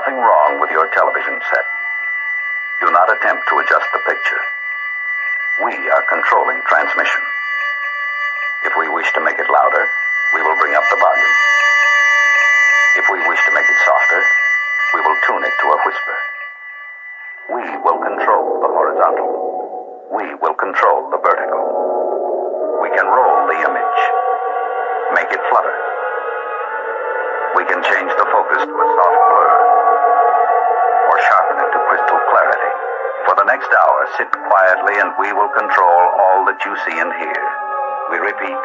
nothing wrong with your television set. Do not attempt to adjust the picture. We are controlling transmission. If we wish to make it louder, we will bring up the volume. If we wish to make it softer, we will tune it to a whisper. We will control the horizontal. We will control the vertical. We can roll the image, make it flutter. We can change the focus to a soft blur, or sharpen it to crystal clarity. For the next hour, sit quietly and we will control all that you see and hear. We repeat,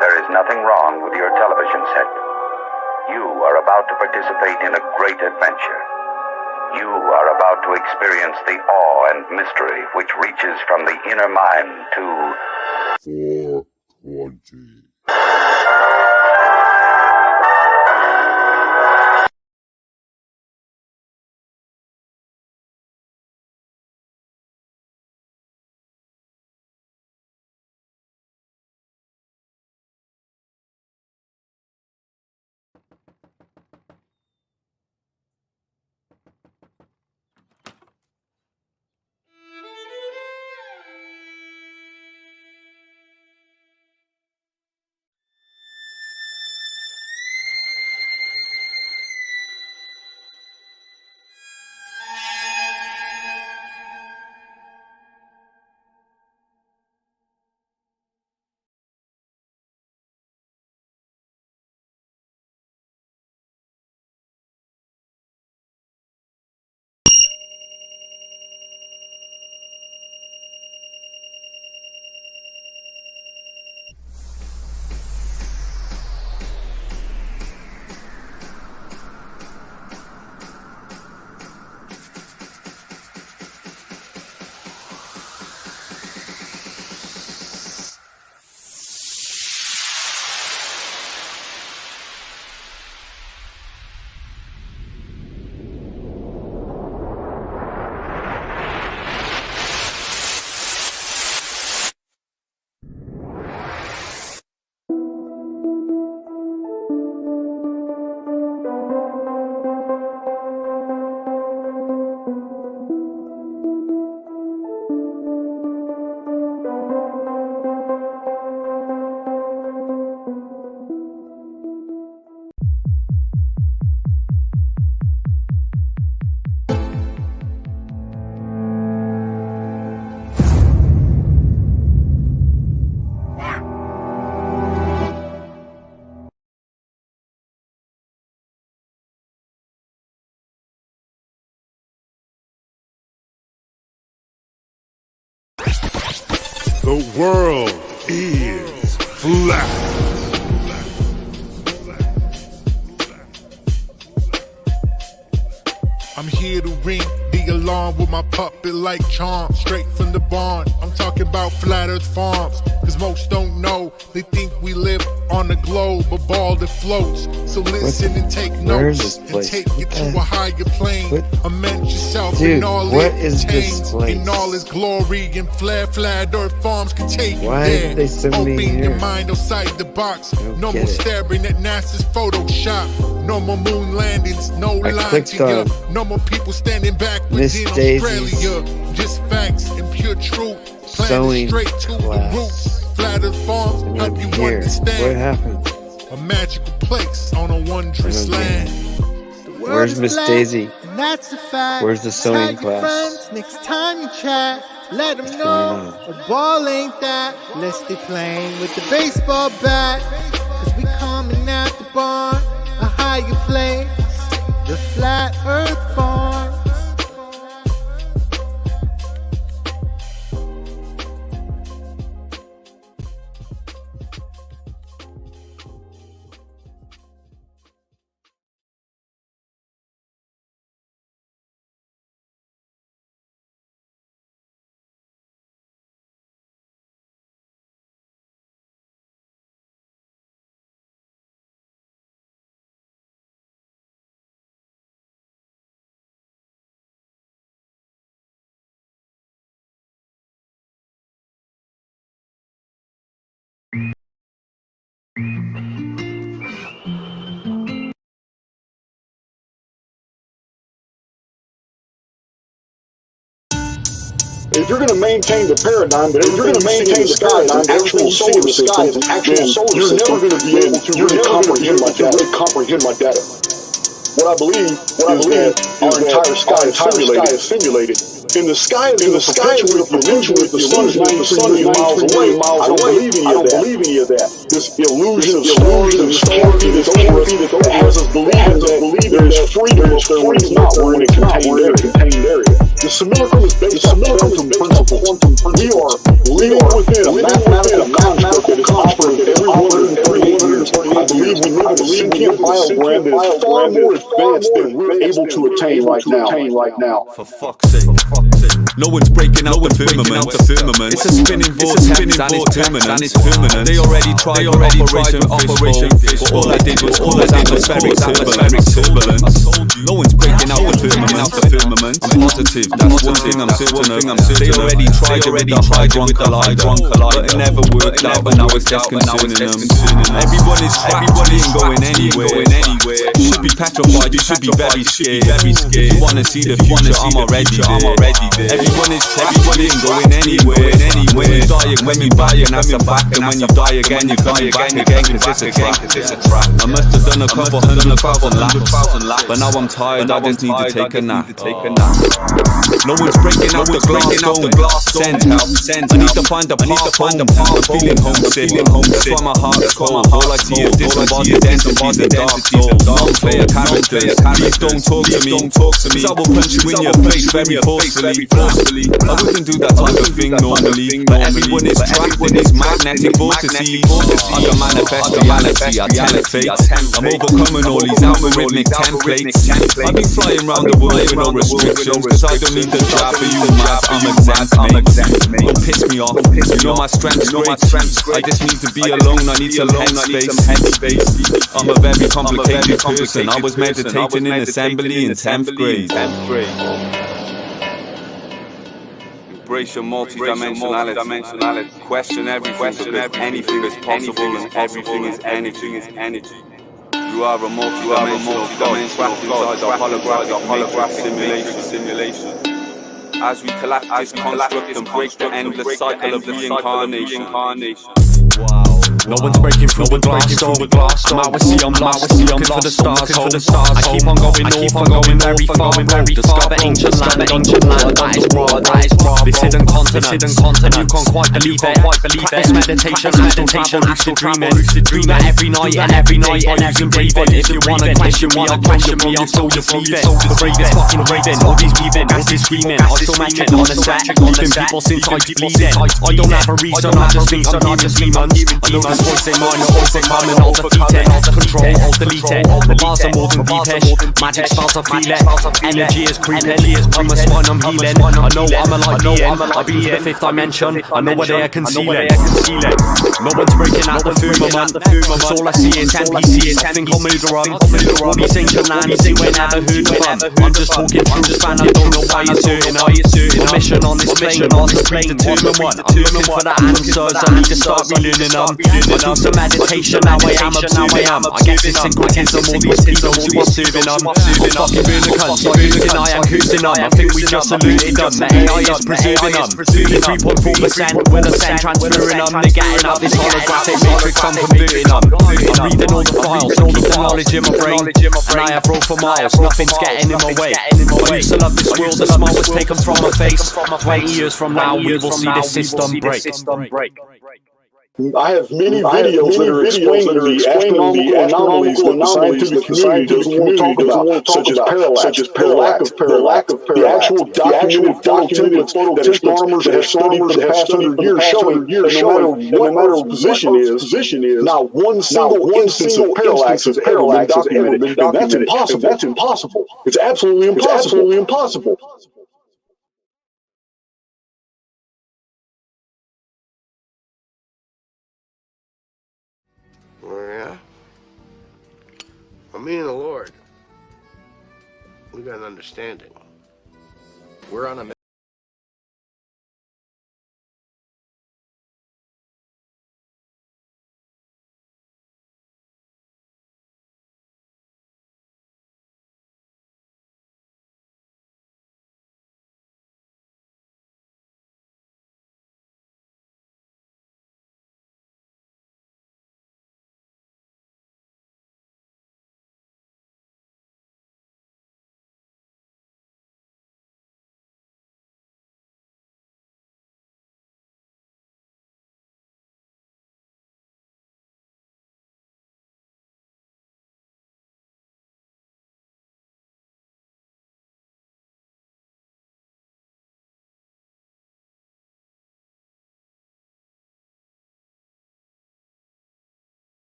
there is nothing wrong with your television set. You are about to participate in a great adventure. You are about to experience the awe and mystery which reaches from the inner mind to 420. The world is flat. I'm here to ring the alarm with my puppet like charm, straight from the barn. I'm talking about Flat Earth Farms, cause most don't know. They think we live on a globe, a ball that floats. So listen and take notes and take it to a higher plane. Imagine yourself in all it contains, in all its glory and flair. Flat Earth Farms can take you there. Open your mind outside the box. No more staring at NASA's Photoshop. No more moon landings, no lying to you. No more people standing backwards in Australia. Just facts and pure truth. Planted straight to the roots. Flat Earth Farms help you understand. What happened? A magical place on a wondrous land. Where's Miss Daisy? That's a fact. Where's the sewing Tell your class? friends next time you chat. Let them know a ball ain't that. Let's stay playing with the baseball bat. Cause we coming at the barn, a higher place. The Flat Earth Farm. if you're going to maintain the paradigm that you're going to maintain the paradigm that actual solar sky is an actual solar system, you're never going to be able to really comprehend my data. What I believe is that our entire sky is simulated. In the sky is perpetual illusion that the sun is 93 million miles away. I don't believe any of that. This illusion of stars and canopy that's over us that has us believing that there is freedom if there is not. We're in a contained area. The simulacrum is based on quantum principles. We are living within a mathematical construct that is operating every 138 years. I believe we live in a sentient biogram that is far more advanced than we're able to attain right now. For fuck's sake. No one's breaking out the firmament. It's a spinning vortex and it's permanent. They already tried Operation Fishbowl. All I did was atmospheric turbulence. No one's breaking out the firmament. I'm positive, that's one thing I'm certain of. They already tried it with the Hadron Collider, but it never worked out, but now it's just concerning them. Everyone is trapped, ain't going anywhere. You should be petrified, you should be very scared. If you wanna see the future, I'm already there. Everyone is trapped, ain't going anywhere. When you die again, that's a fact. And when you die again, you're coming back again, cause it's a trap. I must have done a couple hundred thousand laps, but now I'm tired, I just need to take a nap. No one's breaking out the glass dome. Send help. I need to find a path home. I'm feeling homesick. That's why my heart's cold. All I see is disembodied entities and dark souls. Non-player characters. Please don't talk to me. Cause I will punch you in your face very forcefully. I wouldn't do that type of thing normally, but everyone is trapped in these magnetic vortices. I can manifest reality, I tempt fate. I'm overcoming all these algorithmic templates. I've been flying around the world with no restrictions, cause I don't need the job for you, math, I'm exempt, mate. Don't piss me off, you know my strength's great. I just need to be alone, I need some headspace. I'm a very complicated person. I was meditating in assembly in 10th grade. Embrace your multi-dimensionality. Question everything, because anything is possible and everything is energy. You are a multi-dimensional God trapped inside a holographic simulation. As we collapse this construct and break the endless cycle of reincarnation. Wow. No one's breaking through the glass door. I'm out to sea, I'm lost, looking for the stars home. I keep on going north, I'm going very far. Discover ancient land that is raw. This hidden continent, you can't quite believe it. Practice meditation, lucid dreaming. Dream it every night by using breathing. If you wanna question me, I'll so you believe it. The bravest fucking raving, all these weaving, all this screaming. I still magic on the set, leaving people's insides bleeding. I don't have a reason, I just think I'm giving demons. I know this voice ain't mine, no voice ain't mine, and I'll defeat it. Control, I'll delete it. The bars are more than deepish. Magic spells, I feel it. Energy is creeping. I'm a spine, I'm healing. I know I'm a light being. I've been to the 5th dimension. I know where they are concealing. No one's breaking out the firmament. Cause all I see is NPCs. I think I'll murder them. All these ancient lands you ain't never heard of them. I'm just talking through the span, I don't know why you're certain. My mission on this plane was to predetermine one. I'm looking for the answers, I need to start relearning them. I do some meditation, now I am observing them. I guess it's syncretism, all these people who are serving them. I'm fucking burn the cunts, like cursing, I am cursing them. I think we just saluted them, the AI is preserving them. 33.4% will ascend, transferring them. They're getting out this holographic matrix, I'm converting them. I'm reading all the files, all the knowledge in my brain. And I have rolled for miles, nothing's getting in my way. I used to love this world, the smile was taken from my face. 20 years from now, we will see this system break. I have many videos that are explaining the astronomical anomalies that the scientific community doesn't want to talk about, such as parallax, the lack of the actual documented phototemplates that astronomers have studied for the past 100 years showing that no matter what position is, not one single instance of parallax has ever been documented. And that's impossible. It's absolutely impossible. Yeah. Well, me and the Lord, we got an understanding. We're on a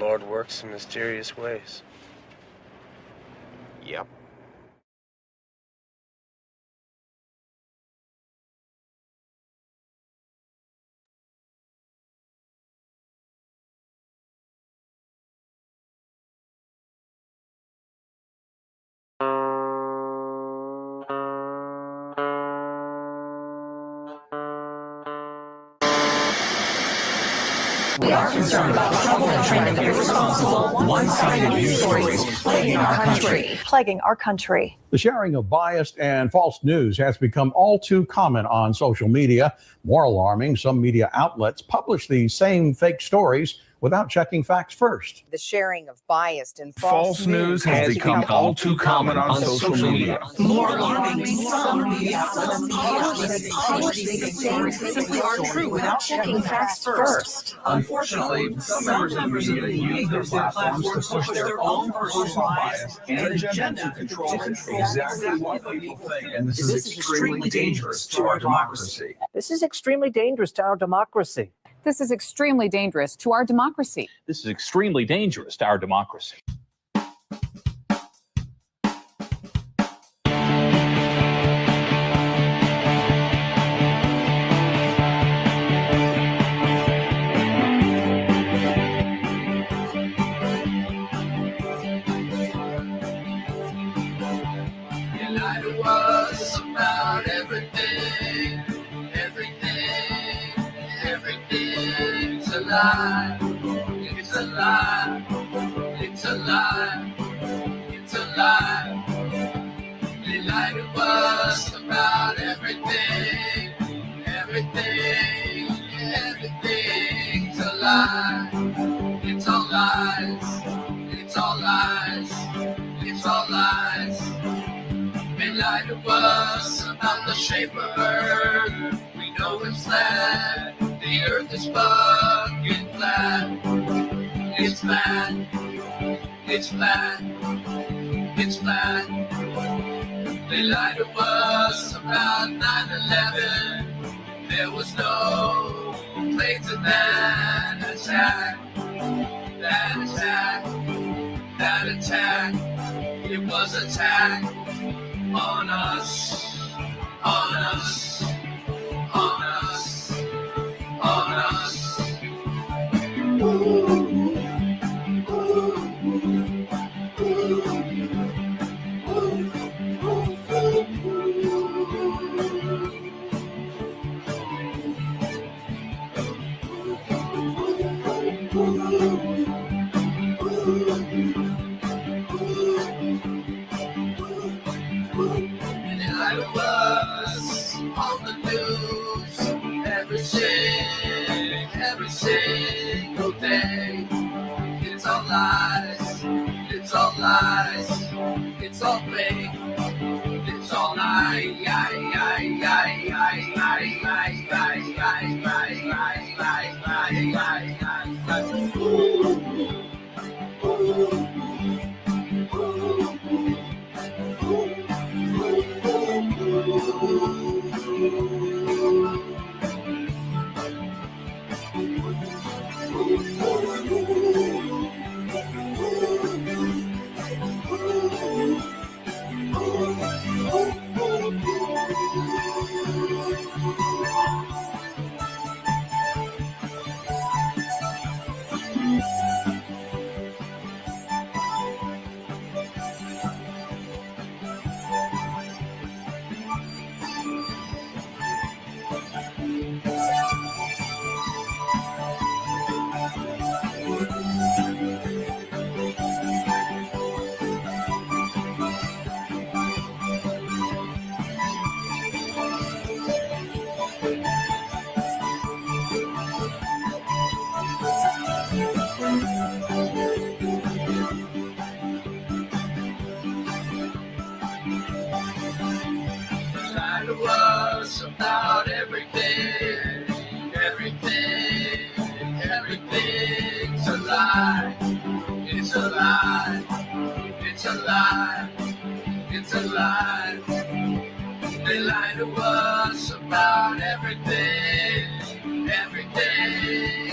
Lord works in mysterious ways. Yep. We are concerned about trouble and trend of irresponsible, one-sided news stories plaguing our country. The sharing of biased and false news has become all too common on social media. More alarming, some media outlets publish these same fake stories without checking facts first. The sharing of biased and false news has become all too common on social media. More alarming, some media outlets publish these stories simply aren't true without checking facts first. Unfortunately, some members of the media use their platforms to push their own personal bias and agenda to control exactly what people think. And this is extremely dangerous to our democracy. This is extremely dangerous to our democracy. This is extremely dangerous to our democracy. This is extremely dangerous to our democracy. It's a lie, it's a lie, it's a lie, it's a lie. They lie to us about everything, everything, everything's a lie. It's all lies, it's all lies, it's all lies. They lie to us about the shape of Earth. We know it's flat. The earth is fucking flat. It's flat. It's flat. It's flat. They lied to us about 9/11. There was no planes in that attack. That attack. That attack. It was attack on us. On us. On us. On us. Every single day. It's all lies, it's all lies, it's all fake, it's all lies. About everything, everything, everything's a lie. It's a lie. It's a lie. It's a lie. They lie to us about everything, everything,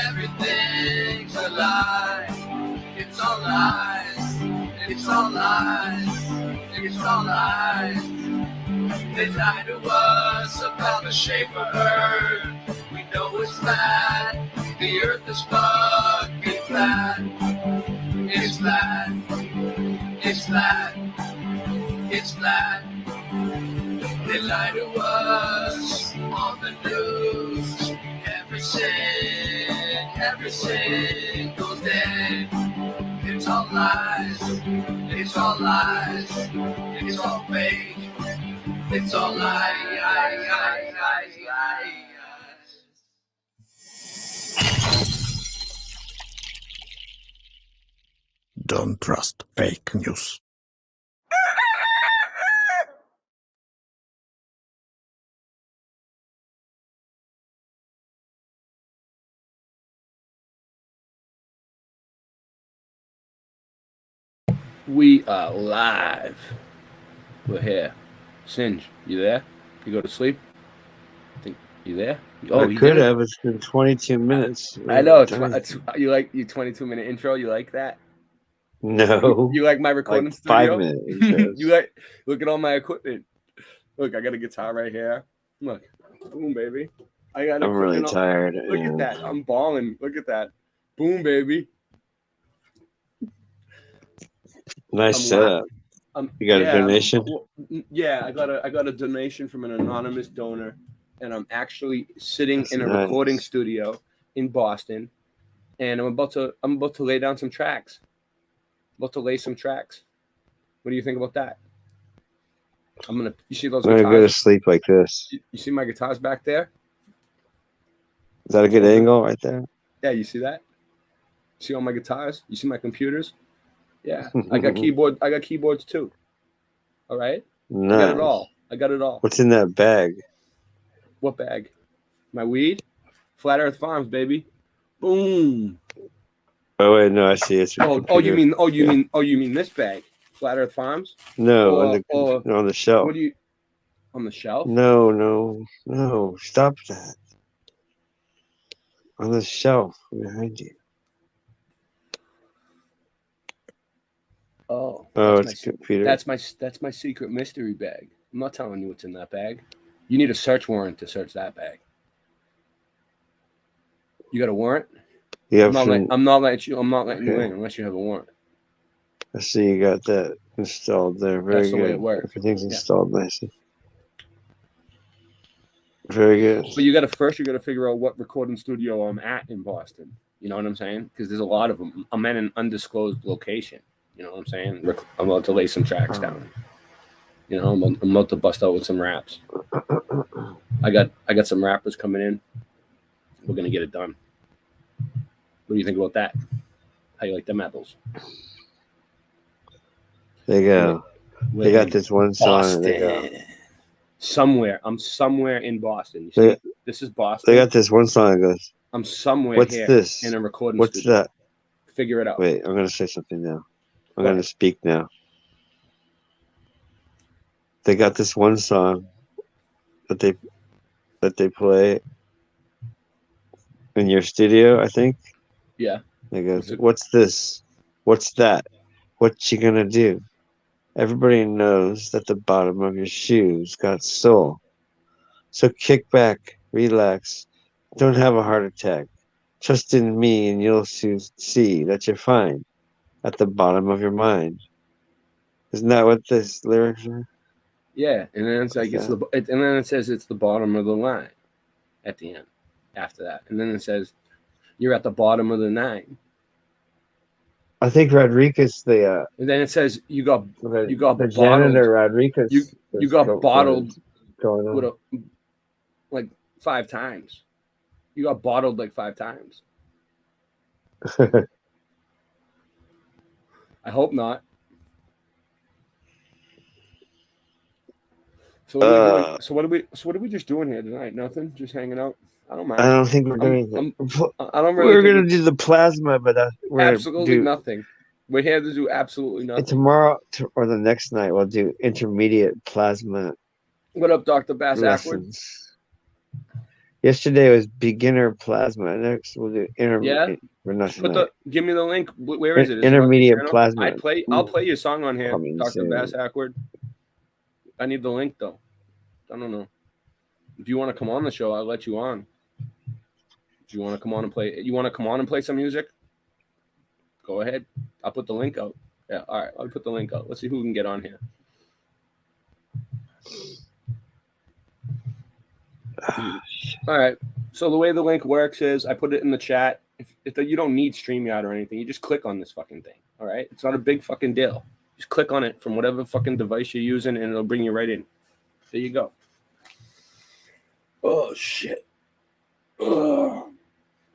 everything's a lie. all lies. It's all lies. It's all lies. They lie to us about the shape of Earth. We know it's flat. The Earth is fucking flat. It's flat. It's flat. It's flat. They lie to us on the news every single day. It's all lies. It's all lies. It's all fake. It's all lies. Don't trust fake news. We are live. We're here. Singe, you there? You go to sleep? Think you there? I you could did it? have. It's been 22 minutes. I know. You like your 22-minute intro? You like that? No. You like my recording Like studio? 5-minute intros. You like? Look at all my equipment. Look, I got a guitar right here. Look, boom, baby. I got. I'm really equipment tired. Look at that. I'm balling. Look at that. Boom, baby. Nice setup. You got a donation? Yeah, I got a donation from an anonymous donor, and I'm actually sitting in a nice. recording studio in Boston, and I'm about to lay down some tracks. About to lay some tracks. What do you think about that? You see those I'm guitars? gonna go to sleep like this. You see my guitars back there? Is that a good angle right there? Yeah, you see that? See all my guitars? You see my computers? Yeah, I got keyboard. I got keyboards too. All right, Nice. I got it all. I got it all. What's in that bag? What bag? My weed? Flat Earth Farms, baby. Boom. Oh wait, no, I see it. You mean this bag? Flat Earth Farms? No, on the shelf. What do you? On the shelf? No, stop that. On the shelf behind you. Oh, it's a computer. That's my secret mystery bag. I'm not telling you what's in that bag. You need a search warrant to search that bag. You got a warrant? Yeah, I'm not letting you in unless you have a warrant. I see you got that installed there. Very That's good. The way it works. Everything's installed nicely. Very good. But you got to figure out what recording studio I'm at in Boston. You know what I'm saying? Because there's a lot of them. I'm at an undisclosed location. You know what I'm saying? I'm about to lay some tracks down. You know, I'm about to bust out with some raps. I got some rappers coming in. We're gonna get it done. What do you think about that? How you like them apples? They go. They got this one song. Boston. I'm somewhere in Boston. You see, this is Boston. They got this one song that goes. I'm somewhere What's here this? in a recording What's studio. that? Figure it out. Wait, I'm gonna say something now. I'm going to speak now. They got this one song that they play in your studio, I think. Yeah. They go, "What's this? What's that? What you gonna do?" Everybody knows that the bottom of your shoes got soul. So kick back, relax, don't have a heart attack. Trust in me, and you'll see that you're fine. At the bottom of your mind. Isn't that what this lyrics are? Yeah, and then it's like and then it says it's the bottom of the line at the end. After that, and then it says you're at the bottom of the 9. I think Rodriguez and then it says you got the bottled. janitor Rodriguez. You got bottled going on. with like 5 times. You got bottled like 5 times. I hope not. So what are we just doing here tonight? Nothing. Just hanging out. I don't mind. I don't think we're doing it. I don't really. We're gonna do the plasma, but we're absolutely nothing. We're here to do absolutely nothing. And tomorrow or the next night, we'll do intermediate plasma. What up, Dr. Bass Ackwood? Yesterday was beginner plasma. Next we'll do Yeah? We're not Give me the link. Where is it? Is intermediate it on the plasma. I'll play your song on here, Coming Dr. soon. Bass Ackward. I need the link though. I don't know. If you want to come on the show, I'll let you on. Do you want to come on and play? You want to come on and play some music? Go ahead. I'll put the link out. Yeah, all right. I'll put the link out. Let's see who can get on here. All right. So the way the link works is I put it in the chat. If you don't need StreamYard or anything, you just click on this fucking thing. All right. It's not a big fucking deal. Just click on it from whatever fucking device you're using, and it'll bring you right in. There you go. Oh shit. Ugh.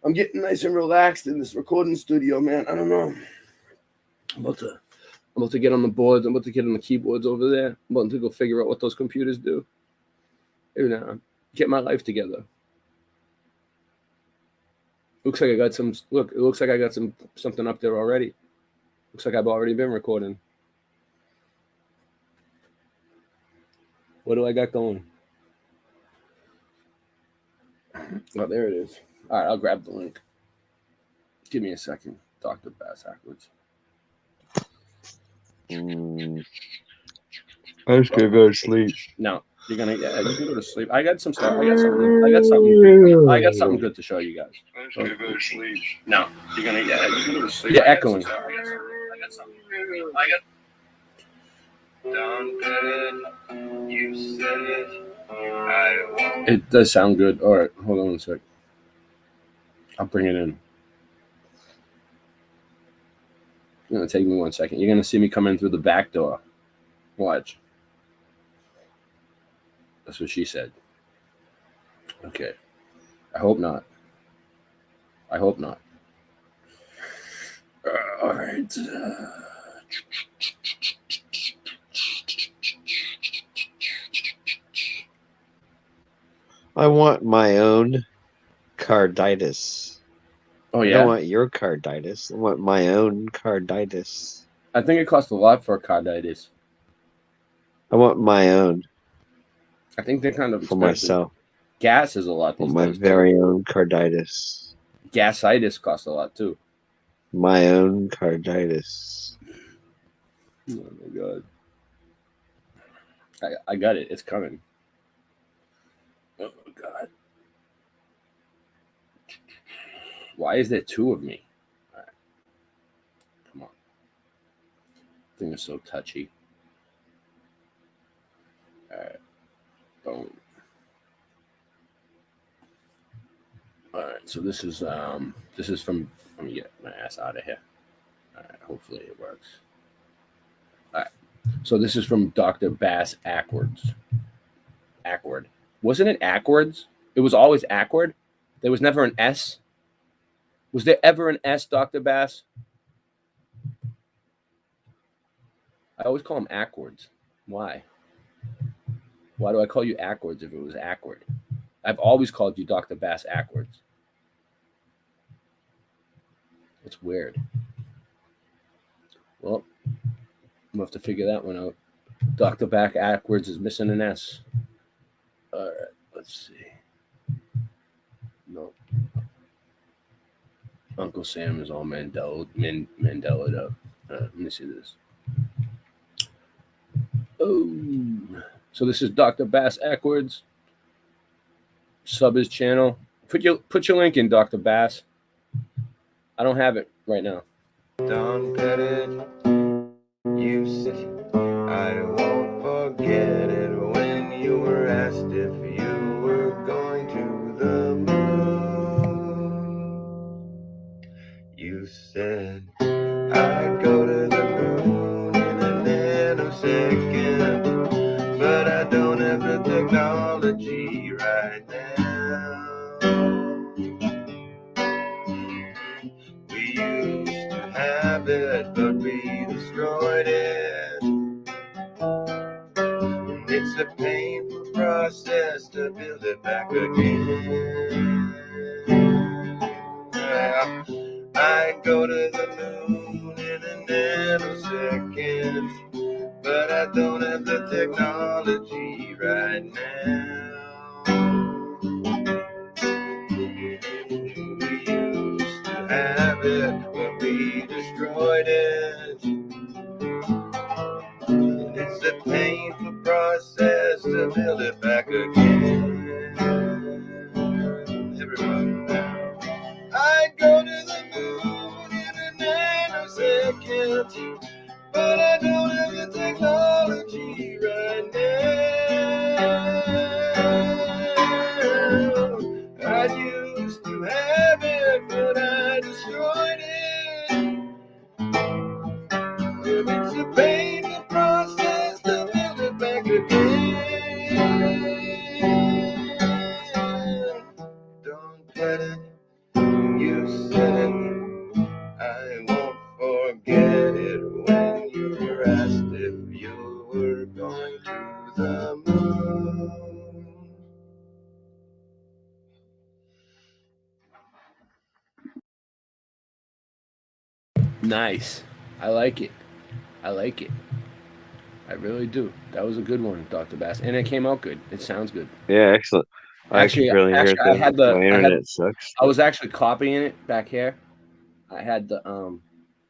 I'm getting nice and relaxed in this recording studio, man. I don't know. I'm about to get on the boards. I'm about to get on the keyboards over there. I'm about to go figure out what those computers do. Here now, get my life together. Looks like I got some. Look, it looks like I got something up there already. Looks like I've already been recording. What do I got going? Oh, there it is. All right, I'll grab the link. Give me a second. Dr. Bass Ackwards. I just gonna go to sleep. No, you can go to sleep. I got some stuff. I got something good to show you guys. I'm just gonna go to sleep. No, you can go to sleep. You're echoing. It does sound good. All right, hold on a sec. I'll bring it in. It's gonna take me 1 second. You're gonna see me come in through the back door. Watch. That's what she said. Okay. I hope not. I hope not. All right. I want my own carditis. Oh, I yeah? don't want your carditis. I want my own carditis. I think it costs a lot for a carditis. I want my own. I think they're kind of for expensive. myself. Gas is a lot. For my very own carditis. Gasitis costs a lot too. My own carditis. Oh my god. I got it. It's coming. Oh god. Why is there two of me? All right. Come on. Thing is so touchy. All right. Boom. All right. So this is from. Let me get my ass out of here. All right. Hopefully it works. All right. So this is from Dr. Bass Ackwards. Ackward. Wasn't it Ackwards? It was always Ackward? There was never an S? Was there ever an S, Dr. Bass? I always call him Ackwards. Why? Why do I call you Ackwards if it was Ackward? I've always called you Dr. Bass Ackwards. It's weird. Well, we'll have to figure that one out. Dr. Bass Ackwards is missing an S. All right, let's see. No. Uncle Sam is all Mandela'd up. Let me see this. Oh, so this is Dr. Bass Ackwards. Sub his channel. Put your link in, Dr. Bass. I don't have it right now. Don't cut it. You said I won't forget it when you were asked if you were going to the moon. You said I'd go to the moon in a nanosecond, but I don't have the technology right now. We used to have it, but we destroyed it. And it's a painful process to build it back again. I go to the moon in a nanosecond, but I don't have the technology right now. Nice. I like it. I like it. I really do. That was a good one, Dr. Bass, and it came out good. It sounds good. Yeah, excellent. I can barely hear it. I had My internet sucks. I was actually copying it back here. I had the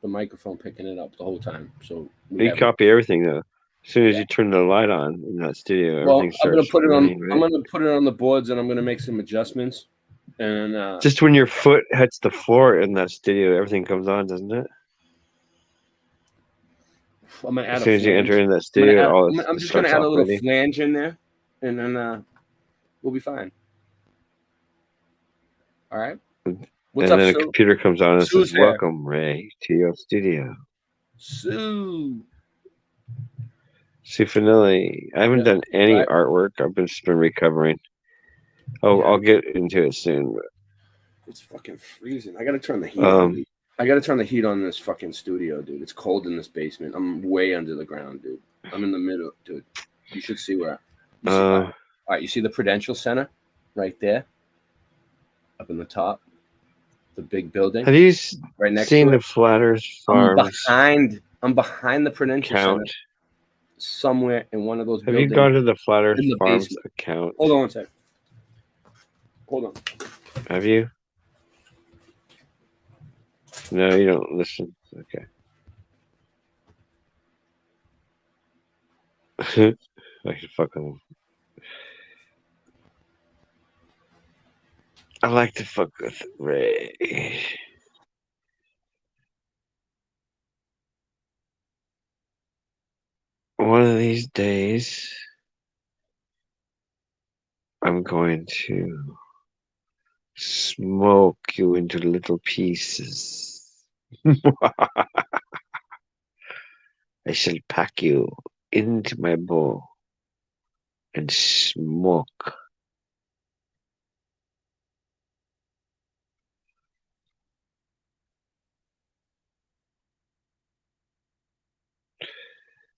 microphone picking it up the whole time. So You copy everything though. As soon as you turn the light on in that studio, well, everything I'm gonna starts put it on. running, right? I'm gonna put it on the boards, and I'm gonna make some adjustments. And Just when your foot hits the floor in that studio, everything comes on, doesn't it? I'm gonna add As soon a as you flange. enter in that studio, I'm just gonna add a little flange in there, and then we'll be fine. All right. What's and up, then Sue? a computer comes on and Sue's says, here. "Welcome, Ray, to your studio." Sue. Sue Finelli. I haven't done any artwork. I've just been recovering. Oh, I'll get into it soon. But, It's fucking freezing. I gotta turn the heat on. I gotta turn the heat on in this fucking studio, dude. It's cold in this basement. I'm way under the ground, dude. I'm in the middle, dude. You should see where. All right, you see the Prudential Center right there, up in the top, the big building. have you right next seen to the it? Flatters Farms? I'm behind the Prudential Count. Center, somewhere in one of those Have you buildings. gone to the Flatters in the Farms basement. account? Hold on one second. Hold on. Have you? No, you don't listen. Okay. I should fuck with them. I like to fuck with Ray. One of these days, I'm going to smoke you into little pieces. I shall pack you into my bowl and smoke.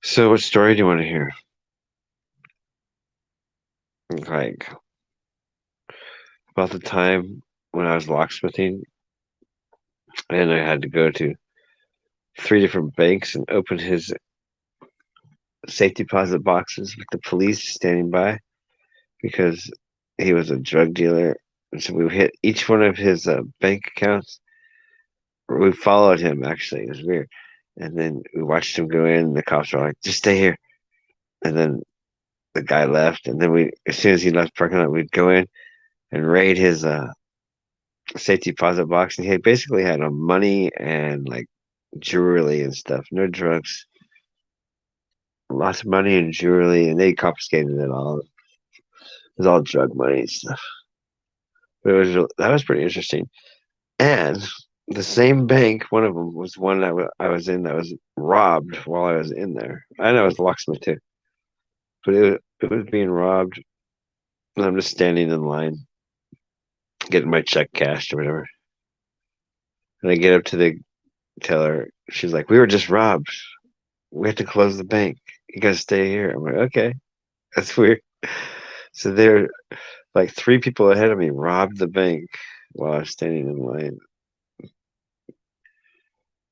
So, what story do you want to hear? Like, about the time when I was locksmithing and I had to go to 3 different banks and open his safe deposit boxes with the police standing by because he was a drug dealer. And so we hit each one of his bank accounts. We followed him, actually. It was weird. And then we watched him go in, and the cops were like, just stay here. And then the guy left. And then as soon as he left the parking lot, we'd go in and raid his safety deposit box. And he basically had money and like jewelry and stuff. No drugs. Lots of money and jewelry. And they confiscated it all. It was all drug money and stuff. But that was pretty interesting. And the same bank, one of them was one I was in that was robbed while I was in there. I know it was a locksmith too, but it was being robbed. And I'm just standing in line, getting my check cashed or whatever. And I get up to the teller. She's like, "We were just robbed. We have to close the bank. You gotta stay here." I'm like, "Okay, that's weird." So they're like 3 people ahead of me robbed the bank while I was standing in line.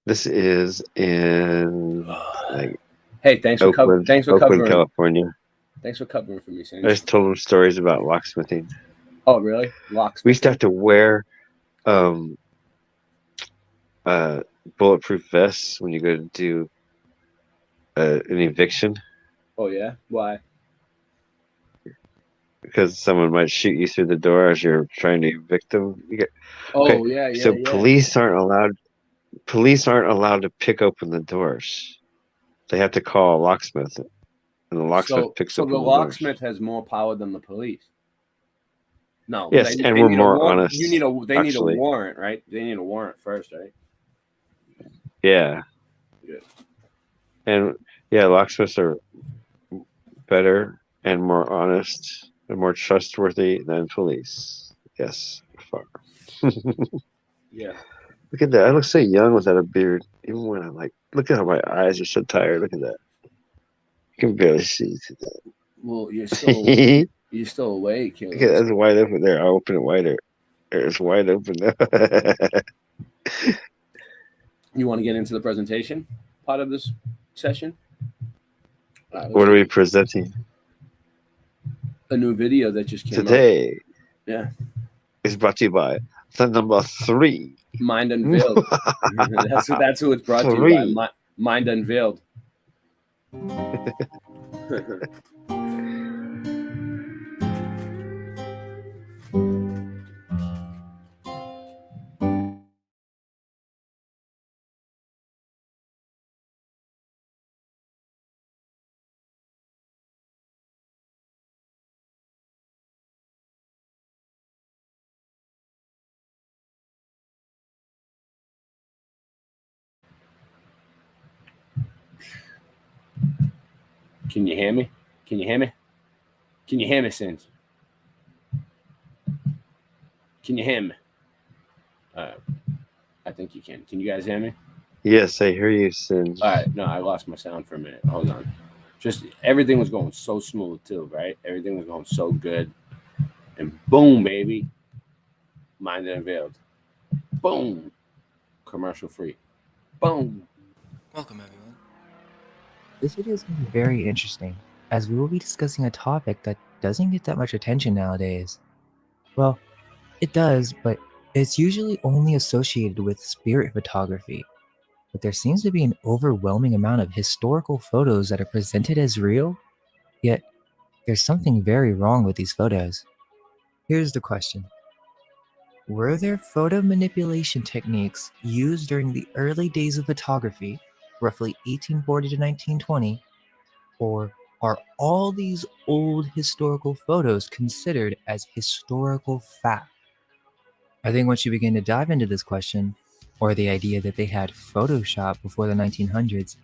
This is in like Hey, thanks for covering. Oakland, California. Thanks for covering for me, Sam. I just told them stories about locksmithing. Oh, really? Locksmithing. We used to have to wear bulletproof vests when you go to do an eviction. Oh yeah? Why? Because someone might shoot you through the door as you're trying to evict them. Yeah. So police aren't allowed to pick open the doors. They have to call a locksmith, and the locksmith picks open the doors. So the locksmith has more power than the police. No. Yes, and we're more honest. They need a warrant, right? They need a warrant first, right? Yeah. Good. And yeah, locksmiths are better and more honest and more trustworthy than police. Yes. Far. Yeah. Look at that. I look so young without a beard. Even when I'm like, look at how my eyes are so tired. Look at that. You can barely see through that. Well, you're still awake. Look at that's wide open there. I'll open it wider. It's wide open now. You want to get into the presentation part of this session? What are we presenting? A new video that just came Today. out. Yeah. It's brought to you by the number 3. Mind Unveiled. that's who it's brought to you by. Mind Unveiled. Can you hear me? Can you hear me? Can you hear me, Sins? Can you hear me? I think you can. Can you guys hear me? Yes, I hear you, Sin. All right. No, I lost my sound for a minute. Hold on. Just everything was going so smooth too, right? Everything was going so good. And boom, baby. Mind Unveiled. Boom. Commercial free. Boom. Welcome, everyone. This video is going to be very interesting, as we will be discussing a topic that doesn't get that much attention nowadays. Well, it does, but it's usually only associated with spirit photography. But there seems to be an overwhelming amount of historical photos that are presented as real, yet there's something very wrong with these photos. Here's the question. Were there photo manipulation techniques used during the early days of photography, roughly 1840 to 1920, or are all these old historical photos considered as historical fact? I think once you begin to dive into this question, or the idea that they had Photoshop before the 1900s,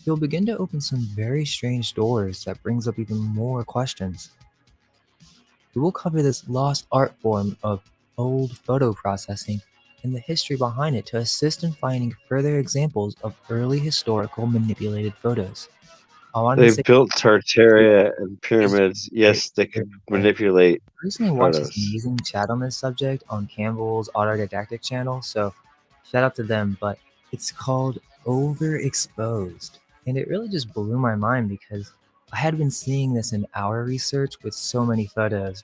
you'll begin to open some very strange doors that brings up even more questions. We will cover this lost art form of old photo processing and the history behind it to assist in finding further examples of early historical manipulated photos. They built Tartaria and pyramids. Yes, they could manipulate I recently watched photos. this amazing chat on this subject on Campbell's Autodidactic channel, so shout out to them, but it's called Overexposed. And it really just blew my mind because I had been seeing this in our research with so many photos.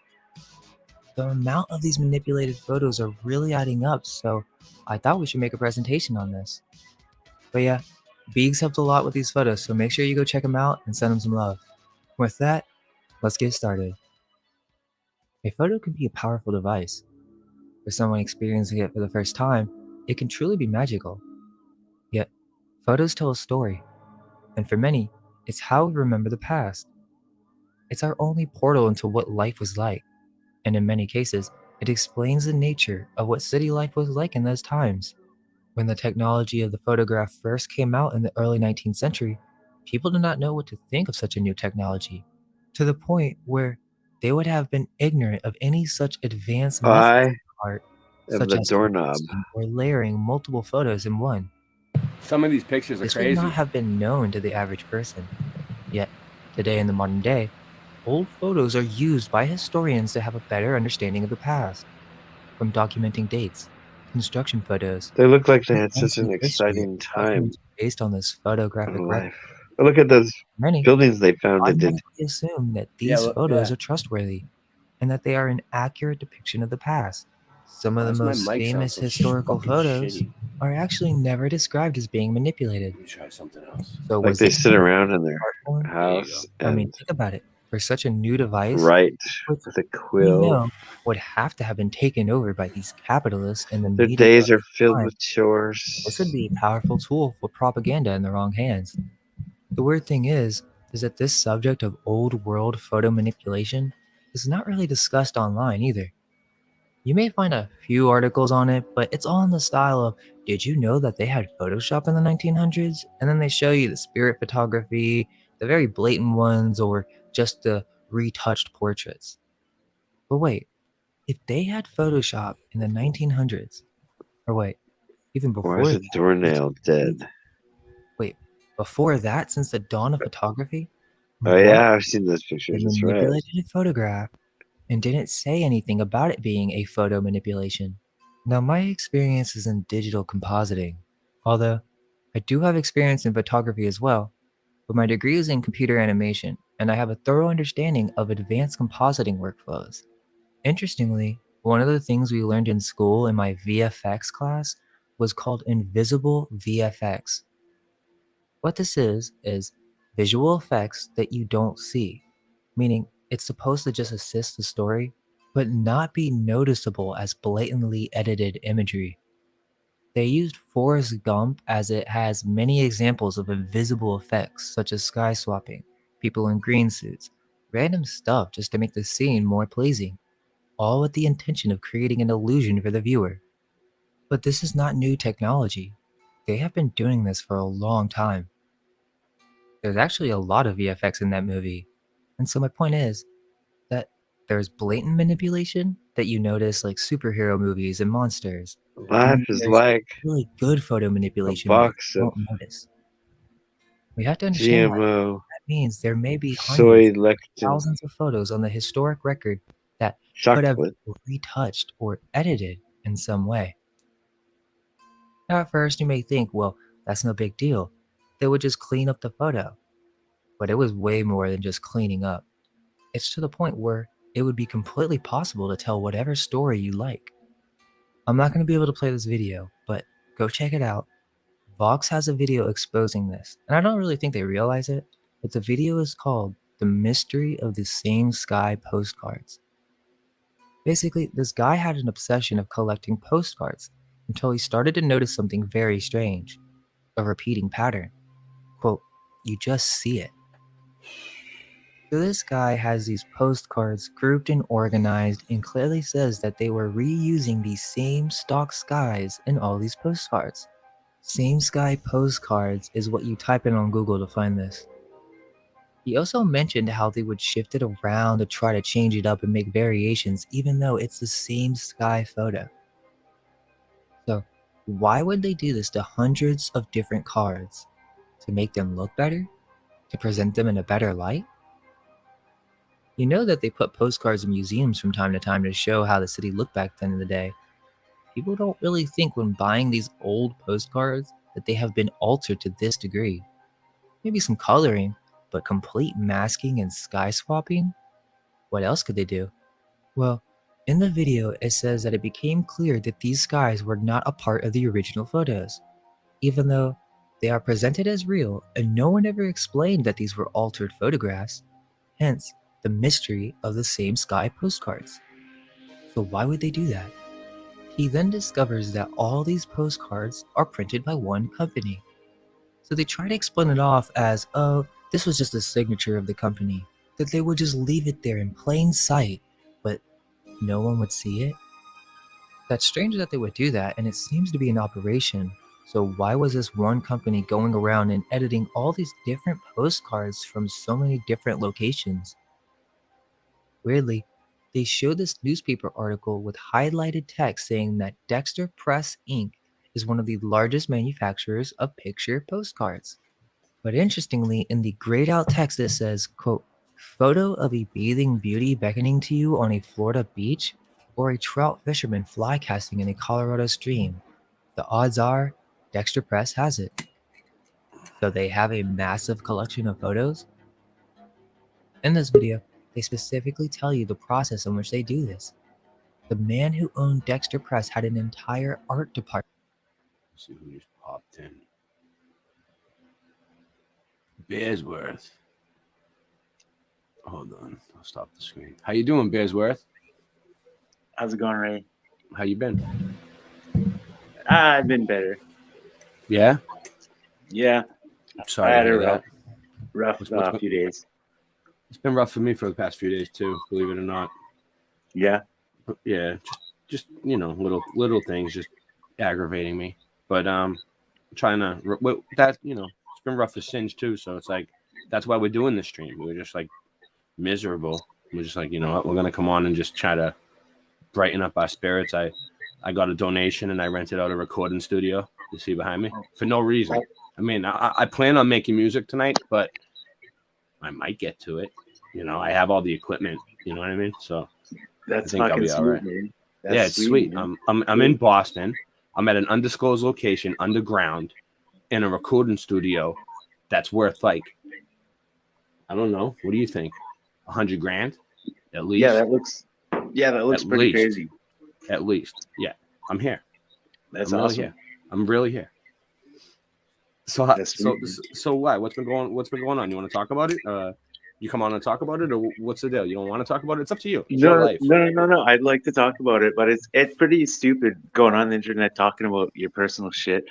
The amount of these manipulated photos are really adding up, so I thought we should make a presentation on this. But yeah, Beegs helped a lot with these photos, so make sure you go check them out and send them some love. With that, let's get started. A photo can be a powerful device. For someone experiencing it for the first time, it can truly be magical. Yet, photos tell a story, and for many, it's how we remember the past. It's our only portal into what life was like, and in many cases, it explains the nature of what city life was like in those times. When the technology of the photograph first came out in the early 19th century, people did not know what to think of such a new technology, to the point where they would have been ignorant of any such advanced methods of art, such the as doorknob. composing or layering multiple photos in one. Some of these pictures are This crazy. would not have been known to the average person. Yet, today in the modern day, old photos are used by historians to have a better understanding of the past. From documenting dates, construction photos. They look like they had and such an history exciting time documents based on this photographic in record. life. Look at those Many buildings they founded. automatically assume that these photos are trustworthy and that they are an accurate depiction of the past. Some of Why the does my most mic sound famous so historical fucking photos shitty? are actually never described as being manipulated. Let me try something else. So Like was they this sit around in their art form? house I mean, and think about it. For such a new device, write which with a we quill. know would have to have been taken over by these capitalists and the Their media days of are the filled time, with chores. this would be a powerful tool for propaganda in the wrong hands. The weird thing is that this subject of old world photo manipulation is not really discussed online either. You may find a few articles on it, but it's all in the style of, did you know that they had Photoshop in the 1900s? And then they show you the spirit photography, the very blatant ones, or just the retouched portraits. But wait, if they had Photoshop in the 1900s, or wait, even Why before is that, the doornail dead? wait, before that, since the dawn of photography, Oh yeah, I've seen those pictures. they That's right. manipulated a photograph and didn't say anything about it being a photo manipulation. Now, my experience is in digital compositing, although I do have experience in photography as well, but my degree is in computer animation, and I have a thorough understanding of advanced compositing workflows. Interestingly, one of the things we learned in school in my VFX class was called invisible VFX. What this is visual effects that you don't see, meaning it's supposed to just assist the story, but not be noticeable as blatantly edited imagery. They used Forrest Gump as it has many examples of invisible effects such as sky swapping, people in green suits, random stuff just to make the scene more pleasing, all with the intention of creating an illusion for the viewer. But this is not new technology. They have been doing this for a long time. There's actually a lot of VFX in that movie, and so my point is that there's blatant manipulation that you notice like superhero movies and monsters. Life is There's like really good photo a manipulation that box you of don't notice. We have to understand why GMO that means there may be soy hundreds, lectin thousands of photos on the historic record that could have chocolate. been retouched or edited in some way. Now, at first, you may think, well, that's no big deal. They would just clean up the photo. But it was way more than just cleaning up. It's to the point where it would be completely possible to tell whatever story you like. I'm not going to be able to play this video, but go check it out. Vox has a video exposing this, and I don't really think they realize it, but the video is called The Mystery of the Same Sky Postcards. Basically, this guy had an obsession of collecting postcards until he started to notice something very strange, a repeating pattern. Quote, you just see it. So this guy has these postcards grouped and organized and clearly says that they were reusing these same stock skies in all these postcards. Same sky postcards is what you type in on Google to find this. He also mentioned how they would shift it around to try to change it up and make variations even though it's the same sky photo. So why would they do this to hundreds of different cards? To make them look better? To present them in a better light? You know that they put postcards in museums from time to time to show how the city looked back then in the day. People don't really think when buying these old postcards that they have been altered to this degree. Maybe some coloring, but complete masking and sky swapping? What else could they do? Well, in the video it says that it became clear that these skies were not a part of the original photos, even though they are presented as real and no one ever explained that these were altered photographs, hence the mystery of the same sky postcards. So why would they do that? He then discovers that all these postcards are printed by one company. So they try to explain it off as, oh, this was just a signature of the company, that they would just leave it there in plain sight, but no one would see it. That's strange that they would do that, and it seems to be an operation. So why was this one company going around and editing all these different postcards from so many different locations? Weirdly, they showed this newspaper article with highlighted text saying that Dexter Press Inc. is one of the largest manufacturers of picture postcards. But interestingly, in the grayed out text it says, quote, photo of a bathing beauty beckoning to you on a Florida beach or a trout fisherman fly casting in a Colorado stream. The odds are Dexter Press has it. So they have a massive collection of photos? In this video, they specifically tell you the process in which they do this. The man who owned Dexter Press had an entire art department. Let's see who just popped in. Bearsworth. Hold on, I'll stop the screen. How you doing, Bearsworth? How's it going, Ray? How you been? I've been better. Yeah? Yeah. I'm sorry. I had to a hear rough that. few days. It's been rough for me for the past few days too, believe it or not. Yeah. Yeah, just you know, little things just aggravating me. But trying to that, you know, it's been rough for Singe too, so it's like that's why we're doing this stream. We're just like miserable. We're just like, you know what, we're gonna come on and just try to brighten up our spirits. I got a donation and I rented out a recording studio. You see behind me for no reason. I mean, I plan on making music tonight, but I might get to it. You know, I have all the equipment. You know what I mean? So that's I think I'll be all right. Man. Yeah, it's sweet. I'm in Boston. I'm at an undisclosed location underground. in a recording studio that's worth like, I don't know, what do you think? $100,000 at least? Yeah, that looks At pretty least. crazy. At least. Yeah. I'm here. That's I'm really awesome. here. I'm really here. So why? What's been going on? You want to talk about it? You come on and talk about it, or what's the deal? You don't want to talk about it? It's up to you. It's your life. No. I'd like to talk about it, but it's pretty stupid going on the internet talking about your personal shit.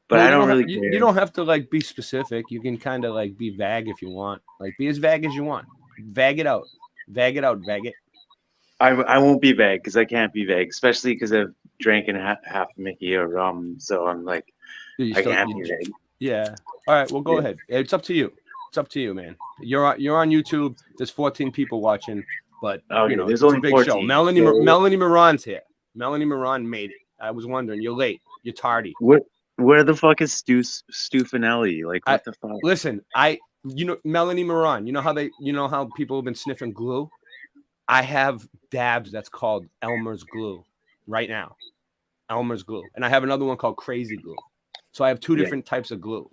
But Well, I don't really you care. don't have to like be specific. You can kind of like be vague if you want. Like be as vague as you want. Vag it out. Vag it. I won't be vague because I can't be vague, especially because I've drank in half a Mickey or rum. So I'm like, I can't be vague. Yeah. All right. Well, go Yeah. ahead. It's up to you. It's up to you, man. You're on YouTube. There's 14 people watching, but Okay, there's there's it's only a big 14, show. Melanie so- Melanie Moran's here. Melanie Moran made it. I was wondering. You're late. You're tardy. Where the fuck is Stu Finelli? Like, what the fuck? Listen, Melanie Moran. You know how people have been sniffing glue. I have dabs that's called Elmer's glue right now. Elmer's glue, and I have another one called Crazy glue. So I have two different types of glue.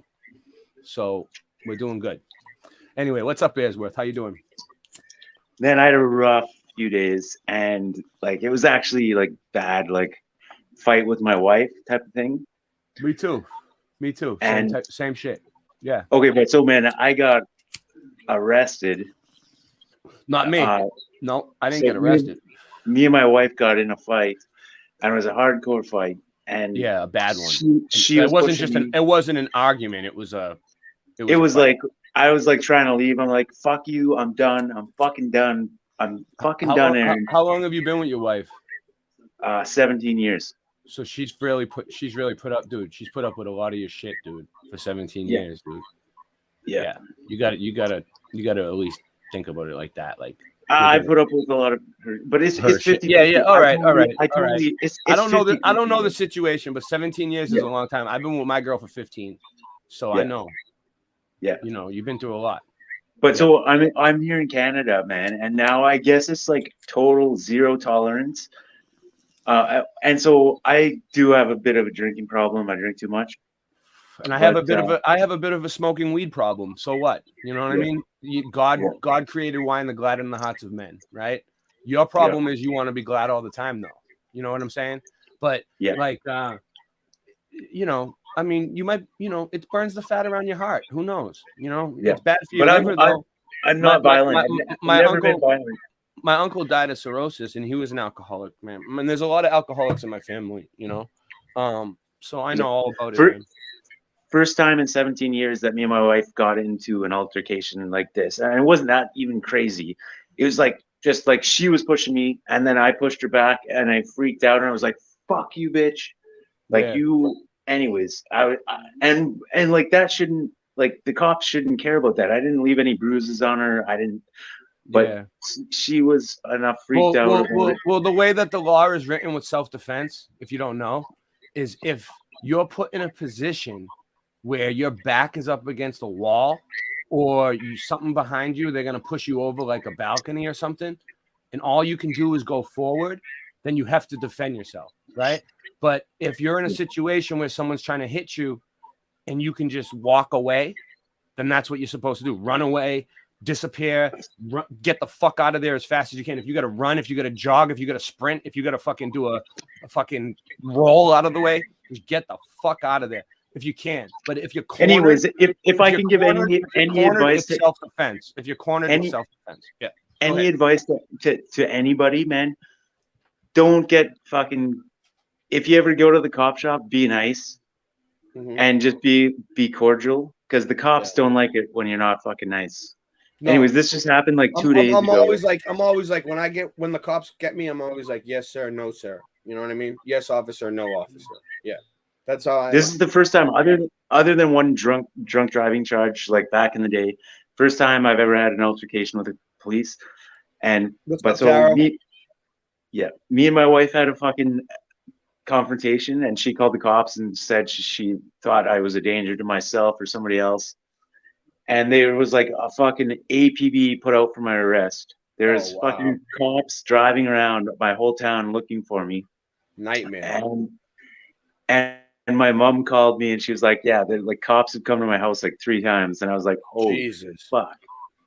So we're doing good. Anyway, what's up, Bearsworth? How you doing? Then I had a rough few days, and like it was actually like bad, like fight with my wife type of thing. Me too. And same shit. Yeah. Okay, but so man, I got arrested. Not me. No, I didn't so get arrested. Me and my wife got in a fight, and it was a hardcore fight. And yeah, a bad one. She it wasn't just it wasn't an argument. It was a. It was like I was like trying to leave. I'm like, fuck you. I'm done. I'm fucking done. I'm fucking done, Aaron. How long have you been with your wife? 17 years. So she's really put up, dude. She's put up with a lot of your shit, dude, for 17 years, dude. Yeah. You gotta at least think about it like that. Like I put up with a lot of her, but it's 50. Yeah. All right. It's I don't know the situation, but 17 years is a long time. I've been with my girl for 15, so I know. Yeah. You've been through a lot. But so I'm here in Canada, man, and now I guess it's like total zero tolerance. And so I do have a bit of a drinking problem. I drink too much. And I have a bit of a smoking weed problem. So what? You know what I mean? God created wine to gladden the hearts of men, right? Your problem is you want to be glad all the time, though. You know what I'm saying? But I mean, you might, it burns the fat around your heart. Who knows? It's bad for your liver, though. I'm not violent. My uncle died of cirrhosis, and he was an alcoholic, man. I mean, there's a lot of alcoholics in my family, so I know all about it. Man. First time in 17 years that me and my wife got into an altercation like this, and it wasn't that even crazy. It was like just like she was pushing me, and then I pushed her back, and I freaked out, and I was like, "Fuck you, bitch!" Like you. Anyways, and like that shouldn't, like the cops shouldn't care about that. I didn't leave any bruises on her. I didn't. But she was enough freaked out. Well, the way that the law is written with self-defense, if you don't know, is if you're put in a position where your back is up against a wall or something behind you, they're going to push you over like a balcony or something, and all you can do is go forward, then you have to defend yourself, right? But if you're in a situation where someone's trying to hit you and you can just walk away, then that's what you're supposed to do. Run away. Disappear, get the fuck out of there as fast as you can. If you got to run, if you got to jog, if you got to sprint, if you got to fucking do a fucking roll out of the way, just get the fuck out of there if you can. But if you're cornered, anyways, if I can give any advice to self-defense, if you're cornered, it's self-defense. Yeah. Any advice to anybody, man? Don't get fucking. If you ever go to the cop shop, be nice and just be cordial, because the cops don't like it when you're not fucking nice. No. Anyways, this just happened like 2 days ago. I'm always like when the cops get me, I'm always like, yes, sir, no, sir. You know what I mean? Yes, officer, no, officer. Yeah, that's how This is the first time, other than one drunk driving charge, like back in the day, first time I've ever had an altercation with the police. And me and my wife had a fucking confrontation, and she called the cops and said she thought I was a danger to myself or somebody else. And there was like a fucking APB put out for my arrest. There's fucking cops driving around my whole town looking for me. Nightmare. And my mom called me and she was like, yeah, the like cops have come to my house like 3 times. And I was like, oh, Jesus. fuck.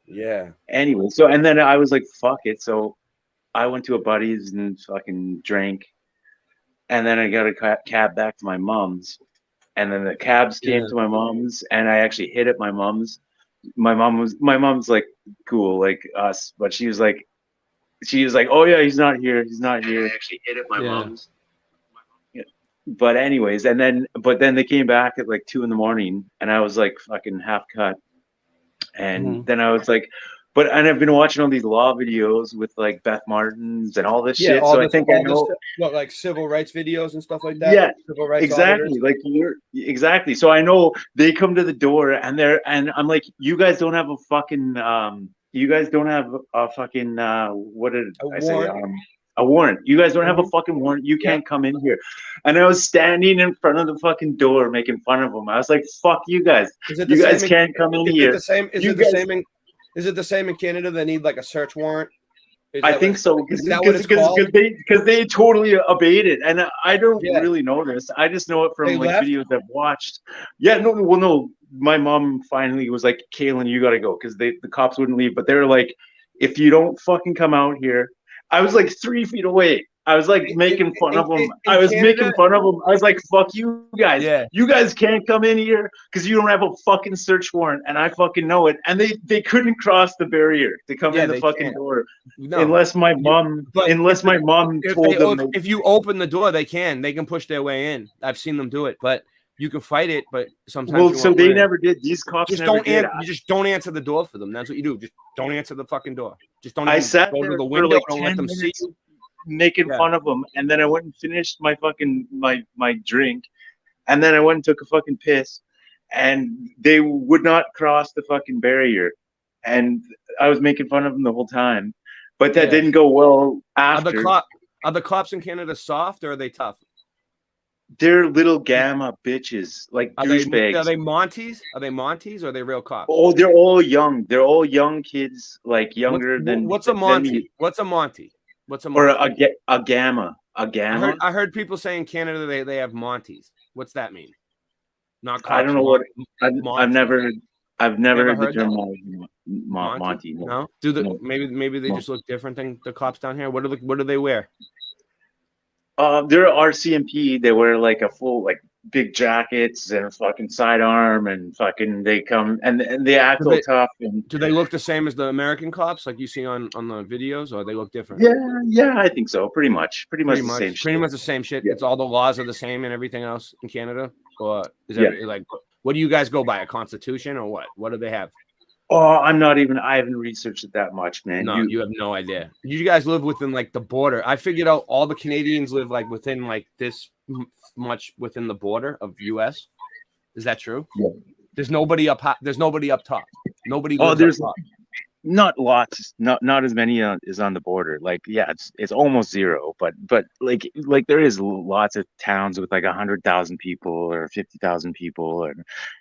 Yeah. Anyway, so, and then I was like, fuck it. So I went to a buddy's and fucking drank. And then I got a cab back to my mom's. And then the cabs came to my mom's, and I actually hit at my mom's. My mom's like cool, like us, but she was like, oh yeah, he's not here. I actually hit at my mom's. Yeah. But anyways, but then they came back at like 2 a.m, and I was like fucking half cut. And then I was like, and I've been watching all these law videos with like Beth Martins and all this shit. So I think I know what, like civil rights videos and stuff like that. Yeah, civil rights exactly. auditors. Exactly. So I know they come to the door and I'm like, you guys don't have a fucking what did I say? A warrant. You guys don't have a fucking warrant. You can't come in here. And I was standing in front of the fucking door making fun of them. I was like, fuck you guys. You guys can't come in here. Is it the same in Canada? They need like a search warrant. I think so, because they totally obeyed it, and I don't really know this. I just know it from like videos I've watched. Yeah, no. My mom finally was like, "Kaylin, you gotta go," because the cops wouldn't leave. But they're like, "If you don't fucking come out here," I was like 3 feet away. I was like making fun of them. I was like, "Fuck you guys! Yeah. You guys can't come in here because you don't have a fucking search warrant," and I fucking know it. And they couldn't cross the barrier to come in the fucking door unless my mom told them. If you open the door, they can push their way in. I've seen them do it, but you can fight it. But sometimes they never did. These cops just never did. You just don't answer the door for them. That's what you do. Just don't answer the fucking door. Just don't. I sat go there to the for window. like Don't 10 let them see you. Making fun of them, and then I went and finished my fucking my drink, and then I went and took a fucking piss, and they would not cross the fucking barrier, and I was making fun of them the whole time, but that didn't go well after. Are the cops in Canada soft or are they tough? They're little gamma bitches, like douchebags. Are they Monties? Are they Monties or are they real cops? Oh, they're all young. They're all young kids, like younger than. What's a Monty? What's a Monty? What's a or Monty? a gamma? A gamma. I heard people say in Canada they have Monties. What's that mean? Not cops. I don't know what. I've never heard the term Monty. No. Maybe they just look different than the cops down here. What do they wear? They're RCMP. They wear like a full like big jackets and a fucking sidearm and fucking they come and they act all tough. And do they look the same as the American cops like you see on the videos, or they look different? Yeah, I think so. Pretty much the same shit. Pretty much the same shit. Yeah. It's all the laws are the same and everything else in Canada. Or is it like what do you guys go by? A constitution or what? What do they have? Oh, I haven't researched it that much, man. No, you have no idea. You guys live within like the border. I figured out all the Canadians live like within like this much within the border of US. Is that true? Yeah. There's nobody up top. Nobody lives there's up top. Not lots, not as many as on the border. Like, yeah, it's almost zero, but like there is lots of towns with like 100,000 people or 50,000 people,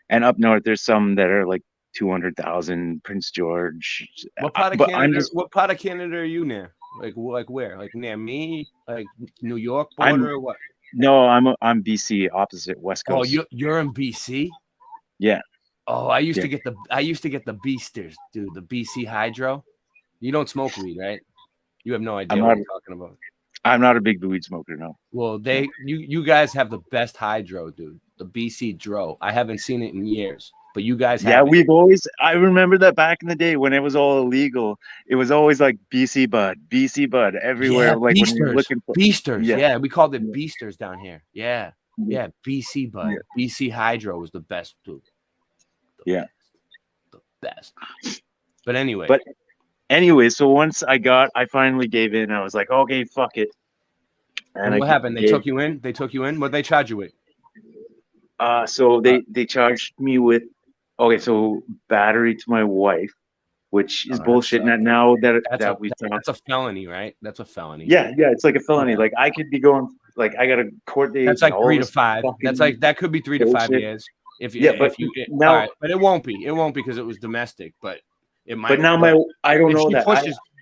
and up north there's some that are like 200,000. Prince George. What part of Canada? What part of Canada are you near? Like where? Like near me? Like New York border or what? No, I'm BC, opposite West Coast. Oh, you're in BC? Yeah. Oh, I used to get the Beasters, dude. The BC Hydro. You don't smoke weed, right? You have no idea what I'm talking about. I'm not a big weed smoker, no. Well, you guys have the best hydro, dude. The BC Dro. I haven't seen it in years. But you guys have I remember that back in the day when it was all illegal, it was always like BC Bud everywhere. Yeah, like Beasters. when you're looking for Beasters. Yeah, we called it Beasters down here. Yeah. BC Bud. BC Hydro was the best, dude. The best. But anyway. So once I finally gave in. I was like, okay, fuck it. And what happened? They took you in? What'd they charge you with? So they charged me with so battery to my wife, which is bullshit. Now that's a felony, right? That's a felony. Yeah, it's like a felony. Like I could be going, like I got a court date. That's like 3 to 5. That could be 3 to 5 years. But it won't be. It won't be because it was domestic. But it might. But now I don't know that.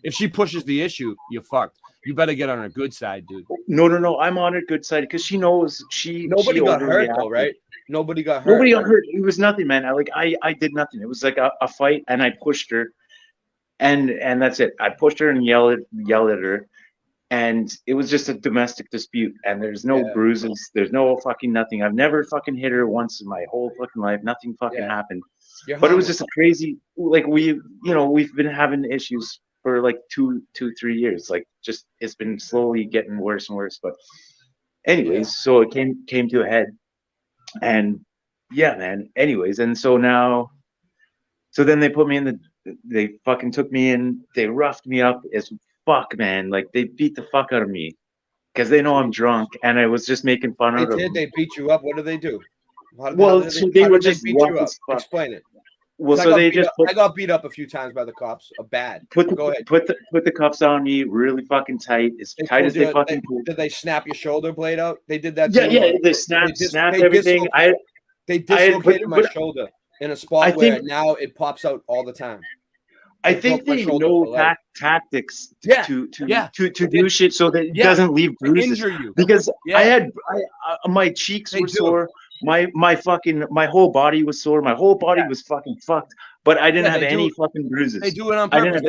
If she pushes the issue, you're fucked. You better get on her good side, dude. No. I'm on her good side because she knows Nobody got hurt though, right? Nobody got hurt. Nobody got hurt. It was nothing, man. I did nothing. It was like a fight, and I pushed her, and that's it. I pushed her and yelled at her, and it was just a domestic dispute. And there's no bruises. There's no fucking nothing. I've never fucking hit her once in my whole fucking life. Nothing fucking happened. But it was just a crazy. Like we've been having issues for like 2-3 years. Like just it's been slowly getting worse and worse. But anyways, so it came to a head. And yeah, man. Anyways, and so then they put me they fucking took me in. They roughed me up as fuck, man. Like they beat the fuck out of me because they know I'm drunk, and I was just making fun of them. They beat you up. What do they do? They were just beat you up. Explain it. Well, so I got beat up a few times by the cops. Bad. Go ahead. Put the cuffs on me really fucking tight, as tight as they fucking could. Did they snap your shoulder blade out? They did that. Yeah. They snapped everything. They dislocated my shoulder in a spot where now it pops out all the time. I think they know tactics to do shit so that it doesn't leave bruises. Injure you. Because my cheeks were sore. My whole body was sore. My whole body was fucking fucked. But I didn't have any fucking bruises. They do it on purpose.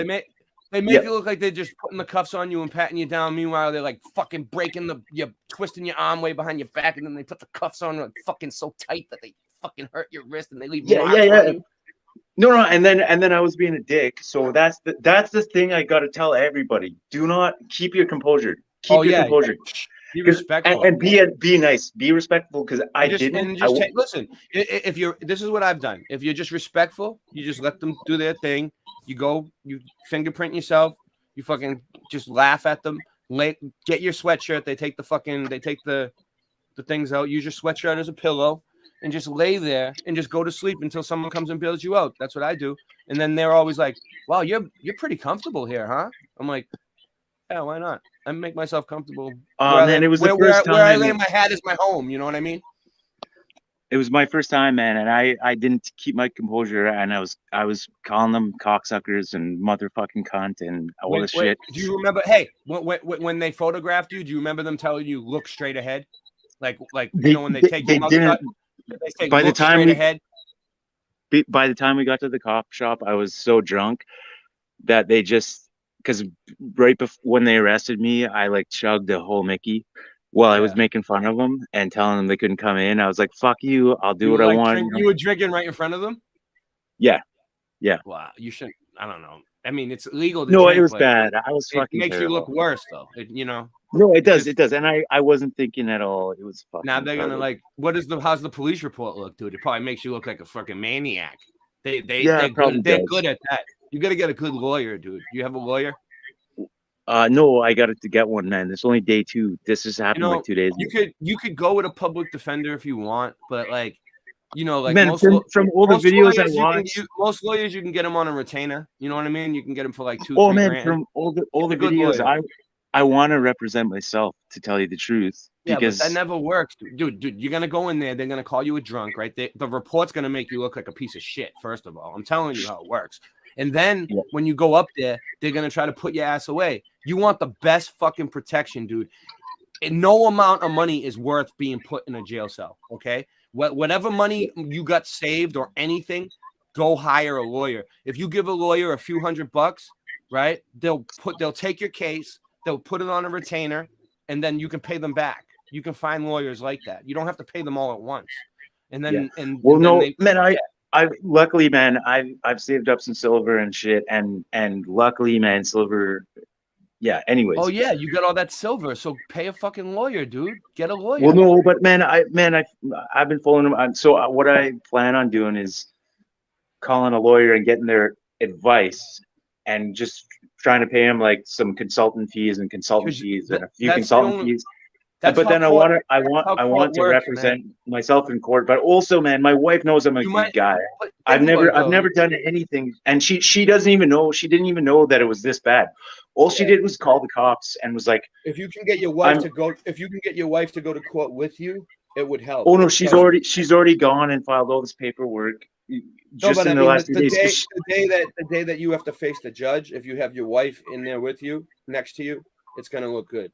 They make you look like they're just putting the cuffs on you and patting you down. Meanwhile, they're like fucking you're twisting your arm way behind your back, and then they put the cuffs on like fucking so tight that they fucking hurt your wrist, and they leave marks on you. No, and then I was being a dick. So that's the thing I got to tell everybody. Do not keep your composure. Keep your composure. Be respectful and be nice. Be respectful because I didn't. Listen, if this is what I've done. If you're just respectful, you just let them do their thing. You go, you fingerprint yourself. You fucking just laugh at them. Get your sweatshirt. They take the things out. Use your sweatshirt as a pillow. And just lay there and just go to sleep until someone comes and bails you out. That's what I do. And then they're always like, "Wow, you're pretty comfortable here, huh?" I'm like, "Yeah, why not? I make myself comfortable." Man, it was the first time where I lay my hat is my home. You know what I mean? It was my first time, man, and I didn't keep my composure, and I was calling them cocksuckers and motherfucking cunt and all this shit. Do you remember? Hey, when they photographed you, do you remember them telling you look straight ahead? Like when they take your mugshot? By the time we got to the cop shop, I was so drunk that they just because right before when they arrested me, I like chugged a whole Mickey while I was making fun of them and telling them they couldn't come in. I was like, "Fuck you! I'll do what I want." You were drinking right in front of them? Yeah. Wow, you shouldn't. I don't know. I mean, it's illegal to drink, it was bad. I was fucking. It makes terrible. You look worse, though. No, it does. It does. And I wasn't thinking at all. It was fucking. Now they're gonna how's the police report look, dude? It probably makes you look like a fucking maniac. They're good at that. You gotta get a good lawyer, dude. You have a lawyer? No, I got to get one, man. It's only day 2. This has happened like 2 days ago. You could go with a public defender if you want, but like man, from all the videos I watched, most lawyers you can get them on a retainer. You know what I mean? You can get them for like 2-3 grand. Man, from all the videos, I want to represent myself, to tell you the truth. Because but that never works, dude. You're gonna go in there. They're gonna call you a drunk, right? The report's gonna make you look like a piece of shit. First of all, I'm telling you how it works. And then when you go up there, they're gonna try to put your ass away. You want the best fucking protection, dude. And no amount of money is worth being put in a jail cell. Okay, whatever money you got saved or anything, go hire a lawyer. If you give a lawyer a few $100, right? They'll take your case. They'll put it on a retainer, and then you can pay them back. You can find lawyers like that. You don't have to pay them all at once. And then, I luckily, man, I've saved up some silver and shit, and luckily, man, silver. Yeah. Anyways. Oh yeah, you got all that silver, so pay a fucking lawyer, dude. Get a lawyer. Well, no, but man, I've been following them. So what I plan on doing is calling a lawyer and getting their advice, and just trying to pay him like some consultant fees and a few consultant fees. But then I want to represent myself in court. But also, man, my wife knows I'm a good guy. I've never done anything, and she doesn't even know. She didn't even know that it was this bad. All she did was call the cops and was like, "If you can get your wife to go to court with you, it would help." Oh no, she's already gone and filed all this paperwork just in the last few days. The day that you have to face the judge, if you have your wife in there with you, next to you, it's gonna look good.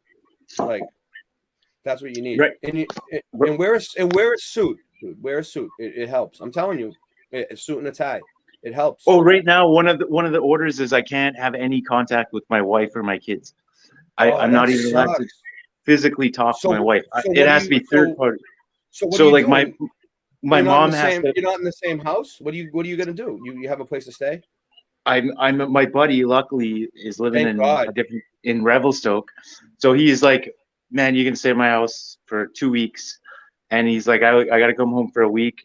Like that's what you need. Right. And wear a suit, dude. Wear a suit. It helps. I'm telling you, a suit and a tie. It helps. Oh, right now one of the orders is I can't have any contact with my wife or my kids. I'm not even allowed to physically talk to my wife. It has to be third party. So like my mom has to. You're not in the same house. What are you gonna do? You have a place to stay? I'm my buddy. Luckily, is living in Revelstoke, so he's like, man, you can stay at my house for 2 weeks, and he's like, I got to come home for a week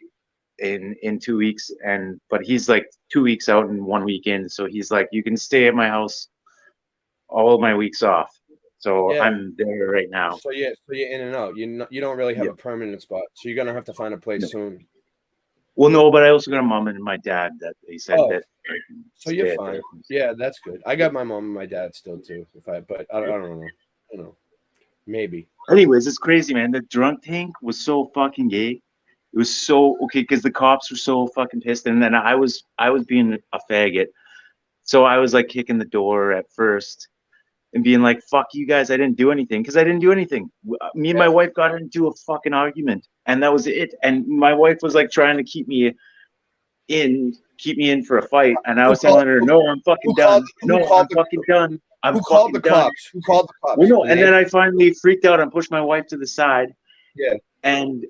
in 2 weeks, but he's like 2 weeks out and 1 week in, so he's like, you can stay at my house all of my weeks off. So yeah. I'm there right now. So you're in and out. You don't really have a permanent spot, so you're gonna have to find a place soon. Well, no, but I also got a mom and my dad that they said that. So you're fine. Yeah, that's good. I got my mom and my dad still too. But I don't know. I don't know. Maybe. Anyways, it's crazy, man. The drunk tank was so fucking gay. It was so okay because the cops were so fucking pissed, and then I was being a faggot, so I was like kicking the door at first and being like, "Fuck you guys! I didn't do anything," because I didn't do anything. Me and my wife got into a fucking argument, and that was it. And my wife was like trying to keep me in for a fight, and I was telling her, "No, I'm fucking done. No, I'm fucking done." Who called the cops? Who called the cops? Well, no, and then I finally freaked out and pushed my wife to the side. Yeah. And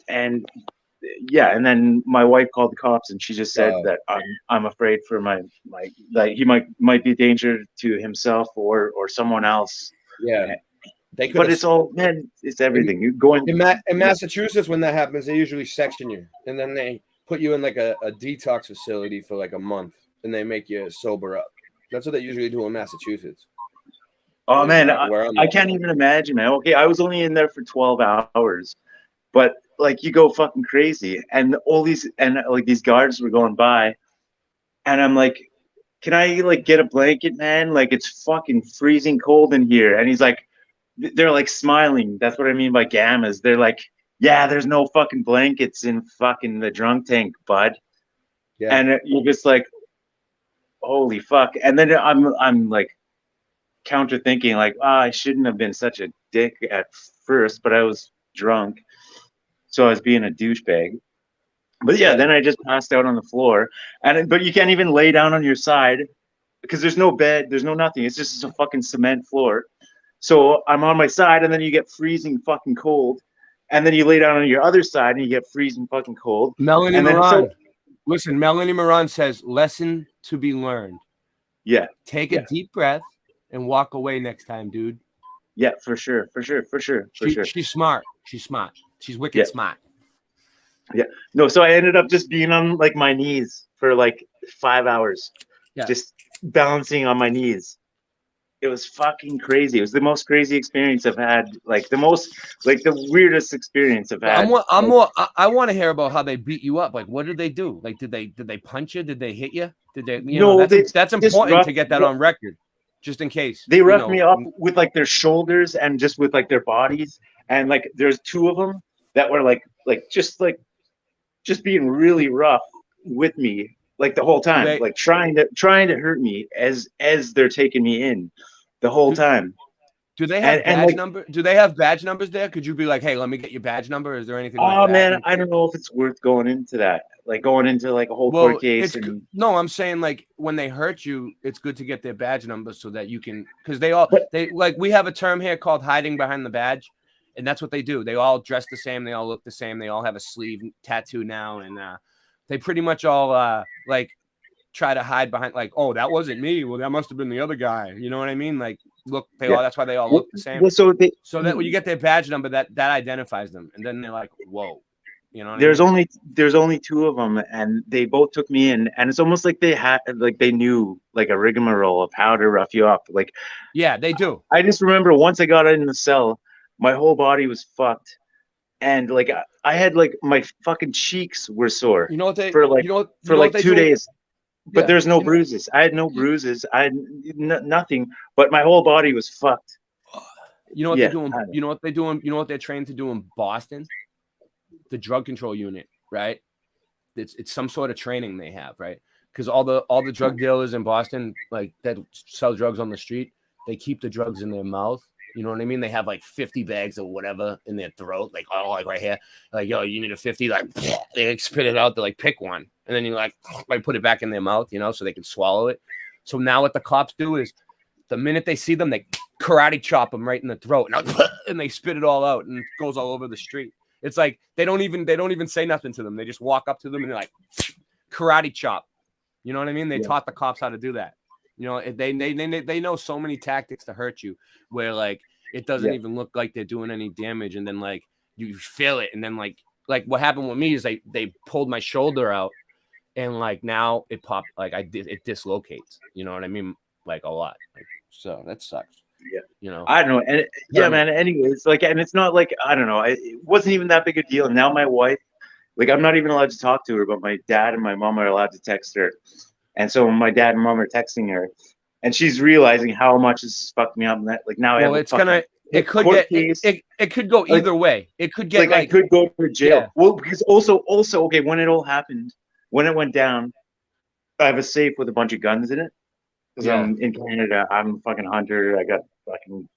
then my wife called the cops, and she just said that I'm afraid for my like he might be a danger to himself or someone else. Yeah. But it's all, man, it's everything. You're going in Massachusetts when that happens, they usually section you, and then they put you in like a detox facility for like a month, and they make you sober up. That's what they usually do in Massachusetts. Oh man, I can't even imagine, man. Okay, I was only in there for 12 hours, but like you go fucking crazy, and all these these guards were going by, and I'm like, can I like get a blanket, man? Like it's fucking freezing cold in here. And he's like, they're like smiling. That's what I mean by gammas. They're like, yeah, there's no fucking blankets in fucking the drunk tank, bud. Yeah. And you're just like, holy fuck. And then I'm like counter thinking like, I shouldn't have been such a dick at first, but I was drunk, so I was being a douchebag. But yeah, then I just passed out on the floor, but you can't even lay down on your side because there's no bed, there's no nothing. It's just a fucking cement floor. So I'm on my side, and then you get freezing fucking cold, and then you lay down on your other side and you get freezing fucking cold. Melanie Moran, listen, Melanie Moran says, lesson to be learned. Yeah. Take a deep breath and walk away next time, dude. Yeah, for sure. She's smart. She's wicked smart. Yeah. No, so I ended up just being on like my knees for like 5 hours. Yeah. Just balancing on my knees. It was fucking crazy. It was the most crazy experience I've had. Like the weirdest experience I've had. I want to hear about how they beat you up. Like, what did they do? Like, did they punch you? Did they hit you? Did they? That's important to get that on record, just in case. They roughed me up with like their shoulders and just with like their bodies. And like, there's two of them that were just being really rough with me, like the whole time, like trying to hurt me as they're taking me in the whole time. Do they have badge number? Do they have badge numbers there? Could you be like, hey, let me get your badge number? Is there anything? Oh man, I don't know if it's worth going into that. Like going into like a whole court case. No, I'm saying like when they hurt you, it's good to get their badge number so that you can, because we have a term here called hiding behind the badge. And that's what they do. They all dress the same. They all look the same. They all have a sleeve tattoo now. And they pretty much all like try to hide behind like, oh, that wasn't me. Well, that must have been the other guy. You know what I mean? Like, look, that's why they all look the same. Well, so that when you get their badge number, that identifies them. And then they're like, whoa. You know what there's only two of them, and they both took me in, and it's almost like they knew like a rigmarole of how to rough you up. Like, yeah, they do. I just remember once I got in the cell, my whole body was fucked, and like I had like my fucking cheeks were sore. You know what they for 2 days, but there's no bruises. I had no bruises. I had nothing, but my whole body was fucked. You know what they're doing? You know what they're doing? You know what they're trained to do in Boston? The drug control unit, right? it's some sort of training they have, right? Because all the drug dealers in Boston, like that sell drugs on the street, they keep the drugs in their mouth. You know what I mean? They have like 50 bags of whatever in their throat, like like right here, like yo, you need a 50, like they like spit it out. They like pick one, and then you like put it back in their mouth, so they can swallow it. So now what the cops do is, the minute they see them, they karate chop them right in the throat, and they spit it all out, and it goes all over the street. It's like they don't even say nothing to them. They just walk up to them and they're like karate chop. You know what I mean? They taught the cops how to do that. They know so many tactics to hurt you, where like it doesn't even look like they're doing any damage, and then like you feel it, and then like what happened with me is they pulled my shoulder out, and like now it popped, like it dislocates. You know what I mean? Like a lot. Like, so that sucks. Yeah. I don't know. And man. Anyways, like, and it's not like, I don't know. It wasn't even that big a deal. Now my wife, like, I'm not even allowed to talk to her, but my dad and my mom are allowed to text her. And so my dad and mom are texting her, and she's realizing how much this fucked me up. And that, like, now I have it could go either way. It could get I could go to jail. Yeah. Well, because also, okay, when it all happened, when it went down, I have a safe with a bunch of guns in it. Because I'm in Canada, I'm a fucking hunter. I got fucking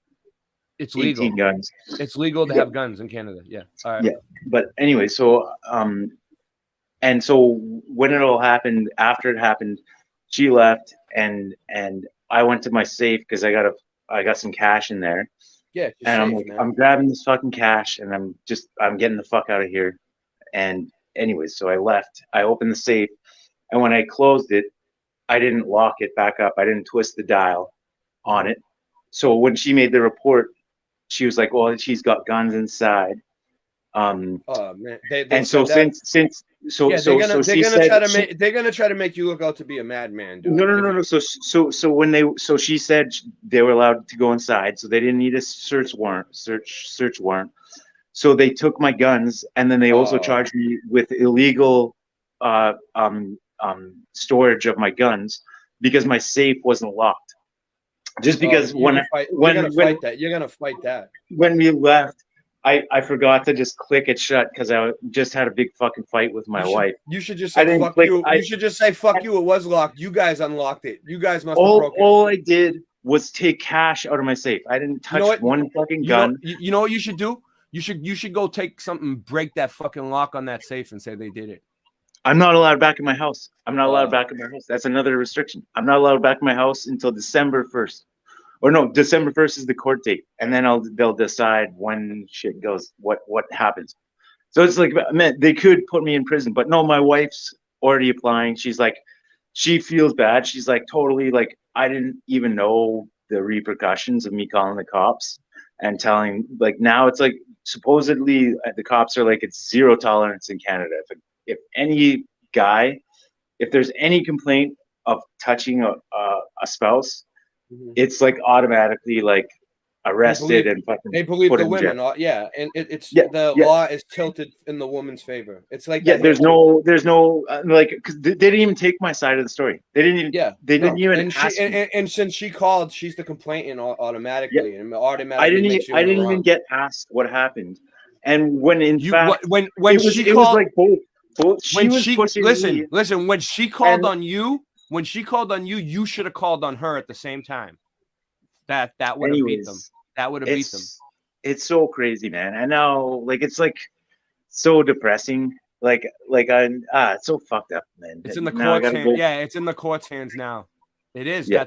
it's legal. Guns. It's legal to have guns in Canada. Yeah. All right. Yeah. But anyway, so and so when it all happened, after it happened, she left, and I went to my safe because I got some cash in there. Yeah. And I'm grabbing this fucking cash, and I'm getting the fuck out of here. And anyway, so I left. I opened the safe, and when I closed it, I didn't lock it back up. I didn't twist the dial on it. So when she made the report, she was like, "Well, she's got guns inside." Oh man! And so they're gonna try to make you look out to be a madman, dude. No. So she said they were allowed to go inside, so they didn't need a search warrant. So they took my guns, and then they also charged me with illegal storage of my guns because my safe wasn't locked. Just because you're gonna fight that. When we left, I forgot to just click it shut because I just had a big fucking fight with my wife. You should just say fuck you. You should just say fuck you. It was locked. You guys unlocked it. You guys must have broken it. All I did was take cash out of my safe. I didn't touch one fucking gun. You know what you should do? You should go take something, break that fucking lock on that safe, and say they did it. I'm not allowed back in my house. That's another restriction. I'm not allowed back in my house until December 1st. Or no, December 1st is the court date. And then they'll decide when shit goes, what happens. So it's like, man, they could put me in prison. But no, my wife's already applying. She's like, she feels bad. She's like, totally, like, I didn't even know the repercussions of me calling the cops and telling, like, now it's like, supposedly the cops are like, it's zero tolerance in Canada. If any guy, if there's any complaint of touching a spouse, it's like automatically like arrested and fucking. They believe the women, and the law is tilted in the woman's favor. It's like there's no like because they didn't even take my side of the story. They didn't even. They didn't even. And since she called, she's the complainant automatically, and I didn't even get asked what happened, and when in fact when she called, it was like both. Listen, when she called on you, you should have called on her at the same time. That would have beat them. That would have beat them. It's so crazy, man. I know, like, it's like so depressing. It's so fucked up, man. It's in the court's hands. Yeah, it's in the court's hands now. It is. Yeah.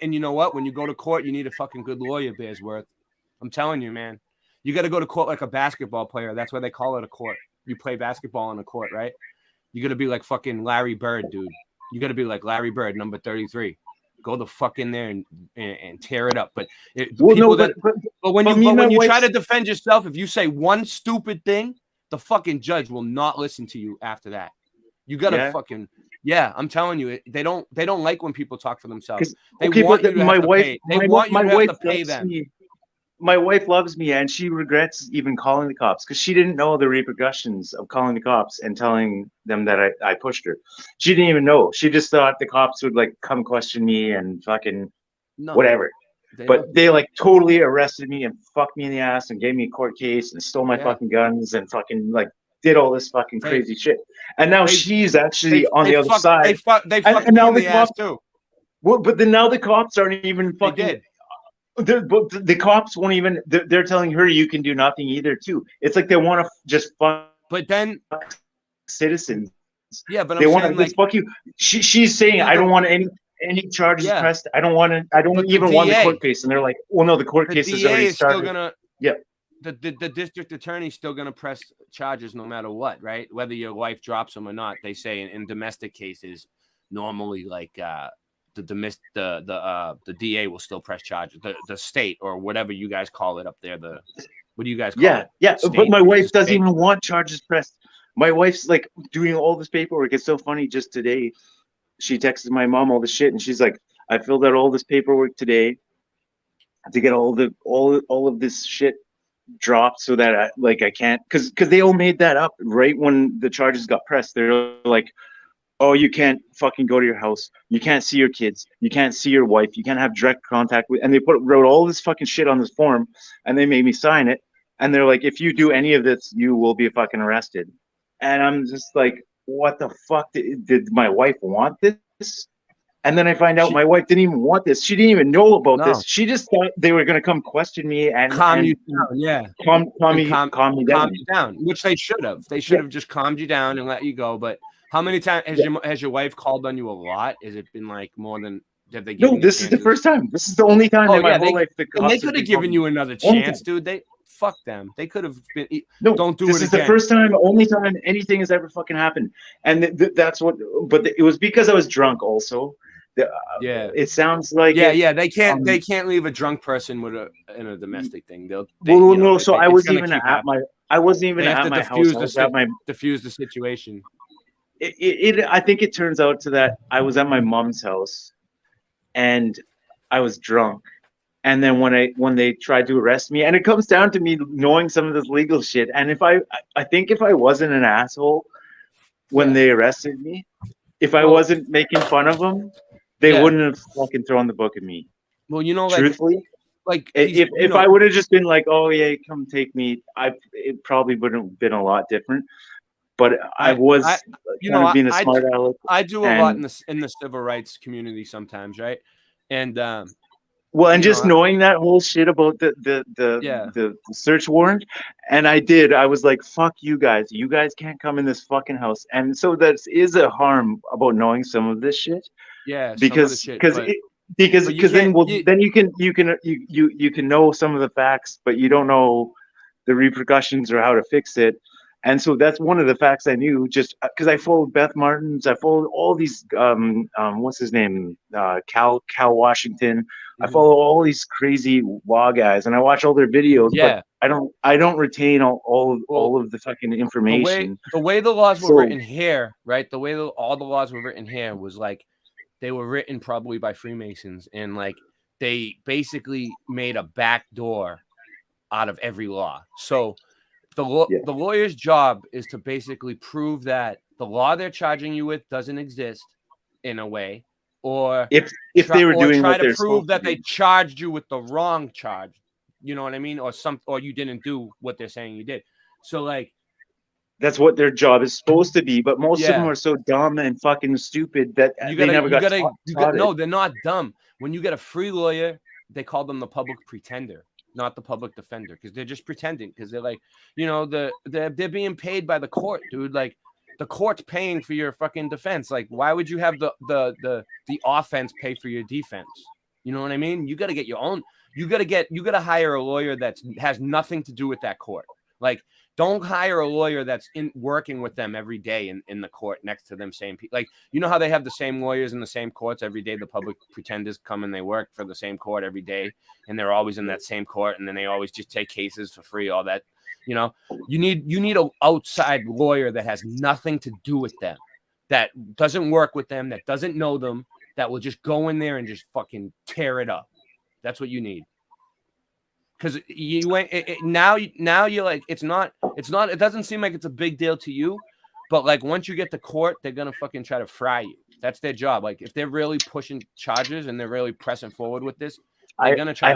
And you know what? When you go to court, you need a fucking good lawyer, Bearsworth. I'm telling you, man. You got to go to court like a basketball player. That's why they call it a court. You play basketball on a court, right? You got to be like fucking Larry Bird, dude. You got to be like Larry Bird, number 33. Go the fuck in there and tear it up. But when you try to defend yourself, if you say one stupid thing, the fucking judge will not listen to you after that. You got to I'm telling you, they don't like when people talk for themselves. They want you to have to pay. They want you to have to pay them. My wife loves me, and she regrets even calling the cops because she didn't know the repercussions of calling the cops and telling them that I pushed her. She didn't even know. She just thought the cops would like come question me and fucking whatever. They like totally arrested me and fucked me in the ass and gave me a court case and stole my fucking guns and fucking like did all this fucking crazy shit. And now she's actually on the other side. They fucked and now me the in the ass cops, too. well, but then now the cops aren't even fucking. They did. The cops won't even. They're telling her you can do nothing either too. It's like they want to just fuck. But then citizens. Yeah, but they I'm want saying, to like, fuck you. She's saying I don't want any charges pressed. I don't want to. I don't even want the court case. And they're like, well, no, the court case has already started. Still gonna. Yeah. The district attorney's still going to press charges no matter what, right? Whether your wife drops them or not. They say in domestic cases, normally like the DA will still press charges. The state or whatever you guys call it up there. What do you guys call it? Yeah. State, but my wife doesn't even want charges pressed. My wife's like doing all this paperwork. It's so funny. Just today, she texted my mom all the shit, and she's like, "I filled out all this paperwork today to get all of this shit dropped so that I can't," because they all made that up right when the charges got pressed. They're like, oh, you can't fucking go to your house, you can't see your kids, you can't see your wife, you can't have direct contact with, and they wrote all this fucking shit on this form, and they made me sign it, and they're like, if you do any of this, you will be fucking arrested. And I'm just like, what the fuck, did my wife want this? And then I find out my wife didn't even want this. She didn't even know about this. She just thought they were going to come question me and calm you down. Yeah, calm me down. Calm you down, which they should have. They should have just calmed you down and let you go. But how many times has your wife called on you a lot? Has it been like more than? Have they? No, this is the first time. This is the only time in my whole life. They could have given you another chance, dude. They fuck them. They could have been. No, don't do it again. This is the first time, only time anything has ever fucking happened, and that's what. But it was because I was drunk, also. Yeah, it sounds like they can't leave a drunk person with in a domestic thing. I wasn't even at my house. I was at my diffuse the situation. I think it turns out to that I was at my mom's house, and I was drunk, and then when they tried to arrest me, and it comes down to me knowing some of this legal shit, and if I think if I wasn't an asshole when they arrested me, if I wasn't making fun of them, they wouldn't have fucking thrown the book at me. Well, truthfully, if I would have just been like, "Oh yeah, come take me," it probably wouldn't have been a lot different. But I was being a smart aleck. I do a lot in the civil rights community sometimes, right? And just knowing that whole shit about the search warrant, and I was like, "Fuck you guys! You guys can't come in this fucking house." And so that is a harm about knowing some of this shit. Yeah, because then you can know some of the facts, but you don't know the repercussions or how to fix it. And so that's one of the facts I knew, just because I followed Beth Martins, I followed all these what's his name, Cal Washington. I follow all these crazy law guys, and I watch all their videos. Yeah, but I don't retain all of the fucking information. The way the laws were written here, right? The way all the laws were written here was like they were written probably by Freemasons, and like they basically made a back door out of every law. So the lawyer's job is to basically prove that the law they're charging you with doesn't exist in a way, or if they were doing try what to prove that they charged you with the wrong charge. You know what I mean? Or you didn't do what they're saying you did. So like that's what their job is supposed to be, but most of them are so dumb and fucking stupid that they never got taught. No, they're not dumb. When you get a free lawyer, they call them the public pretender, not the public defender, because they're just pretending, because they're like, they're being paid by the court, dude. Like the court's paying for your fucking defense. Like, why would you have the offense pay for your defense? You know what I mean? You got to get your own. You got to hire a lawyer that has nothing to do with that court. Like, don't hire a lawyer that's working with them every day in the court next to them, same people. Like, you know how they have the same lawyers in the same courts every day? The public pretenders come and they work for the same court every day, and they're always in that same court, and then they always just take cases for free, all that. You need an outside lawyer that has nothing to do with them, that doesn't work with them, that doesn't know them, that will just go in there and just fucking tear it up. That's what you need. Because now you're like, it doesn't seem like it's a big deal to you, but like once you get to court, they're gonna fucking try to fry you. That's their job. Like if they're really pushing charges and they're really pressing forward with this, they're gonna try.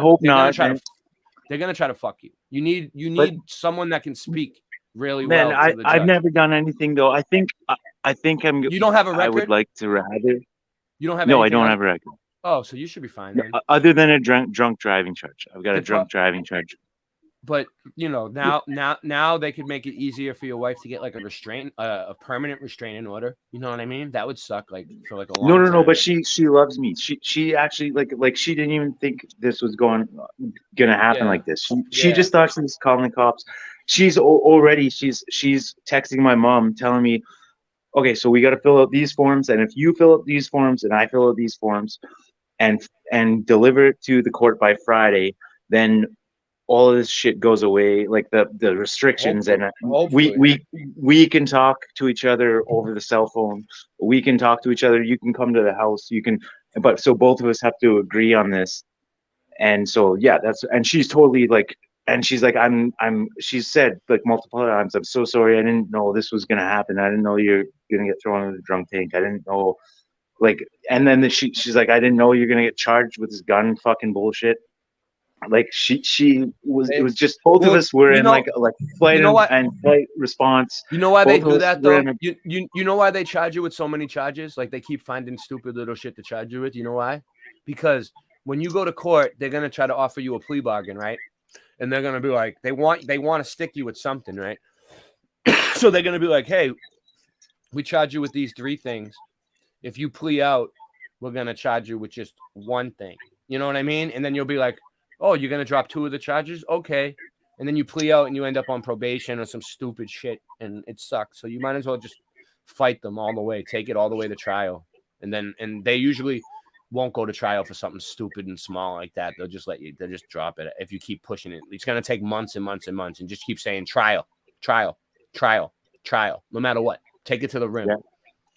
They're gonna try to fuck you. You need someone that can speak really Man, well to the I've judge. never done anything though. I think I'm. You don't have a I would record? like to rather. You don't have No, I anything don't else? have a record. Oh, so you should be fine then. Other than a drunk driving charge, I've got a The pro- drunk driving charge. But you know, now they could make it easier for your wife to get like a permanent restraining order. You know what I mean? That would suck like for like a long No. time. But she loves me. She actually like she didn't even think this was gonna happen like this. She just thought she was calling the cops. She's already she's texting my mom telling me, okay, so we got to fill out these forms, and if you fill out these forms and I fill out these forms, and deliver it to the court by Friday, then all of this shit goes away, like the restrictions. Hopefully. And we can talk to each other over the cell phone. We can talk to each other. You can come to the house. You can, but so both of us have to agree on this. And so yeah, and she's totally like, and she's like, she's said like multiple times, I'm so sorry, I didn't know this was gonna happen. I didn't know you're gonna get thrown in the drunk tank. I didn't know, like, and then she's like, I didn't know you're gonna get charged with this gun fucking bullshit. Like it was just both of us were in like flight and flight response. You know why they Both do of us that were though? in a- You know why they charge you with so many charges? Like they keep finding stupid little shit to charge you with. You know why? Because when you go to court, they're gonna try to offer you a plea bargain, right? And they're gonna be like, they want to stick you with something, right? So they're gonna be like, hey, we charge you with these 3 things. If you plea out, we're gonna charge you with just 1 thing. You know what I mean? And then you'll be like, oh, you're gonna drop 2 of the charges? Okay. And then you plea out and you end up on probation or some stupid shit, and it sucks. So you might as well just fight them all the way, take it all the way to trial. And they usually won't go to trial for something stupid and small like that. They'll just they'll just drop it if you keep pushing it. It's gonna take months and months and months, and just keep saying trial, no matter what. Take it to the rim. Yeah.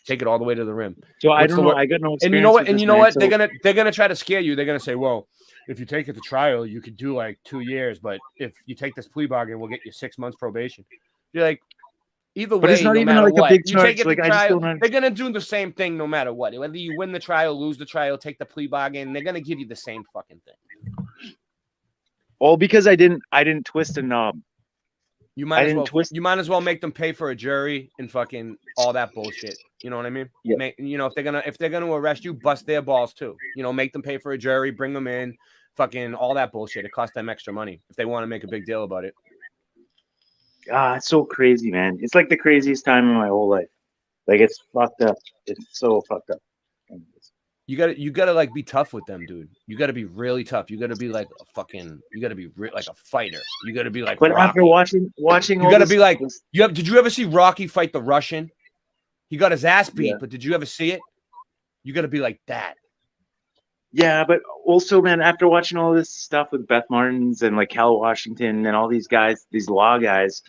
Take it all the way to the rim. So I don't know. I got no experience. And you know what? And you know what? So they're gonna try to scare you. They're gonna say, well, if you take it to trial, you could do like 2 years, but if you take this plea bargain, we'll get you 6 months probation. You're like, either way, it's not no even matter like what, a big you take charge. it to trial, they're gonna do the same thing no matter what. Whether you win the trial, lose the trial, take the plea bargain, they're gonna give you the same fucking thing. All because I didn't twist a knob. You might as well make them pay for a jury and fucking all that bullshit. You know what I mean? Yeah. If they're gonna arrest you, bust their balls too. You know, make them pay for a jury, bring them in, fucking all that bullshit. It costs them extra money if they want to make a big deal about it. It's so crazy, man. It's like the craziest time in my whole life. Like it's fucked up. It's so fucked up. You gotta like be tough with them, dude. You gotta be really tough. You gotta be like a fucking. You gotta be like a fighter. You gotta be like. But Rocky. after watching, you gotta be like. Did you ever see Rocky fight the Russian? He got his ass beat, but did you ever see it? You gotta be like that. Yeah, but also, man, after watching all this stuff with Beth Martins and like Cal Washington and all these guys, these law guys,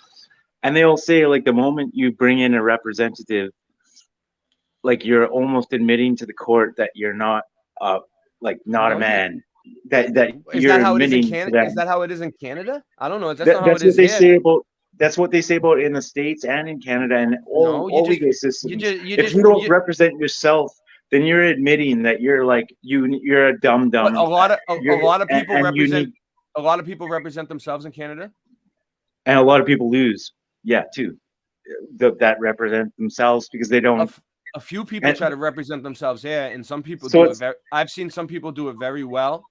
and they all say like the moment you bring in a representative, like you're almost admitting to the court that you're not not a man. That is you're that how it is in admitting Canada? that. Is that how it is in Canada? I don't know. That's not That's how it what is they here. say about. That's what they say about in the States and in Canada and all legal systems. If you don't represent yourself, then you're admitting that you're like you're a dumb. But a lot of people and represent. A lot of people represent themselves in Canada, and a lot of people lose. Yeah, too. That represent themselves because they don't. A few people try to represent themselves here, and some people do it. I've seen some people do it very well,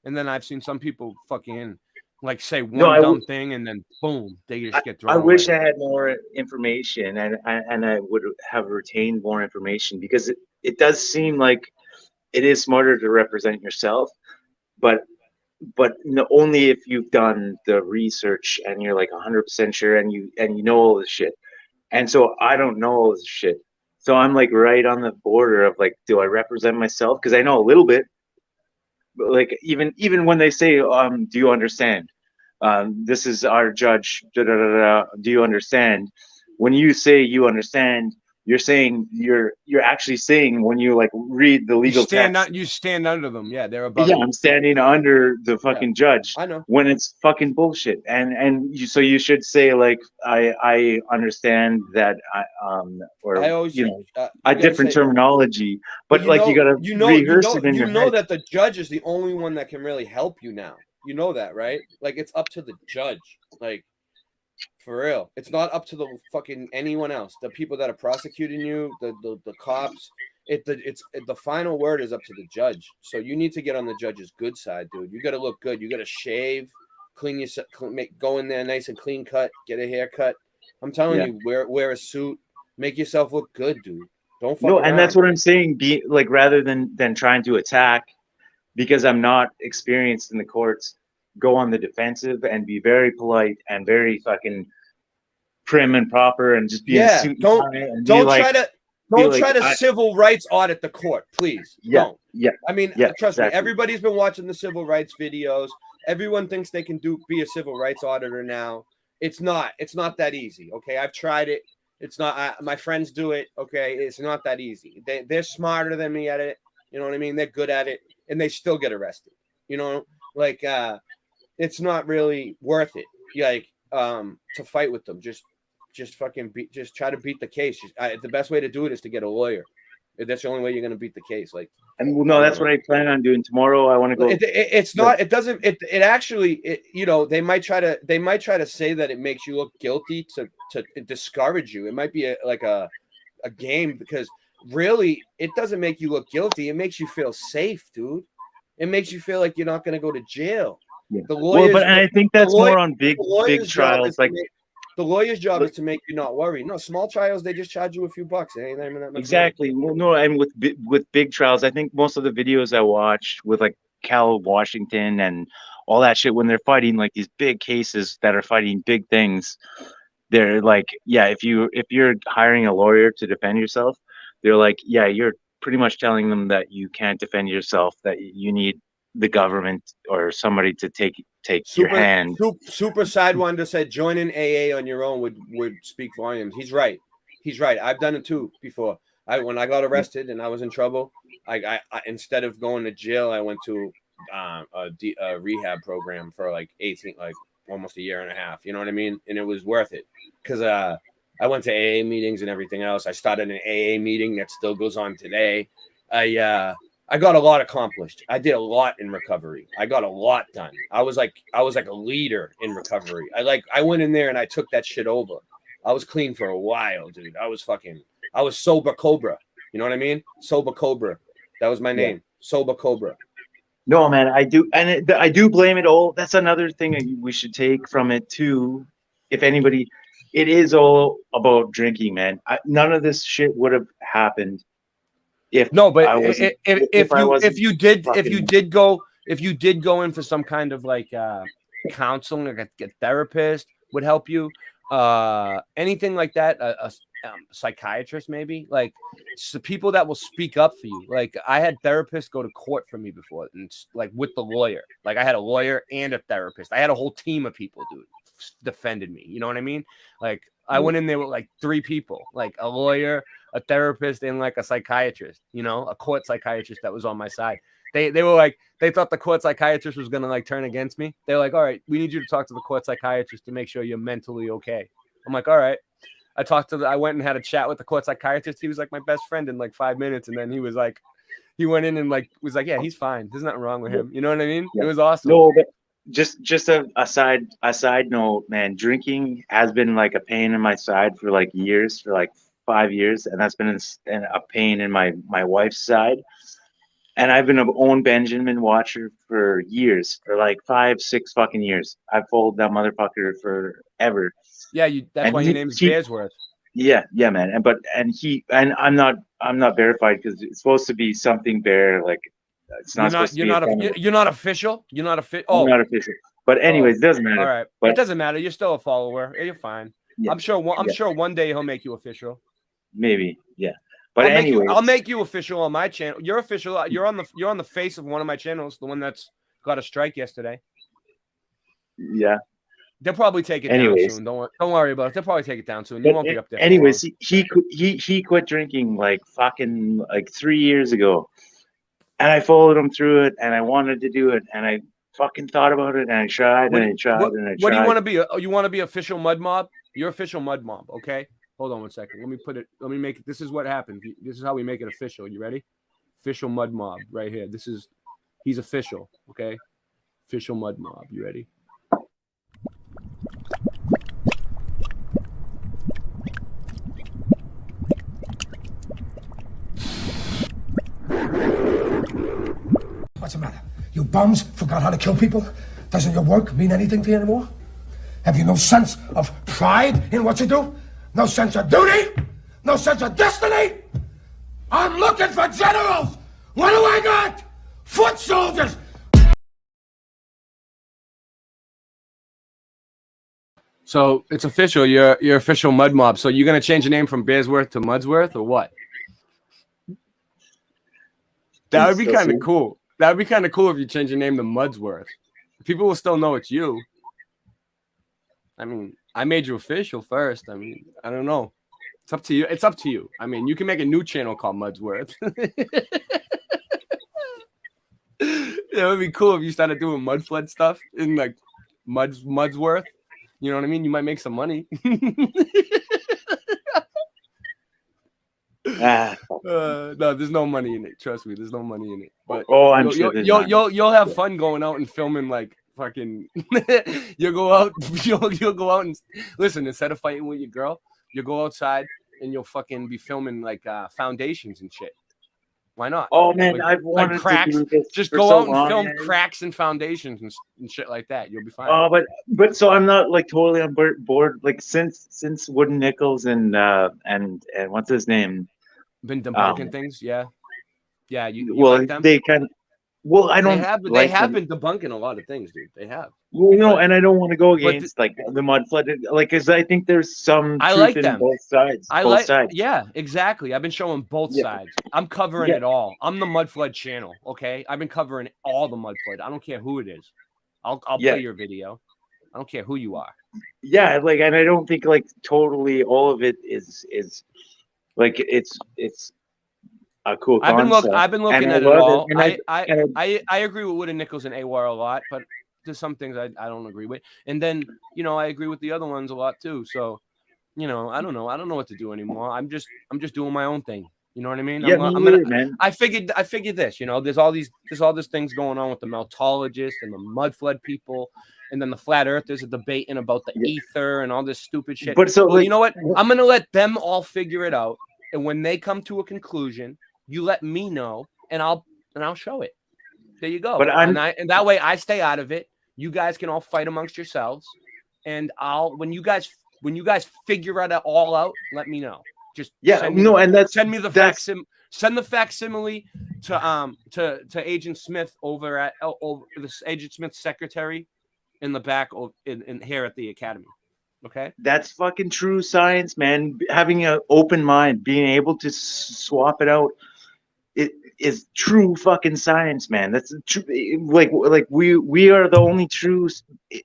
and then I've seen some people fucking like say one dumb thing, and then boom, they just get thrown. I wish away. I had more information, and I would have retained more information because it does seem like it is smarter to represent yourself, but only if you've done the research and you're like 100% sure and you know all this shit. And so I don't know all this shit. So I'm like right on the border of like, do I represent myself? Because I know a little bit. But like even when they say, do you understand? This is our judge. Da, da, da, da, do you understand? When you say you understand, you're saying you're actually saying when you like read the legal text. You stand under them. Yeah, they're above. Yeah, you. I'm standing under the fucking judge. I know. When it's fucking bullshit, so you should say like I understand that a different terminology, but like you gotta rehearse it in your head. You know that the judge is the only one that can really help you now. You know that, right? Like it's up to the judge. Like For real. It's not up to the fucking anyone else. The people that are prosecuting you, the cops. The final word is up to the judge. So you need to get on the judge's good side, dude. You got to look good. You got to shave, clean yourself, go in there nice and clean cut, get a haircut. I'm telling you, wear a suit, make yourself look good, dude. Don't fuck around. And that's what I'm saying. Be like, rather than trying to attack, because I'm not experienced in the courts, go on the defensive and be very polite and very fucking prim and proper and just be in a suit and tie and don't like, try to. Don't try to civil rights audit the court, please. Don't. Yeah. I mean, trust me, everybody's been watching the civil rights videos. Everyone thinks they can be a civil rights auditor now. It's not that easy. Okay. I've tried it. It's not, my friends do it. Okay. It's not that easy. They're smarter than me at it. You know what I mean? They're good at it and they still get arrested. You know, like, it's not really worth it. Like, to fight with them. Just fucking just try to beat the case. The best way to do it is to get a lawyer. That's the only way you're going to beat the case. Like, and well, no, that's what I plan on doing tomorrow. I want to go. It's not. It doesn't. It actually. You know, they might try to say that it makes you look guilty to discourage you. It might be like a game, because really it doesn't make you look guilty. It makes you feel safe, dude. It makes you feel like you're not going to go to jail. Yeah. The lawyers, and I think that's more on big trials, like. The lawyer's job is to make you not worry. No, small trials, they just charge you a few bucks. It ain't even that much exactly. Well, no, and with big trials, I think most of the videos I watched with like Cal Washington and all that shit, when they're fighting like these big cases that are fighting big things, they're like, if you're hiring a lawyer to defend yourself, they're like, you're pretty much telling them that you can't defend yourself, that you need the government or somebody to take your hand. Super Sidewinder said joining AA on your own would speak volumes. He's right. I've done it too before. When I got arrested and I was in trouble, I instead of going to jail, I went to a rehab program for like almost a year and a half. You know what I mean? And it was worth it because I went to AA meetings and everything else. I started an AA meeting that still goes on today. I got a lot accomplished. I did a lot in recovery. I got a lot done. I was like a leader in recovery. I went in there and I took that shit over. I was clean for a while, dude. I was Sober Cobra. You know what I mean? Sober Cobra. That was my name. Sober Cobra. No, man, I do. And I do blame it all. That's another thing we should take from it too. If anybody, it is all about drinking, man. None of this shit would have happened if you did go in for some kind of like counseling, or a therapist would help you, anything like that, a psychiatrist maybe, like so people that will speak up for you. Like I had therapists go to court for me before, and like with the lawyer, like I had a lawyer and a therapist. I had a whole team of people, dude, defended me. You know what I mean? Like I went in there with like 3 people, like a lawyer, a therapist, and like a psychiatrist, you know, a court psychiatrist that was on my side. They were like, they thought the court psychiatrist was going to like turn against me. They're like, all right, we need you to talk to the court psychiatrist to make sure you're mentally okay. I'm like, all right. I went and had a chat with the court psychiatrist. He was like my best friend in like 5 minutes. And then he went in and like, was like, yeah, he's fine. There's nothing wrong with him. You know what I mean? Yeah. It was awesome. No, but just a side note, man, drinking has been like a pain in my side for like years, for like 5 years. And that's been a pain in my wife's side. And I've been an Owen Benjamin watcher for years, for like 5-6 fucking years. I've followed that motherfucker forever. Yeah, that's why your name is Bearsworth. Yeah, man. And I'm not verified because it's supposed to be something Bear. Like it's not. You're not official. You're not official. Oh, I'm not official. But anyways, it doesn't matter. All right, but it doesn't matter. You're still a follower. You're fine. Yeah, I'm sure one day he'll make you official. Maybe, yeah. But I'll make you official on my channel. You're official. You're on the face of one of my channels, the one that's got a strike yesterday. Yeah. They'll probably take it down soon. Don't worry about it. They'll probably take it down soon. You won't be up there. Anyways, he quit drinking like fucking like 3 years ago, and I followed him through it, and I wanted to do it, and I fucking thought about it, and I tried, and I tried. What do you want to be? You want to be official Mud Mob? You're official Mud Mob, okay? Hold on one second. Let me make it. This is what happened. This is how we make it official. You ready? Official Mud Mob right here. He's official. Okay. Official Mud Mob. You ready? What's the matter? You bums forgot how to kill people? Doesn't your work mean anything to you anymore? Have you no sense of pride in what you do? No sense of duty? No sense of destiny? I'm looking for generals! What do I got? Foot soldiers! So it's official. You're official Mud Mob. So you're gonna change the name from Bearsworth to Mudsworth or what? That would be kind of cool. That would be kind of cool if you change your name to Mudsworth. People will still know it's you. I mean, I made you official first. I mean, I don't know. It's up to you. It's up to you. I mean, you can make a new channel called Mudsworth. It would be cool if you started doing mud flood stuff in like Mudsworth. You know what I mean? You might make some money. No, there's no money in it. Trust me, there's no money in it. But I'm sure you'll have fun going out and filming like fucking. You'll go out. You'll go out and listen. Instead of fighting with your girl, you'll go outside and you'll fucking be filming like foundations and shit. Why not? Oh man, like, I've wanted cracks. to do this. Just for go so out and long, film man. cracks and foundations and shit like that. You'll be fine. Oh, but so I'm not like totally on board. Like since Wooden Nickels and what's his name? Been debunking things, yeah. You well, like them? they kind of. Well, I don't. They have been debunking a lot of things, dude. They have. Well, no, and I don't want to go against like the mud flood, like, because I think there's some. I truth like in them. both sides. Sides. Yeah, exactly. I've been showing both sides. I'm covering it all. I'm the mud flood channel. Okay, I've been covering all the mud flood. I don't care who it is. I'll play your video. I don't care who you are. Yeah, like, and I don't think like totally all of it is like it's a cool concept. I've been looking at it all. I agree with Wooden Nickels and AWAR a lot, but there's some things I don't agree with. And then, I agree with the other ones a lot too. So, I don't know. I don't know what to do anymore. I'm just doing my own thing. You know what I mean? Yeah, man. I figured this, there's all these things going on with the meltologists and the mud flood people, and then the flat earthers are debating about the ether and all this stupid shit. But so, you know what? I'm gonna let them all figure it out. And when they come to a conclusion, you let me know, and I'll show it. There you go. But and that way I stay out of it. You guys can all fight amongst yourselves, and when you guys figure it all out, let me know. Just send me the facsimile to Agent Smith over at this Agent Smith's secretary in the back in here at the academy. Okay, that's fucking true science, man. Having an open mind, being able to swap it out, it is true fucking science, man. That's true. Like we are the only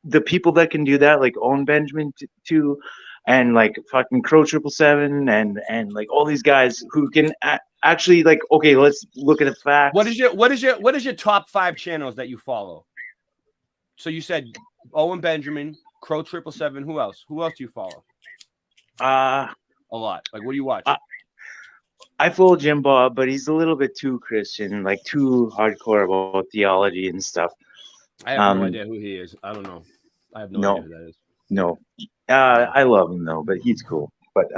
the people that can do that. Like Owen Benjamin too, and like fucking Crow 777 and like all these guys who can actually like. Okay, let's look at the facts. What is your top 5 channels that you follow? So you said Owen Benjamin, Crow 777. Who else? Who else do you follow? A lot. Like, what do you watch? I follow Jim Bob, but he's a little bit too Christian, like too hardcore about theology and stuff. I have no idea who he is. I don't know. I have no idea who that is. No, I love him though, but he's cool. But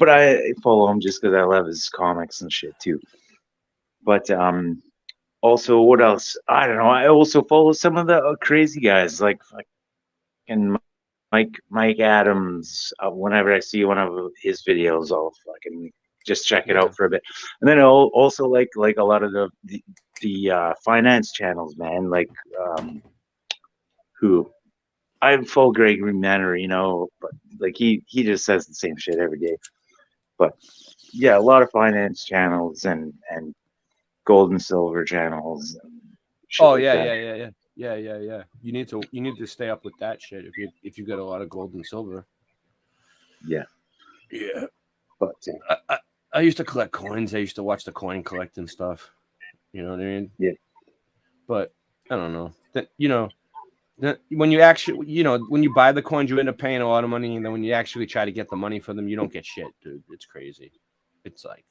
I follow him just because I love his comics and shit too. But also, what else? I don't know. I also follow some of the crazy guys like fucking Mike Adams. Whenever I see one of his videos, I'll fucking just check it out for a bit. And then I'll also like a lot of the finance channels, man. Like who I follow Gregory Manor, but like he just says the same shit every day. But yeah, a lot of finance channels and gold and silver channels. And Yeah. You need to stay up with that shit if you get a lot of gold and silver. Yeah. But I used to collect coins. I used to watch the coin collecting stuff. You know what I mean? Yeah. But I don't know. When you actually, when you buy the coins, you end up paying a lot of money, and then when you actually try to get the money for them, you don't get shit, dude. It's crazy. It's like,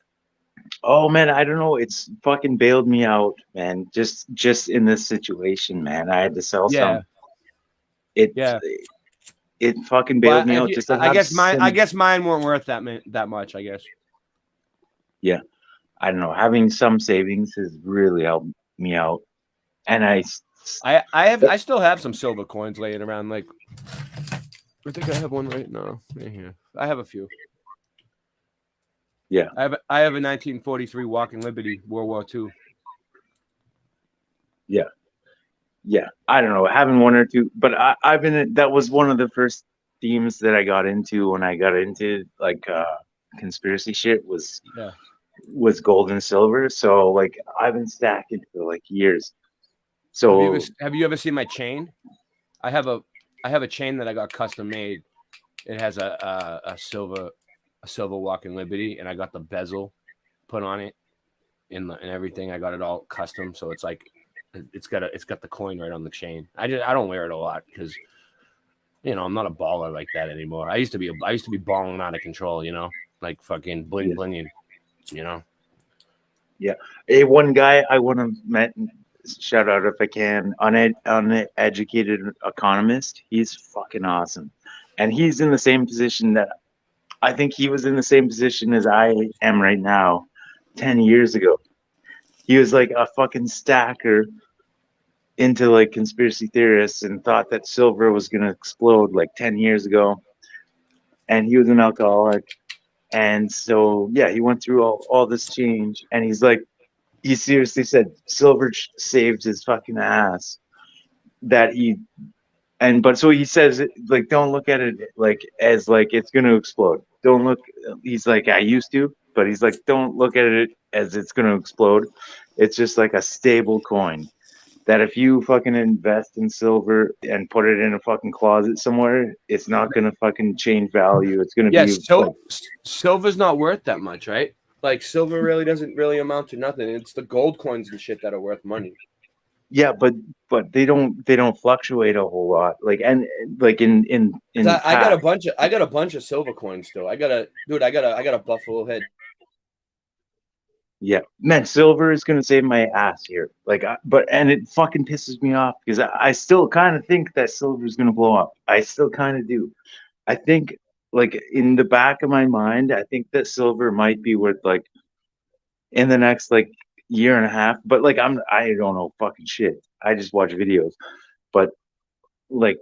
oh man, I don't know. It's fucking bailed me out, man. Just in this situation, man. I had to sell some. It fucking bailed me out. I guess mine weren't worth that much. I guess. Yeah, I don't know. Having some savings has really helped me out, and I still have some silver coins laying around. Like, I think I have one right now. Right here. I have a few. Yeah, I have a 1943 Walking Liberty, World War II. Yeah. I don't know, having one or two, but I've been. That was one of the first themes that I got into when I got into like conspiracy shit was gold and silver. So like I've been stacking for like years. So have you ever seen my chain? I have a chain that I got custom made. It has a silver Walking Liberty, and I got the bezel put on it and everything. I got it all custom, so it's like it's got the coin right on the chain. I don't wear it a lot because I'm not a baller like that anymore. I used to be balling out of control, like fucking bling blinging, Yeah. Hey, one guy I want to met, shout out if I can, uneducated economist. He's fucking awesome. And he's in the same position that I think he was in the same position as I am right now 10 years ago. He was like a fucking stacker into like conspiracy theorists and thought that silver was going to explode like 10 years ago. And he was an alcoholic. And so, yeah, he went through all this change. And he's like, he seriously said silver saved his fucking ass. But so he says, like, don't look at it like as like it's going to explode. Don't look, he's like, I used to, but he's like, don't look at it as it's going to explode. It's just like a stable coin that if you fucking invest in silver and put it in a fucking closet somewhere, it's not going to fucking change value. It's going to be. So silver's not worth that much, right? Like silver really doesn't really amount to nothing. It's the gold coins and shit that are worth money. Yeah, but they don't fluctuate a whole lot. Like and like in I got a bunch of silver coins still. I got a buffalo head. Yeah, man, silver is gonna save my ass here. Like, and it fucking pisses me off because I still kind of think that silver is gonna blow up. I still kind of do. I think, like in the back of my mind, I think that silver might be worth like in the next like year and a half. But like I don't know fucking shit. I just watch videos. But like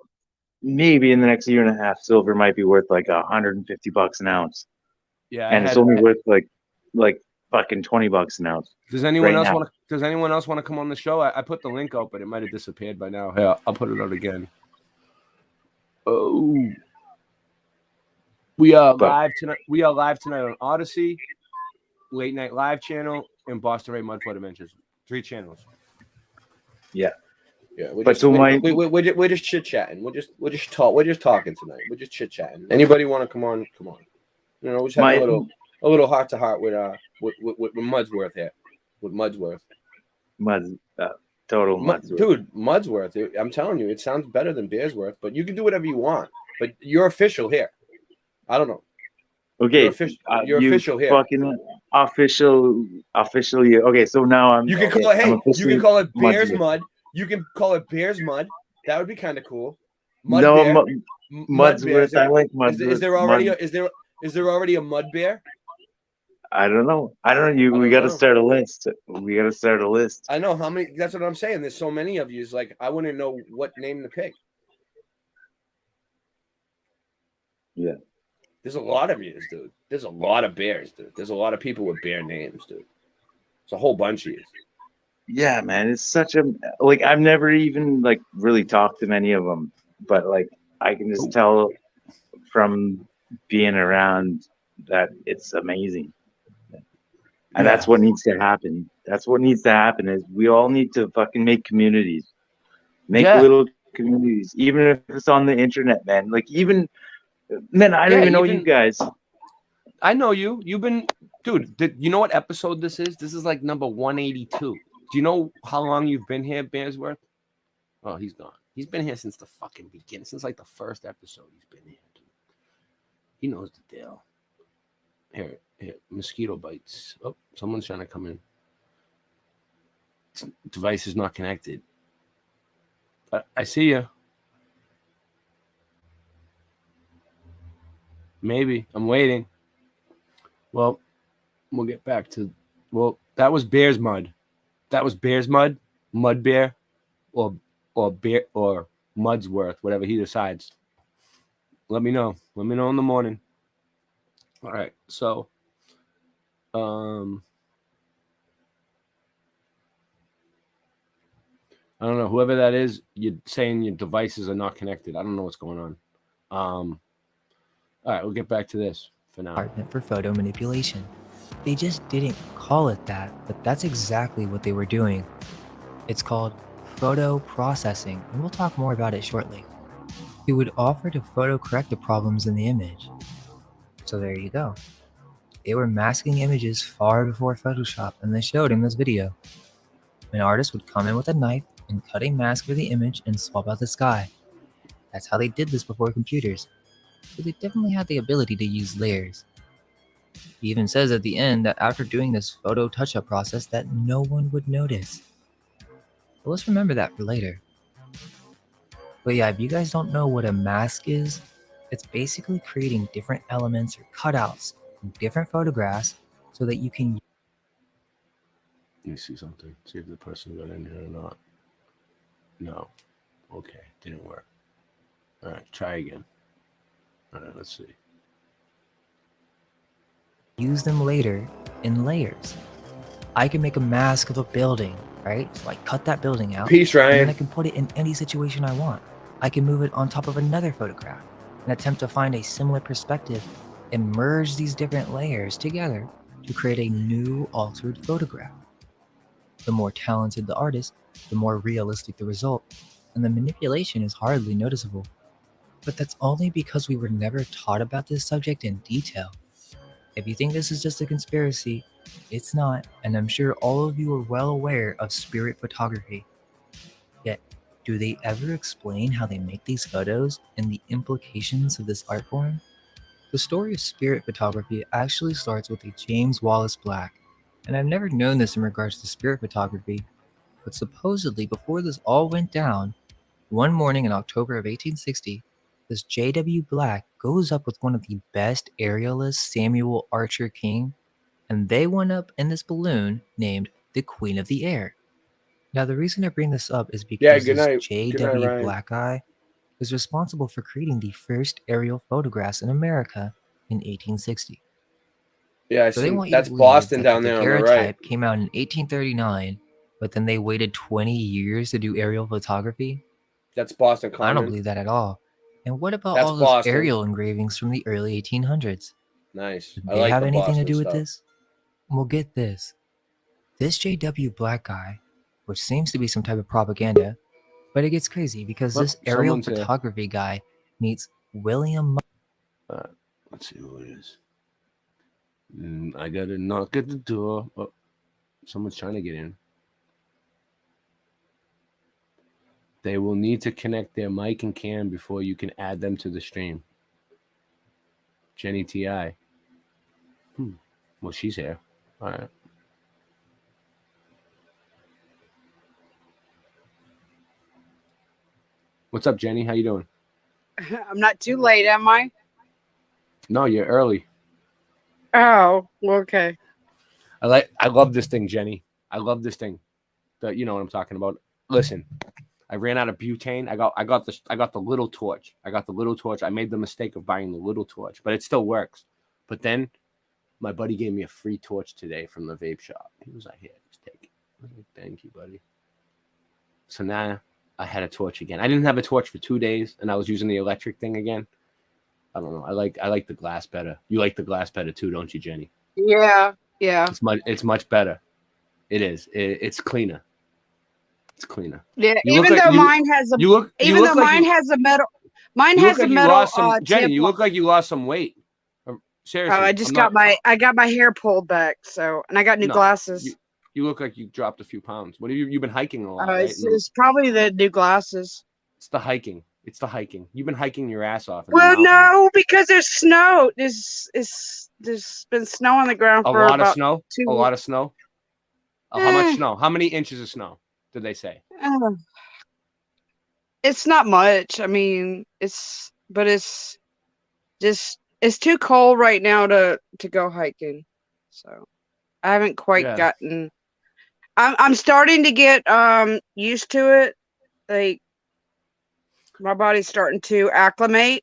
maybe in the next year and a half, silver might be worth like $150 an ounce. Yeah, and it's only worth like fucking $20 an ounce. Does anyone else want to come on the show? I put the link out, but it might have disappeared by now. Yeah, I'll put it out again. Oh, we are live tonight. We are live tonight on Odyssey, Late Night Live channel, and Boston Ray Mudflood Adventures. 3 channels. Yeah. Yeah, we're just chit chatting. We're just talking tonight. We're just chit chatting. Anybody want to come on? Come on. We just have a little heart to heart with Mudsworth here. With Mudsworth. Total Mudsworth. Dude, Mudsworth. I'm telling you, it sounds better than Beersworth, but you can do whatever you want. But you're official here. I don't know. Okay, you're official here. Fucking officially. Okay, so now You can call it. Hey, you can call it Bears Mud. You can call it Bears Mud. That would be kind of cool. Mudsworth. I like Mudsworth. Is there already a mud bear? I don't know. We got to start a list. I know how many. That's what I'm saying. There's so many of you. It's like I wouldn't know what name to pick. Yeah. There's a lot of yous, dude. There's a lot of bears, dude. There's a lot of people with bear names, dude. It's a whole bunch of yous. Yeah, man. It's such a like. I've never even like really talked to many of them, but like I can just tell from being around that it's amazing. And that's what needs to happen. That's what needs to happen is we all need to fucking make communities. Make little communities. Even if it's on the internet, man. Like even man, I don't even know you guys. I know you. You've been dude, you know what episode this is? This is like number 182. Do you know how long you've been here, Bearsworth? Oh, he's gone. He's been here since the fucking beginning, since like the first episode he's been here, dude. He knows the deal. Here, mosquito bites. Oh, someone's trying to come in. Device is not connected. I see you. Maybe. I'm waiting. Well, we'll get back to... Well, that was Bears Mud. That was Bears Mud. Mud Bear or Bear or Mudsworth, whatever he decides. Let me know. Let me know in the morning. All right. So, I don't know. Whoever that is, you're saying your devices are not connected. I don't know what's going on. All right, we'll get back to this for now. Department for photo manipulation. They just didn't call it that, but that's exactly what they were doing. It's called photo processing, and we'll talk more about it shortly. It would offer to photo correct the problems in the image. So there you go. They were masking images far before Photoshop, and they showed in this video. An artist would come in with a knife and cut a mask for the image and swap out the sky. That's how they did this before computers. So they definitely had the ability to use layers. He even says at the end that after doing this photo touch-up process that no one would notice. But let's remember that for later. But yeah, if you guys don't know what a mask is, it's basically creating different elements or cutouts from different photographs so that you can... Let me see something. See if the person got in here or not. No. Okay, didn't work. All right, try again. All right, let's see. Use them later in layers. I can make a mask of a building, right? So I cut that building out. Peace, Ryan. And then I can put it in any situation I want. I can move it on top of another photograph and attempt to find a similar perspective and merge these different layers together to create a new altered photograph. The more talented the artist, the more realistic the result, and the manipulation is hardly noticeable. But that's only because we were never taught about this subject in detail. If you think this is just a conspiracy, it's not, and I'm sure all of you are well aware of spirit photography. Yet, do they ever explain how they make these photos and the implications of this art form? The story of spirit photography actually starts with a James Wallace Black, and I've never known this in regards to spirit photography, but supposedly before this all went down, one morning in October of 1860, this J.W. Black goes up with one of the best aerialists, Samuel Archer King, and they went up in this balloon named the Queen of the Air. Now, the reason I bring this up is because this J.W. Black guy is responsible for creating the first aerial photographs in America in 1860. Yeah, so they want you that's to believe Boston that down the there on the daguerreotype right. came out in 1839, but then they waited 20 years to do aerial photography. That's Boston I Common. don't believe that at all. And what about That's all those Boston. aerial engravings from the early 1800s? Nice. Did I they like have the anything Boston to do with stuff. this? Well, get this. This J.W. Black guy, which seems to be some type of propaganda, but it gets crazy because Look, this aerial someone's here. photography guy meets William... Let's see who it is. I gotta knock at the door. Oh, someone's trying to get in. They will need to connect their mic and cam before you can add them to the stream. Jenny T.I. Well, she's here. All right. What's up, Jenny? How you doing? I'm not too late, am I? No, you're early. Oh, okay. I love this thing, Jenny. I love this thing. You know what I'm talking about. Listen, I ran out of butane. I got the little torch. I made the mistake of buying the little torch, but it still works. But then my buddy gave me a free torch today from the vape shop. He was like, "Here, just take it." I was like, "Thank you, buddy." So now I had a torch again. I didn't have a torch for 2 days, and I was using the electric thing again. I don't know. I like the glass better. You like the glass better too, don't you, Jenny? Yeah. It's much better. It is. It's cleaner. It's cleaner. Yeah. You Even though mine has a metal. Mine has a metal. Jenny, tip you look like you lost some weight. Seriously. Oh, I just got my hair pulled back. So, and I got new glasses. You look like you dropped a few pounds. What have you've been hiking a lot? Right? It's probably the new glasses. It's the hiking. You've been hiking your ass off. Well, no, because there's snow. There's been snow on the ground for a lot about of snow. 2 A lot of snow. How much snow? How many inches of snow did they say? It's not much. I mean, it's too cold right now to go hiking. So I haven't quite gotten. I'm starting to get used to it. Like my body's starting to acclimate.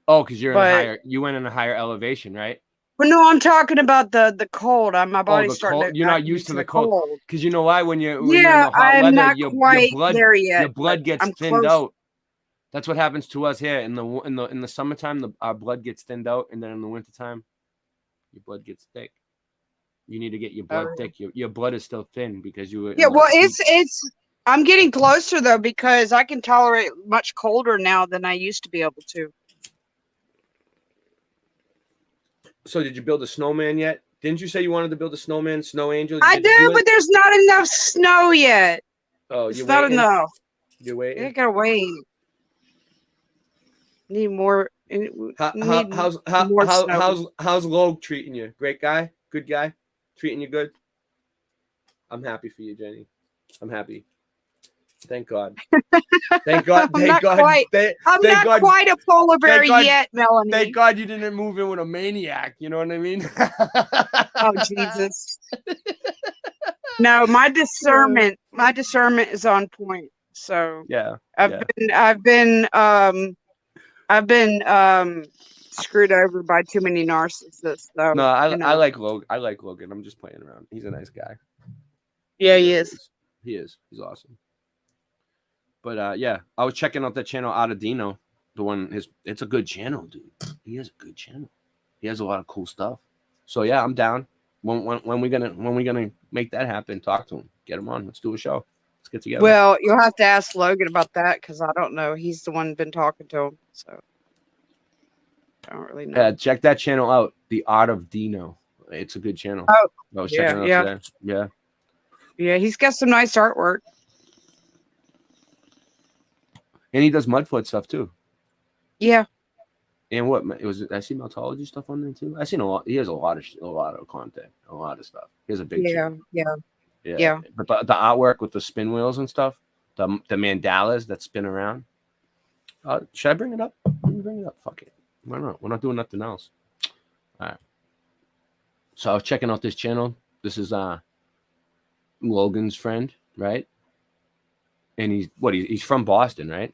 Oh, because you're in a But- higher. You went in a higher elevation, right? But no, I'm talking about the cold. My body's the starting cold. to You're not acclimate used to the cold. cold. Because you know why? When you're in the Yeah, hot I'm weather, not your quite blood there yet, your blood but gets I'm thinned close. out. That's what happens to us here in the summertime. Our blood gets thinned out, and then in the wintertime, your blood gets thick. You need to get your blood thick. Your blood is still thin because you were. Yeah, well, it's. I'm getting closer though because I can tolerate much colder now than I used to be able to. So did you build a snowman yet? Didn't you say you wanted to build a snowman, snow angel? I Did you do, it? but there's not enough snow yet. Oh, It's you're not waiting? enough. You're waiting. I gotta wait. Need more. Need How's more snow. how's Logue treating you? Great guy, good guy, treating you good. I'm happy for you, Jenny. I'm happy. Thank God. Thank God. I'm Thank not God. quite. I'm thank not God, quite a polar bear thank God- yet, Melanie. Thank God you didn't move in with a maniac. You know what I mean? Oh Jesus. No, my discernment is on point. So Yeah. I've been screwed over by too many narcissists though. No, I you know. I like Logan. I like Logan. I'm just playing around. He's a nice guy. Yeah, he is. He is. He's awesome. But yeah, I was checking out that channel out of Dino. The one it's a good channel, dude. He has a good channel. He has a lot of cool stuff. So yeah, I'm down. When we gonna make that happen? Talk to him. Get him on. Let's do a show. Let's get together. Well, you'll have to ask Logan about that because I don't know. He's the one been talking to him, so I don't really know. Yeah, check that channel out. The Art of Dino. It's a good channel. Oh, I was checking it out today. Yeah. Yeah, he's got some nice artwork. And he does Mudfoot stuff too. Yeah. And what it was? I see Meltology stuff on there too. I seen a lot. He has a lot of content, a lot of stuff. He has a big channel. Yeah. But the artwork with the spin wheels and stuff, the mandalas that spin around. Should I bring it up? Let me bring it up. Fuck it. Why not? We're not doing nothing else. All right. So I was checking out this channel. This is Logan's friend, right? And he's from Boston, right?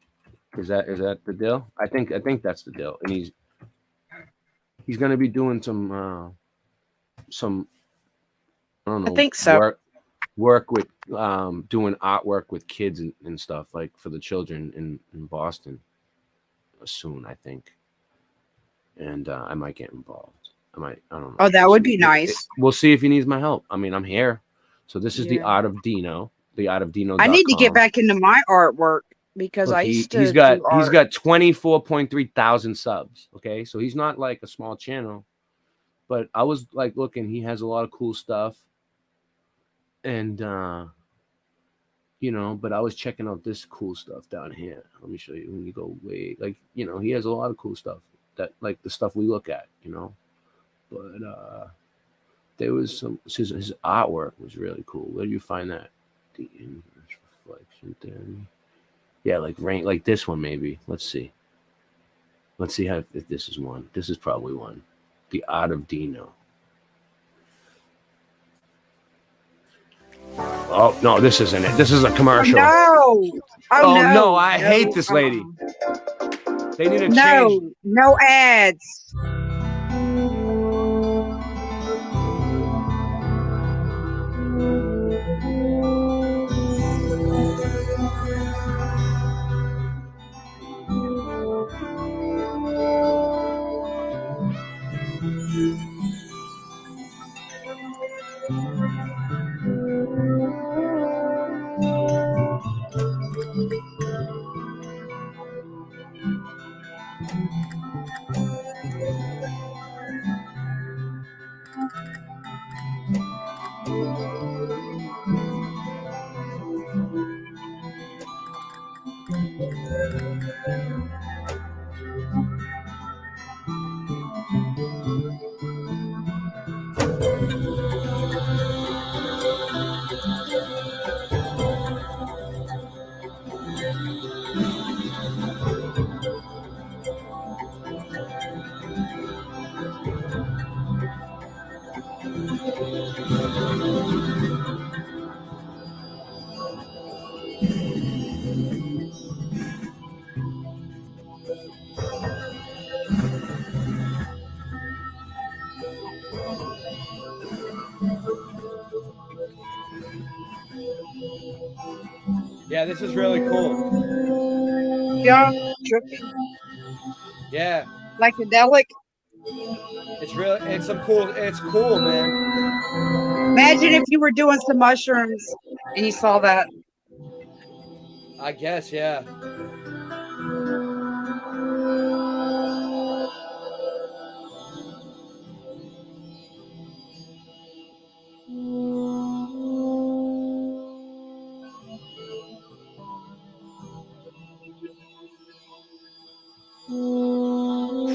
Is that the deal? I think that's the deal. And he's gonna be doing some I don't know. I think so. Work with doing artwork with kids and stuff like for the children in Boston soon, I think. And I might get involved. I don't know. Oh, that would be nice. We'll see if he needs my help. I mean, I'm here. So this is the Yeah. Art of Dino. The Art of Dino. I need to get back into my artwork because I used to. He's got do art. 24.3 thousand subs. Okay, so he's not like a small channel, but I was like looking. He has a lot of cool stuff, and but I was checking out this cool stuff down here. Let me show you. When you go way, he has a lot of cool stuff that like the stuff we look at, but there was some his artwork was really cool. Where do you find that? The inverse reflection theory. Yeah, like rain, like this one maybe. Let's see if this is one. This is probably one. The Art of Dino. Oh no, this isn't it. This is a commercial. No. Oh no, no, I hate this lady. They need to No, change. no ads. Yeah, this is really cool. Yeah, trippy. Yeah. Psychedelic. It's cool, man. Imagine if you were doing some mushrooms and you saw that. I guess, yeah.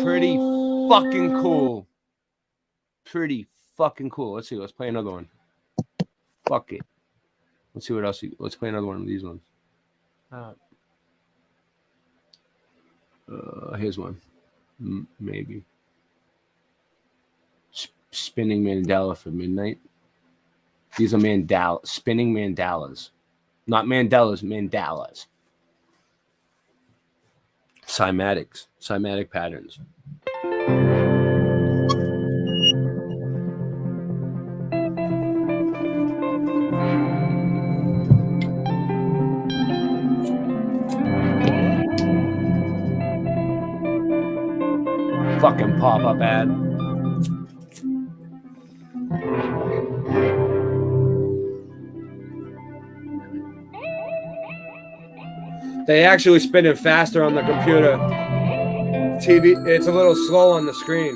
Pretty fucking cool. Pretty fucking cool. Let's see. Let's play another one. Fuck it. Let's see what else. Let's play another one of these ones. Here's one. Maybe. Spinning Mandela for midnight. These are spinning mandalas. Not Mandelas, mandalas. Cymatic patterns. Fucking pop-up ad. They actually spin it faster on the computer. TV, it's a little slow on the screen.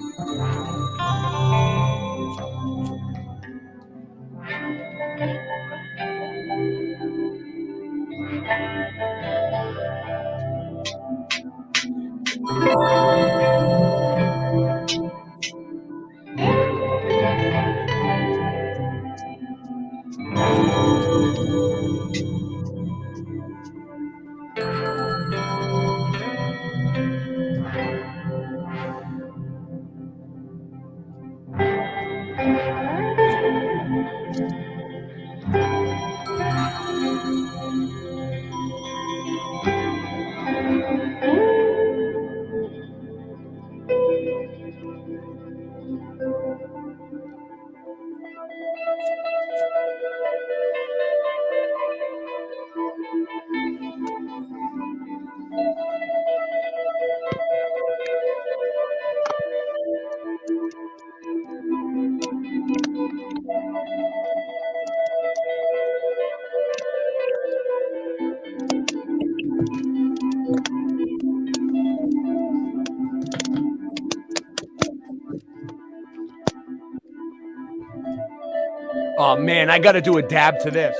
Oh man, I gotta do a dab to this.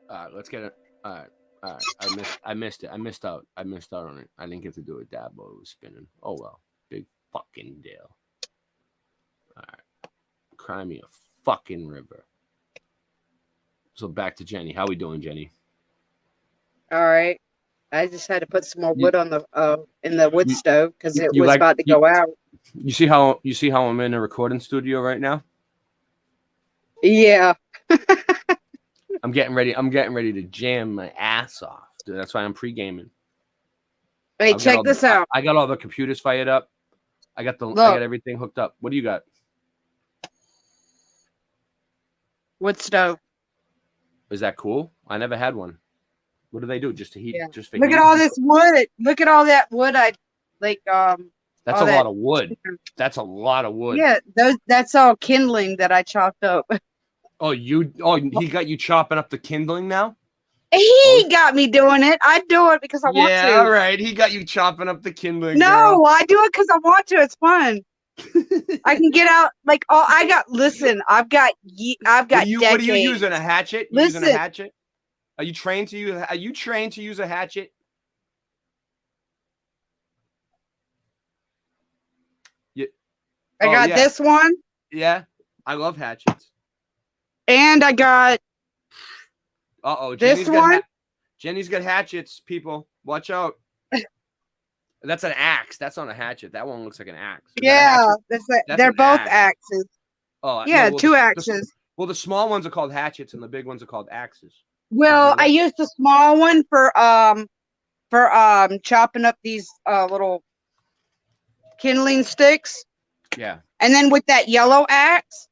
All right, let's get it. All right. I missed it. I missed out on it. I didn't get to do a dab while it was spinning. Oh well, big fucking deal. All right, cry me a fucking river. So back to Jenny. How we doing, Jenny? All right. I just had to put some more wood on the in the wood stove because it was about to go out. You see how I'm in a recording studio right now? Yeah. I'm getting ready to jam my ass off, dude. That's why I'm pre-gaming. Hey, check this out. I got all the computers fired up. I got everything hooked up. What do you got? Wood stove. Is that cool? I never had one. What do they do? Just to heat? Yeah. Just for Look heat? at all this wood. Look at all that wood. That's a lot of wood. That's a lot of wood. Yeah, that's all kindling that I chopped up. He got you chopping up the kindling now? He got me doing it. I do it because I want to. Yeah, all right. He got you chopping up the kindling. No, girl. I do it because I want to. It's fun. I can get out like I've got decades. What are you using? A hatchet? Listen. Using a hatchet? Are you trained to use a hatchet? I got this one. Yeah, I love hatchets. And I got Jenny's this one. Jenny's got hatchets, people. Watch out. That's an axe. That's not a hatchet. That one looks like an axe. Yeah, they're both axes. Oh, yeah, no, two axes. The small ones are called hatchets and the big ones are called axes. Well, I used the small one for chopping up these little kindling sticks. Yeah. And then with that yellow axe,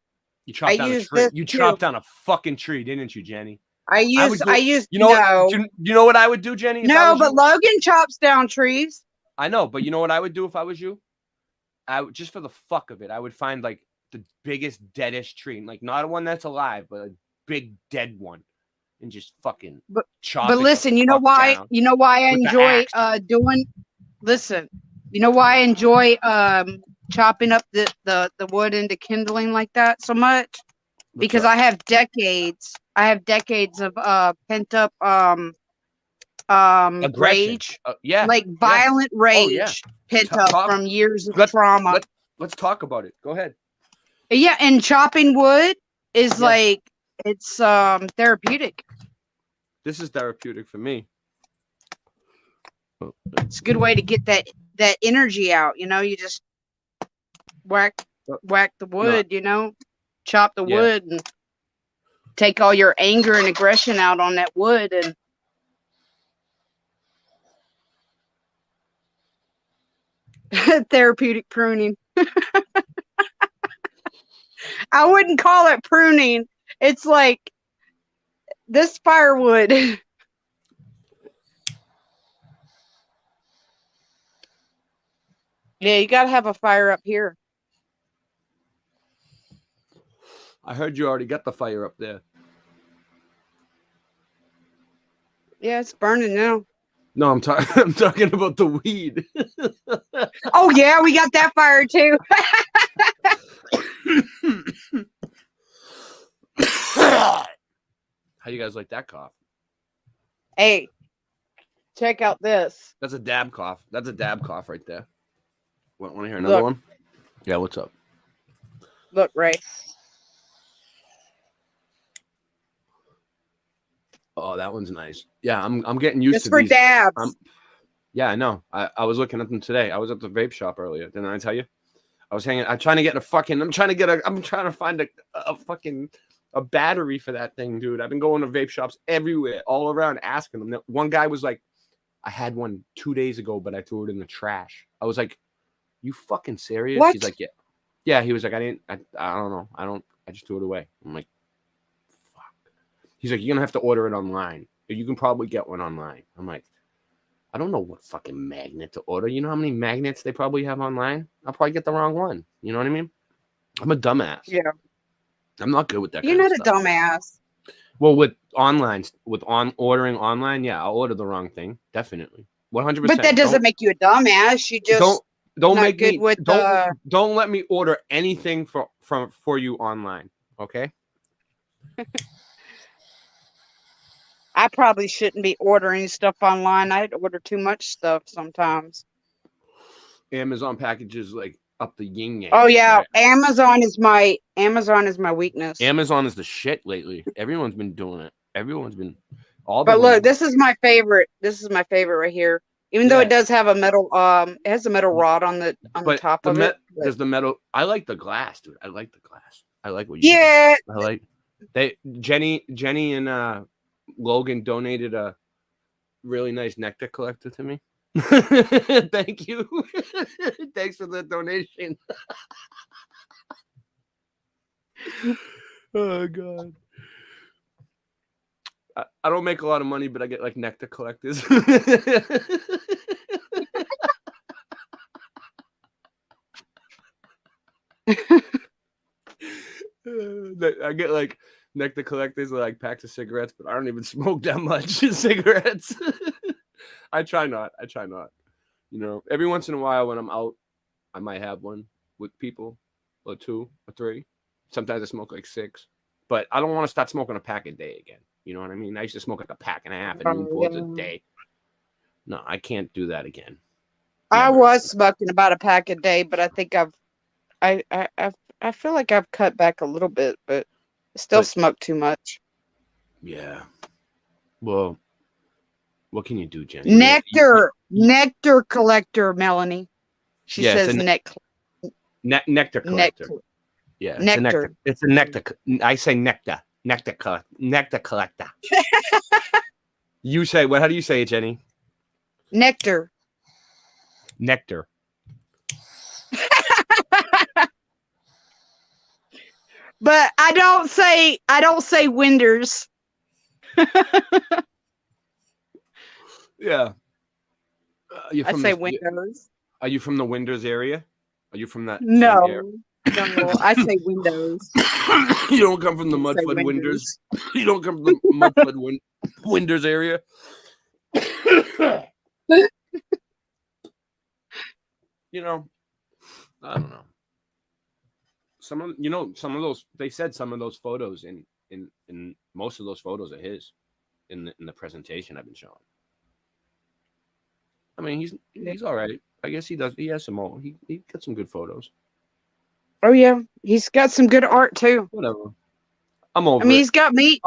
You chopped down a tree. You chopped down a fucking tree, didn't you, Jenny? I used You know what? You know what I would do, Jenny? No, but Logan chops down trees. I know, but you know what I would do if I was you? I would, just for the fuck of it, I would find like the biggest deadish tree, like not one that's alive, but a big dead one, and just fucking chop. But listen, you know why? You know why I enjoy doing. Listen, you know why I enjoy chopping up the wood into kindling like that so much? Because I have decades. I have decades of pent up rage, like violent rage pent up from years of trauma. Let's talk about it. Go ahead. Yeah, and chopping wood is like it's therapeutic. This is therapeutic for me. It's a good way to get that energy out. You know, you just whack the wood. You know, chop the wood and take all your anger and aggression out on that wood and. Therapeutic pruning. I wouldn't call it pruning. It's like this firewood. Yeah, you got to have a fire up here. I heard you already got the fire up there. Yeah, it's burning now. No, I'm talking about the weed. Oh yeah, we got that fire too. How you guys like that cough? Hey, check out this. That's a dab cough. That's a dab cough right there. Want to hear another one? Yeah, what's up? Look, Ray. Oh, that one's nice. Yeah, I'm getting used Just to for these. dabs. Yeah, I know. I was looking at them today. I was at the vape shop earlier. Didn't I tell you? I was hanging. I'm trying to find a fucking battery for that thing, dude. I've been going to vape shops everywhere, all around, asking them. One guy was like, "I had one 2 days ago, but I threw it in the trash." I was like, "You fucking serious?" What? He's like, "Yeah." Yeah, he was like, I don't know. I just threw it away. I'm like, fuck. He's like, "You're gonna have to order it online. You can probably get one online." I'm like, I don't know what fucking magnet to order. You know how many magnets they probably have online? I'll probably get the wrong one. You know what I mean? I'm a dumbass. Yeah. I'm not good with that. You're not a dumbass. Well, with ordering online, yeah, I'll order the wrong thing. Definitely. 100%. But that doesn't make you a dumbass. You just don't not make good me with don't let me order anything for you online. Okay. I probably shouldn't be ordering stuff online. I order too much stuff sometimes. Amazon packages like up the yin yang. Oh yeah, right? Amazon is my weakness. Amazon is the shit lately. Everyone's been doing it. Everyone's been But look, this is my favorite. This is my favorite right here. Even though it does have a metal, it has a metal rod on the top of it. There's the metal. I like the glass, dude. I like the glass. I like what you. Yeah. I like. Jenny and Logan donated a really nice nectar collector to me. Thank you. Thanks for the donation. Oh god. I don't make a lot of money, but I get like nectar collectors. I get like nectar collectors, like packs of cigarettes, but I don't even smoke that much cigarettes. I try not. You know, every once in a while when I'm out, I might have one with people, or 2 or 3. Sometimes I smoke like 6, but I don't want to start smoking a pack a day again. You know what I mean? I used to smoke like a pack and a half and Newports a day. No, I can't do that again. I was smoking about a pack a day, but I think I feel like I've cut back a little bit, but still smoke too much. Yeah. Well, what can you do, Jenny? Nectar collector, Melanie. She says nectar collector. Yeah, nectar. It's a nectar. I say nectar. Nectar collector. You say what? How do you say it, Jenny? Nectar. Nectar. But I don't say Winders. Yeah. I say Windows. Are you from the Winders area? Are you from that? No, area? no, I say Windows. You don't come from the Mudflood Winders. You don't come from the Mudflood Winders area. You know, I don't know. Some of those. They said some of those photos in most of those photos are his in the presentation I've been showing. I mean, he's all right. I guess he does. He has some more. He got some good photos. Oh yeah, he's got some good art too. Whatever. I'm over. I mean, it. he's got me.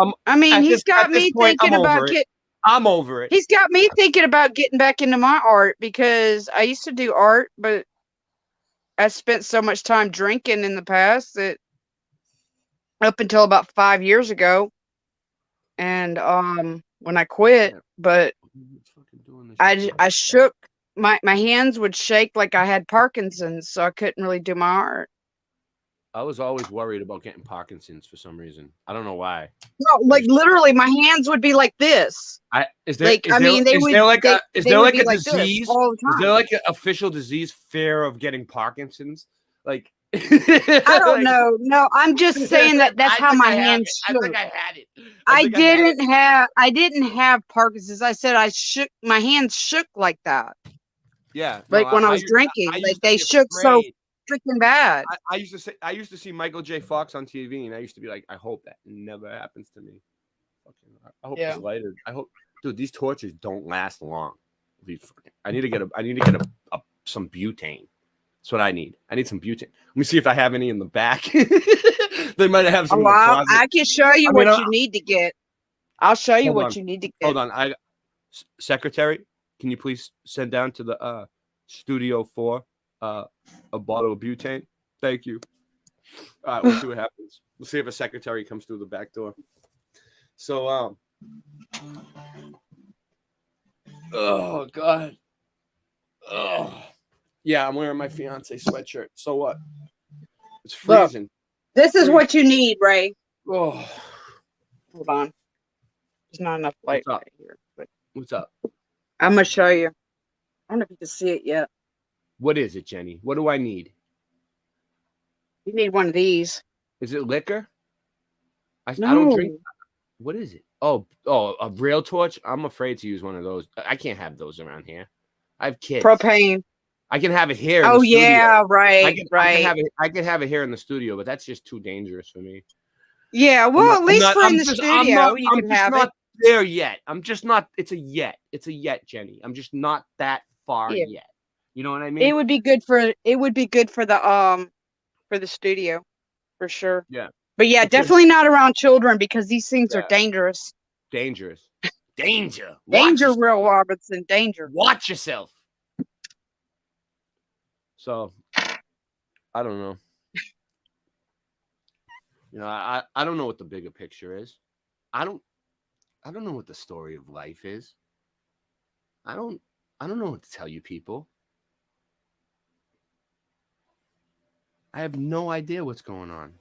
He's got me thinking about it. I'm over it. He's got me thinking about getting back into my art because I used to do art, but I spent so much time drinking in the past that up until about 5 years ago, and when I quit, but I shook my hands would shake like I had Parkinson's, so I couldn't really do my art. I was always worried about getting Parkinson's for some reason. I don't know why. No, like literally, my hands would be like this. Is there like a disease? All the time. Is there like an official disease fear of getting Parkinson's? Like I don't know. No, I'm just saying that's how my hands shook. I think I had it. I didn't have Parkinson's. I said I shook. My hands shook like that. Yeah, like when I was drinking, like they shook so freaking bad. I used to see Michael J. Fox on TV, and I used to be like, I hope that never happens to me. I hope it's lighter. I hope, dude, these torches don't last long. I need to get some butane. That's what I need. I need some butane. Let me see if I have any in the back. They might have some. I can show you what you need to get. I'll show you what you need to get. Hold on, Secretary, can you please send down to the Studio 4 a bottle of butane? Thank you. All right, we'll see what happens. We'll see if a secretary comes through the back door. So, oh God, oh yeah, I'm wearing my fiance sweatshirt. So what? It's freezing. Look, this is what you need, Ray. Oh, hold on. There's not enough light right here. But what's up? I'm gonna show you. I don't know if you can see it yet. What is it, Jenny? What do I need? You need one of these. Is it liquor? I No. don't drink. What is it? Oh, a rail torch. I'm afraid to use one of those. I can't have those around here. I have kids. Propane. I can have it here. In Oh the studio. yeah, right, I can have it here in the studio, but that's just too dangerous for me. Yeah, well, at least from the studio, you can have it. There yet. I'm just not. It's a yet. It's a yet, Jenny. I'm just not that far yet. You know what I mean? It would be good for the studio, for sure. Yeah. But yeah, definitely not around children because these things are dangerous. Dangerous. Danger. Danger, Will Robertson. Danger. Watch yourself. So, I don't know. You know, I don't know what the bigger picture is. I don't know what the story of life is. I don't know what to tell you people. I have no idea what's going on.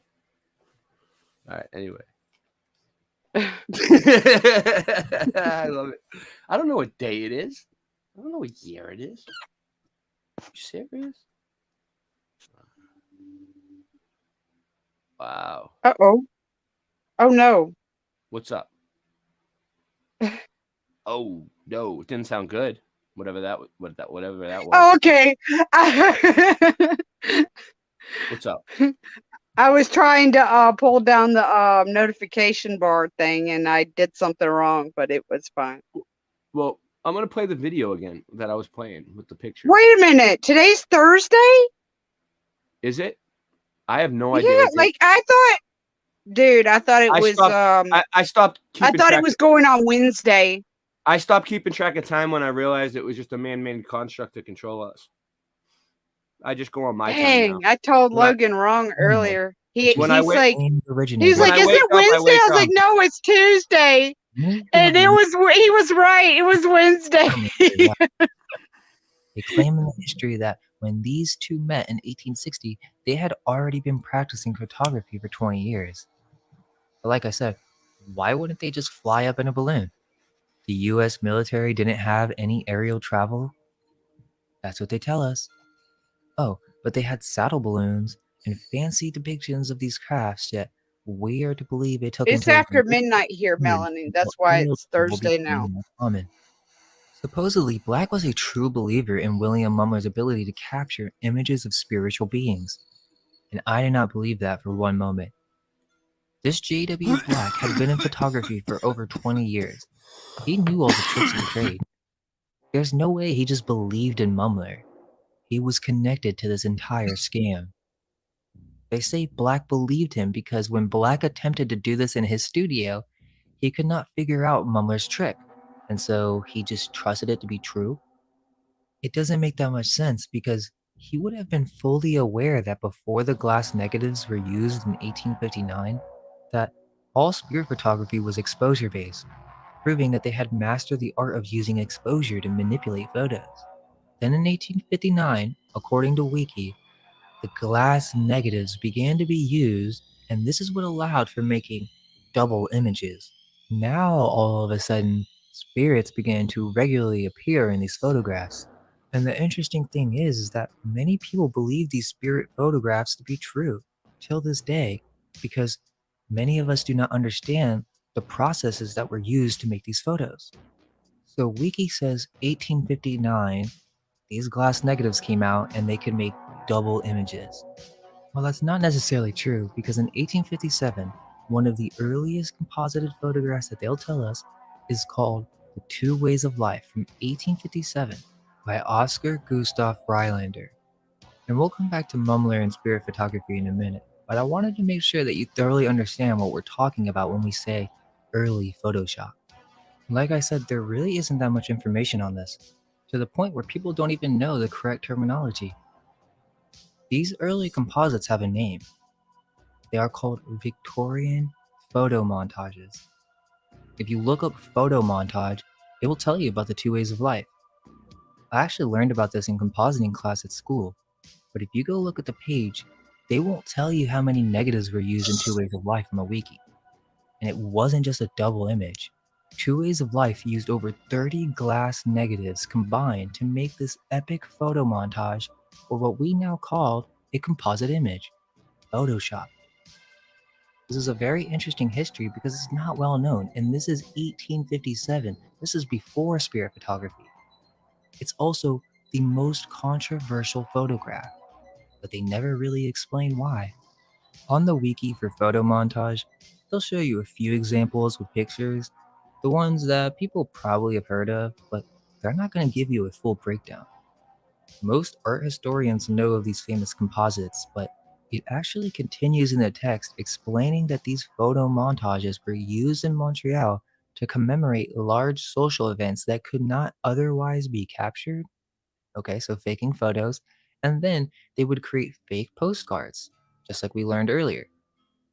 All right, anyway. I love it. I don't know what day it is. I don't know what year it is. Are you serious? Wow. Uh-oh. Oh no. What's up? Oh no, it didn't sound good. Whatever that was. Oh, okay. What's up? I was trying to pull down the notification bar thing, and I did something wrong, but it was fine. Well, I'm gonna play the video again that I was playing with the picture. Wait a minute. Today's Thursday? Is it? I have no idea. Yeah, like I thought, dude. I thought it was. I stopped. I thought it was going on Wednesday. I stopped keeping track of time when I realized it was just a man-made construct to control us. I just go on my time now. I told Logan wrong earlier. He's When I like, originated. he's like, When I is wake it up, I Wednesday? wake I was like, up. no, it's Tuesday. And he was right. It was Wednesday. They claim in the history that when these two met in 1860, they had already been practicing photography for 20 years. But like I said, why wouldn't they just fly up in a balloon? The US military didn't have any aerial travel? That's what they tell us. Oh, but they had saddle balloons and fancy depictions of these crafts, yet we are to believe it took It's until after midnight here, Melanie. That's why it's Thursday now. Common. Supposedly, Black was a true believer in William Mumler's ability to capture images of spiritual beings, and I did not believe that for one moment. This J.W. Black had been in photography for over 20 years. He knew all the tricks of the trade. There's no way he just believed in Mumler. He was connected to this entire scam. They say Black believed him because when Black attempted to do this in his studio, he could not figure out Mumler's trick, and so he just trusted it to be true. It doesn't make that much sense because he would have been fully aware that before the glass negatives were used in 1859, that all spirit photography was exposure-based, proving that they had mastered the art of using exposure to manipulate photos. Then in 1859, according to Wiki, the glass negatives began to be used, and this is what allowed for making double images. Now, all of a sudden, spirits began to regularly appear in these photographs. And the interesting thing is that many people believe these spirit photographs to be true till this day, because many of us do not understand the processes that were used to make these photos. So Wiki says 1859, these glass negatives came out and they could make double images. Well, that's not necessarily true, because in 1857, one of the earliest composited photographs that they'll tell us is called The Two Ways of Life from 1857 by Oscar Gustav Rylander. And we'll come back to Mumler and spirit photography in a minute, but I wanted to make sure that you thoroughly understand what we're talking about when we say early Photoshop. Like I said, there really isn't that much information on this, to the point where people don't even know the correct terminology. These early composites have a name. They are called Victorian photo montages. If you look up photo montage, it will tell you about the two ways of life. I actually learned about this in compositing class at school, but if you go look at the page, they won't tell you how many negatives were used in Two Ways of Life on the wiki. And it wasn't just a double image. Two Ways of Life used over 30 glass negatives combined to make this epic photo montage, or what we now call a composite image, Photoshop. This is a very interesting history because it's not well known, and this is 1857. This is before spirit photography. It's also the most controversial photograph, but they never really explain why. On the wiki for photo montage, they'll show you a few examples with pictures, the ones that people probably have heard of, but they're not going to give you a full breakdown. Most art historians know of these famous composites, but it actually continues in the text explaining that these photo montages were used in Montreal to commemorate large social events that could not otherwise be captured. Okay, so faking photos, and then they would create fake postcards, just like we learned earlier.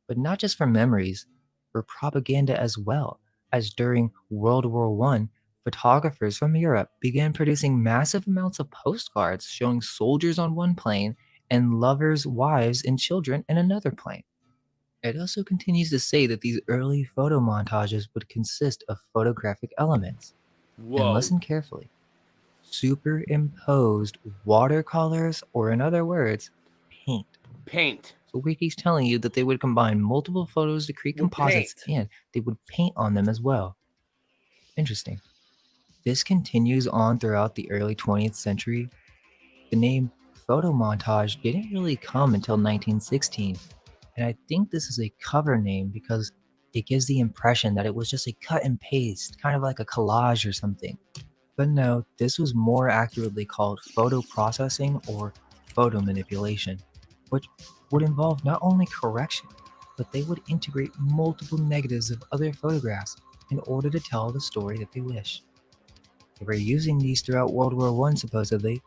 But not just for memories, for propaganda as well, as during World War I, photographers from Europe began producing massive amounts of postcards showing soldiers on one plane and lovers, wives, and children in another plane. It also continues to say that these early photo montages would consist of photographic elements. Whoa. And listen carefully. Superimposed watercolors, or in other words, paint. Paint. So Wiki's telling you that they would combine multiple photos to create composites, and they would paint on them as well. Interesting. This continues on throughout the early 20th century. The name photo montage didn't really come until 1916, and I think this is a cover name because it gives the impression that it was just a cut and paste, kind of like a collage or something. But no, this was more accurately called photo processing or photo manipulation, which would involve not only correction, but they would integrate multiple negatives of other photographs in order to tell the story that they wish. They were using these throughout World War I supposedly,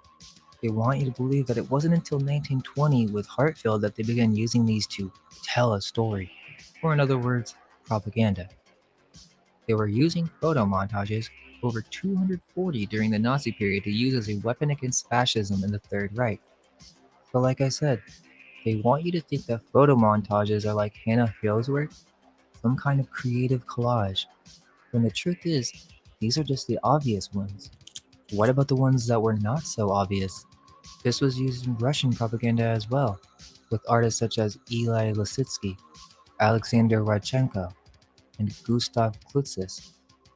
They want you to believe that it wasn't until 1920 with Hartfield that they began using these to tell a story, or in other words, propaganda. They were using photo montages, over 240 during the Nazi period, to use as a weapon against fascism in the Third Reich. So like I said, they want you to think that photo montages are like Hannah Phil's work, some kind of creative collage, when the truth is, these are just the obvious ones. What about the ones that were not so obvious? This was used in Russian propaganda as well, with artists such as Eli Lissitzky, Alexander Radchenko, and Gustav Klutzis,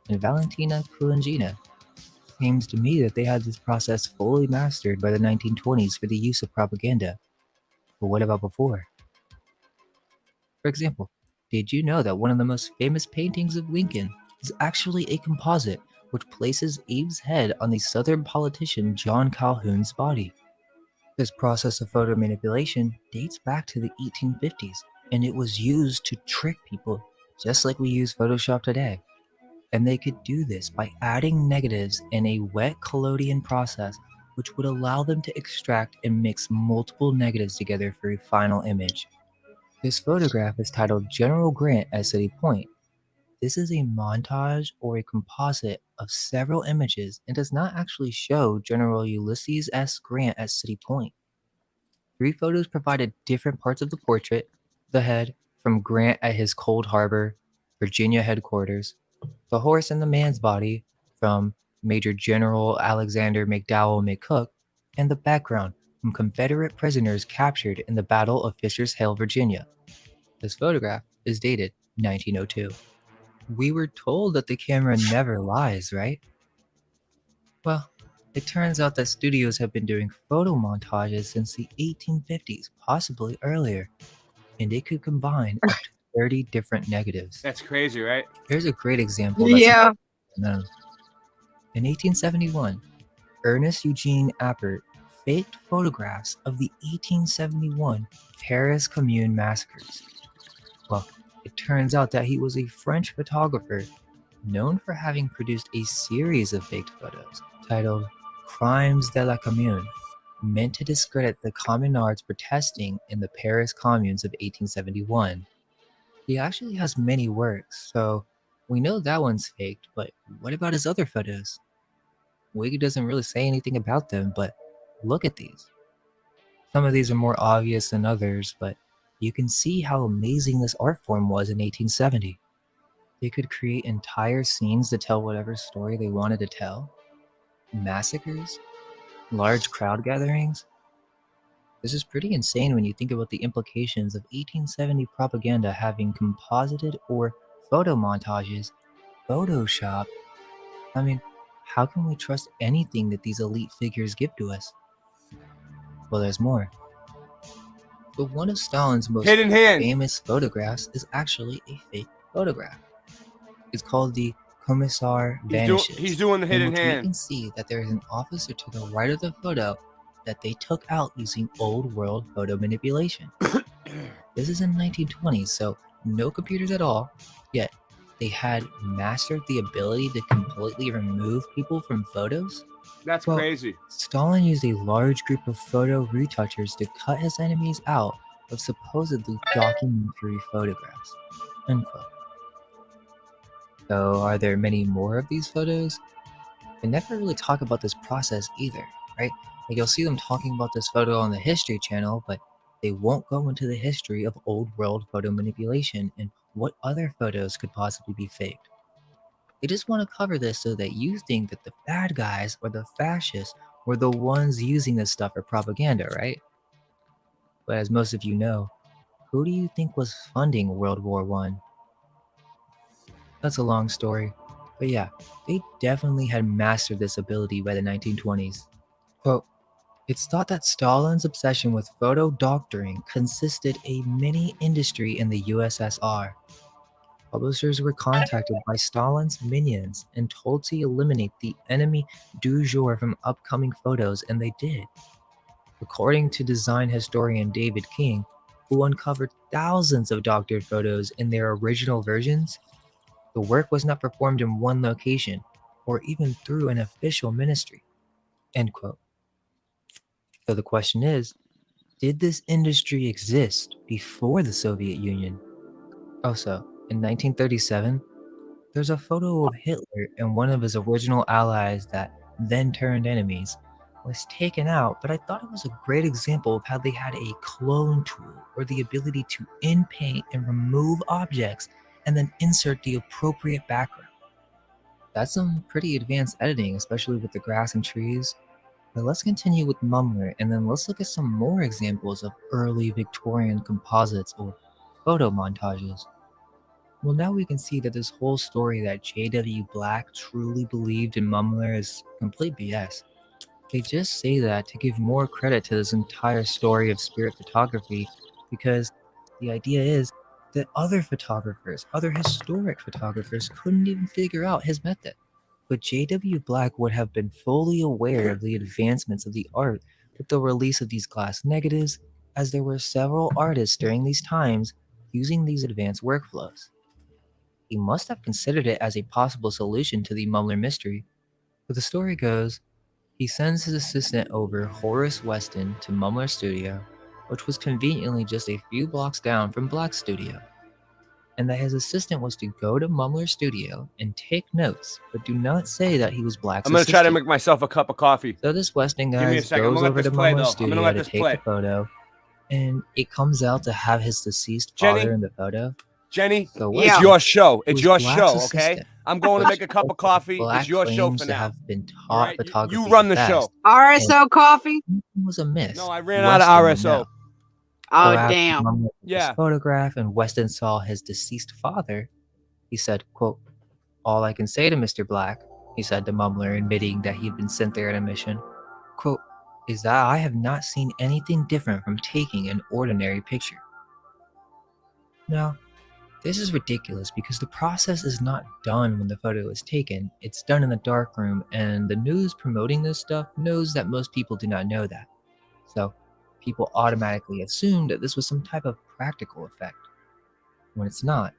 and Valentina Kulangina. Seems to me that they had this process fully mastered by the 1920s for the use of propaganda. But what about before? For example, did you know that one of the most famous paintings of Lincoln is actually a composite which places Abe's head on the Southern politician John Calhoun's body? This process of photo manipulation dates back to the 1850s, and it was used to trick people just like we use Photoshop today. And they could do this by adding negatives in a wet collodion process which would allow them to extract and mix multiple negatives together for a final image. This photograph is titled General Grant at City Point. This is a montage or a composite of several images and does not actually show General Ulysses S. Grant at City Point. 3 photos provided different parts of the portrait: the head from Grant at his Cold Harbor, Virginia headquarters, the horse and the man's body from Major General Alexander McDowell McCook, and the background from Confederate prisoners captured in the Battle of Fisher's Hill, Virginia. This photograph is dated 1902. We were told that the camera never lies, right? Well, it turns out that studios have been doing photo montages since the 1850s, possibly earlier, and they could combine up to 30 different negatives. That's crazy, right? Here's a great example. Yeah. Known. In 1871, Ernest Eugene Appert faked photographs of the 1871 Paris Commune massacres. Well, it turns out that he was a French photographer known for having produced a series of faked photos titled Crimes de la Commune, meant to discredit the communards protesting in the Paris communes of 1871. He actually has many works, so we know that one's faked, but what about his other photos? Wiki doesn't really say anything about them, but look at these. Some of these are more obvious than others, but you can see how amazing this art form was in 1870. They could create entire scenes to tell whatever story they wanted to tell. Massacres, large crowd gatherings. This is pretty insane when you think about the implications of 1870 propaganda having composited or photo montages, Photoshop. I mean, how can we trust anything that these elite figures give to us? Well, there's more. But one of Stalin's most famous photographs is actually a fake photograph. It's called the Commissar Vanishes. He's doing the hidden hand. You can see that there is an officer to the right of the photo that they took out using old world photo manipulation. This is in 1920s, so no computers at all, yet they had mastered the ability to completely remove people from photos? That's crazy. Stalin used a large group of photo retouchers to cut his enemies out of supposedly documentary photographs. Unquote. So are there many more of these photos? They never really talk about this process either, right? Like you'll see them talking about this photo on the History Channel, but they won't go into the history of old world photo manipulation and what other photos could possibly be faked. They just want to cover this so that you think that the bad guys or the fascists were the ones using this stuff for propaganda, right? But as most of you know, who do you think was funding World War I? That's a long story, but yeah, they definitely had mastered this ability by the 1920s. Quote, it's thought that Stalin's obsession with photo doctoring consisted a mini industry in the USSR. Publishers were contacted by Stalin's minions and told to eliminate the enemy du jour from upcoming photos, and they did. According to design historian David King, who uncovered thousands of doctored photos in their original versions, the work was not performed in one location or even through an official ministry. End quote. So the question is, did this industry exist before the Soviet Union? Also, in 1937, there's a photo of Hitler and one of his original allies that then turned enemies was taken out, but I thought it was a great example of how they had a clone tool or the ability to in-paint and remove objects and then insert the appropriate background. That's some pretty advanced editing, especially with the grass and trees. But let's continue with Mumler, and then let's look at some more examples of early Victorian composites or photo montages. Well, now we can see that this whole story that J.W. Black truly believed in Mumler is complete BS. They just say that to give more credit to this entire story of spirit photography, because the idea is that other photographers, other historic photographers, couldn't even figure out his method. But J.W. Black would have been fully aware of the advancements of the art with the release of these glass negatives, as there were several artists during these times using these advanced workflows. He must have considered it as a possible solution to the Mumler mystery. But the story goes, he sends his assistant over, Horace Weston, to Mumler's studio, which was conveniently just a few blocks down from Black's studio, and that his assistant was to go to Mumler's studio and take notes, but do not say that he was Black's I'm going to try to assistant. make myself a cup of coffee. So this Weston Give me a guy second. I'm goes gonna let over this to play, Mumler's though. I'm gonna studio let to this take play. the photo, and it comes out to have his deceased Jenny? father in the photo. Jenny, So it's Weston, your show. It's who's your Black's show, okay? assistant, I'm going to make a cup of coffee. Black It's your show claims for to now. have been taught All right, photography you run the best, show. RSO coffee? and it was a miss. No, I ran out of Weston would RSO. know. Oh, So after damn. Mumler took this Yeah. photograph and Weston saw his deceased father, he said, quote, "All I can say to Mr. Black," he said to Mumler, admitting that he'd been sent there on a mission, quote, "is that I have not seen anything different from taking an ordinary picture." Now, this is ridiculous because the process is not done when the photo is taken. It's done in the darkroom, and the news promoting this stuff knows that most people do not know that. So, people automatically assume that this was some type of practical effect, when it's not.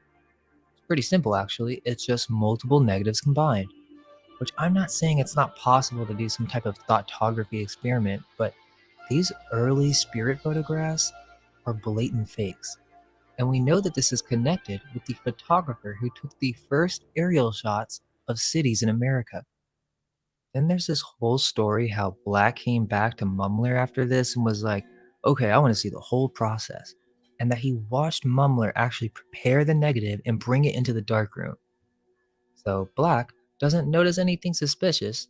It's pretty simple, actually. It's just multiple negatives combined. Which I'm not saying it's not possible to do some type of thoughtography experiment, but these early spirit photographs are blatant fakes. And we know that this is connected with the photographer who took the first aerial shots of cities in America. Then there's this whole story how Black came back to Mumler after this and was like, okay, I want to see the whole process. And that he watched Mumler actually prepare the negative and bring it into the darkroom. So Black doesn't notice anything suspicious,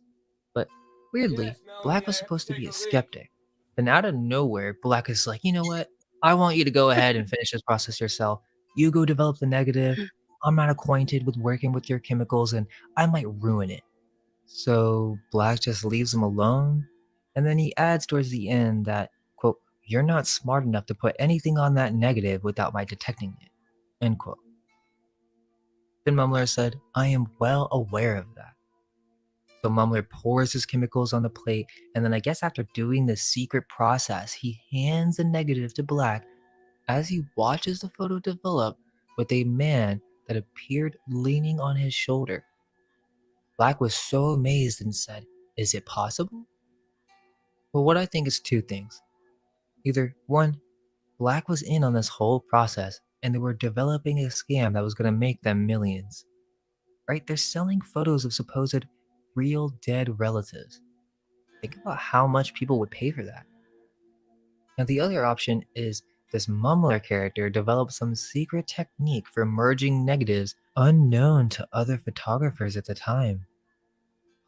but weirdly, Black was supposed to be a skeptic. Then out of nowhere, Black is like, you know what? I want you to go ahead and finish this process yourself. You go develop the negative. I'm not acquainted with working with your chemicals and I might ruin it. So Black just leaves him alone. And then he adds towards the end that, quote, "you're not smart enough to put anything on that negative without my detecting it," end quote. Then Mumler said, "I am well aware of that." So Mumler pours his chemicals on the plate, and then I guess after doing this secret process, he hands the negative to Black as he watches the photo develop with a man that appeared leaning on his shoulder. Black was so amazed and said, "Is it possible?" Well, what I think is two things. Either one, Black was in on this whole process, and they were developing a scam that was going to make them millions. Right? They're selling photos of supposed real dead relatives. Think about how much people would pay for that. Now, the other option is this Mumler character developed some secret technique for merging negatives unknown to other photographers at the time.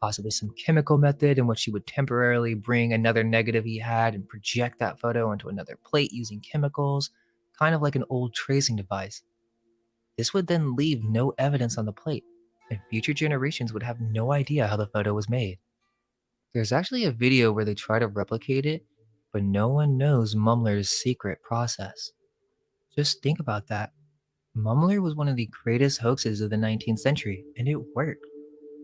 Possibly some chemical method in which he would temporarily bring another negative he had and project that photo onto another plate using chemicals, kind of like an old tracing device. This would then leave no evidence on the plate, and future generations would have no idea how the photo was made. There's actually a video where they try to replicate it, but no one knows Mumler's secret process. Just think about that. Mumler was one of the greatest hoaxes of the 19th century, and it worked.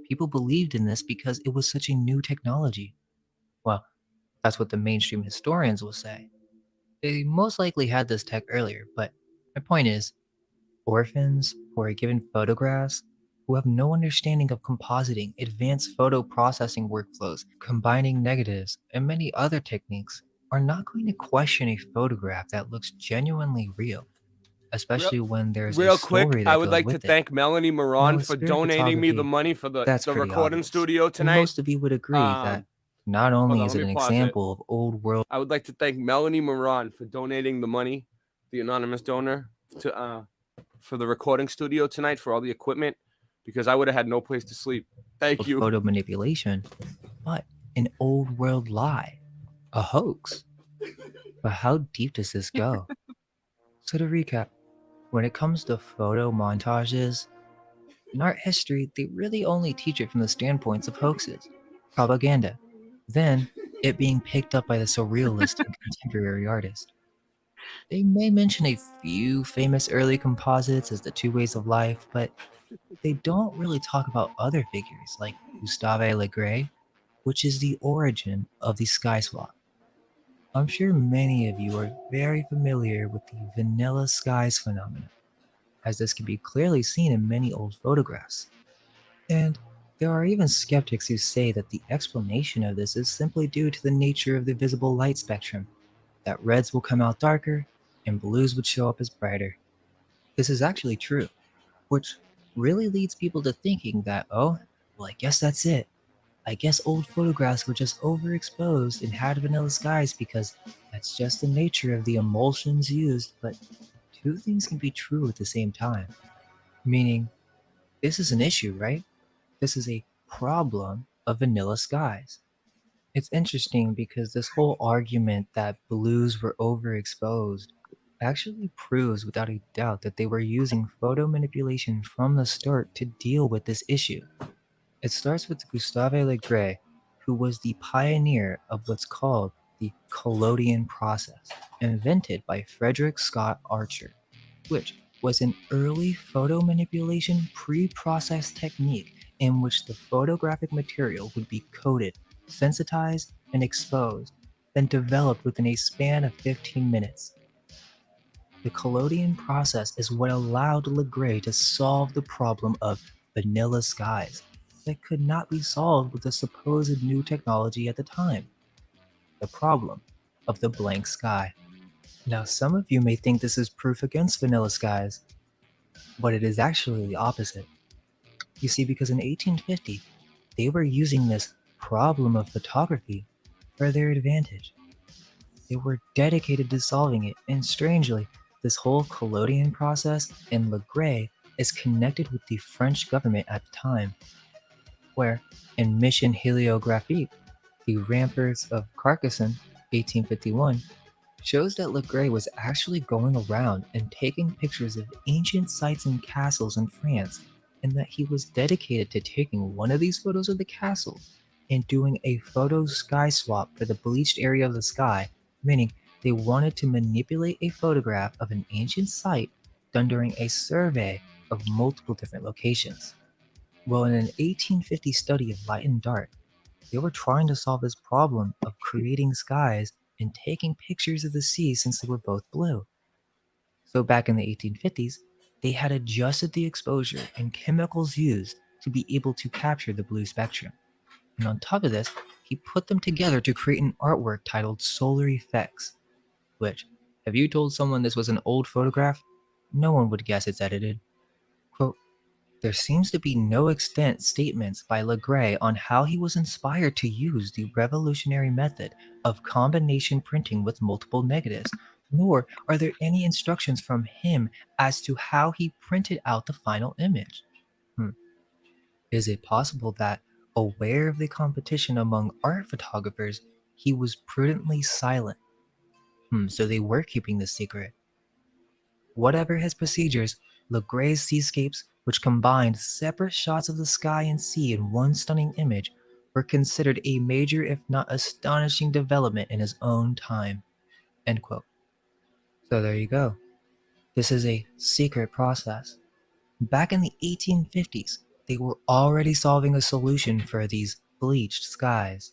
People believed in this because it was such a new technology. Well, that's what the mainstream historians will say. They most likely had this tech earlier, but my point is, orphans who are given photographs who have no understanding of compositing, advanced photo processing workflows, combining negatives, and many other techniques are not going to question a photograph that looks genuinely real, especially when there's a Real story quick, that I would goes like to with it. thank Melanie Now, Moran with for spirit donating me the photography, money for the that's pretty recording obvious. studio And tonight. most of you would agree that not Hold only on, is let it me an pause it. example of old world I would like to thank Melanie Moran for donating the money, the anonymous donor, to for the recording studio tonight for all the equipment, because I would have had no place to sleep. Thank you. photo manipulation, but an old world lie, a hoax. But how deep does this go? So to recap, when it comes to photo montages, in art history, they really only teach it from the standpoints of hoaxes, propaganda, then it being picked up by the surrealist and contemporary artist. They may mention a few famous early composites as the two ways of life, but they don't really talk about other figures like Gustave Le Gray, which is the origin of the sky swap. I'm sure many of you are very familiar with the vanilla skies phenomenon, as this can be clearly seen in many old photographs. And there are even skeptics who say that the explanation of this is simply due to the nature of the visible light spectrum, that reds will come out darker and blues would show up as brighter. This is actually true, which really leads people to thinking that, oh, well, I guess that's it. I guess old photographs were just overexposed and had vanilla skies because that's just the nature of the emulsions used, but two things can be true at the same time. Meaning, this is an issue, right? This is a problem of vanilla skies. It's interesting because this whole argument that blues were overexposed actually proves without a doubt that they were using photo manipulation from the start to deal with this issue. It starts with Gustave Le Gray, who was the pioneer of what's called the collodion process, invented by Frederick Scott Archer, which was an early photo manipulation pre-processed technique in which the photographic material would be coated, sensitized, and exposed, then developed within a span of 15 minutes. The collodion process is what allowed Le Gray to solve the problem of vanilla skies that could not be solved with the supposed new technology at the time. The problem of the blank sky. Now, some of you may think this is proof against vanilla skies, but it is actually the opposite. You see, because in 1850, they were using this problem of photography for their advantage. They were dedicated to solving it, and strangely, this whole collodion process in Le Gray is connected with the French government at the time, where in Mission Heliographique, the Ramparts of Carcassonne, 1851, shows that Le Gray was actually going around and taking pictures of ancient sites and castles in France, and that he was dedicated to taking one of these photos of the castle and doing a photo sky swap for the bleached area of the sky, meaning they wanted to manipulate a photograph of an ancient site done during a survey of multiple different locations. Well, in an 1850 study of light and dark, they were trying to solve this problem of creating skies and taking pictures of the sea since they were both blue. So back in the 1850s, they had adjusted the exposure and chemicals used to be able to capture the blue spectrum. And on top of this, he put them together to create an artwork titled Solar Effects, which, if you told someone this was an old photograph, no one would guess it's edited. Quote, there seems to be no extant statements by Le Gray on how he was inspired to use the revolutionary method of combination printing with multiple negatives, nor are there any instructions from him as to how he printed out the final image. Is it possible that, aware of the competition among art photographers, he was prudently silent? So they were keeping this secret. Whatever his procedures, Le Gray's seascapes, which combined separate shots of the sky and sea in one stunning image, were considered a major if not astonishing development in his own time. End quote. So there you go. This is a secret process. Back in the 1850s, they were already solving a solution for these bleached skies.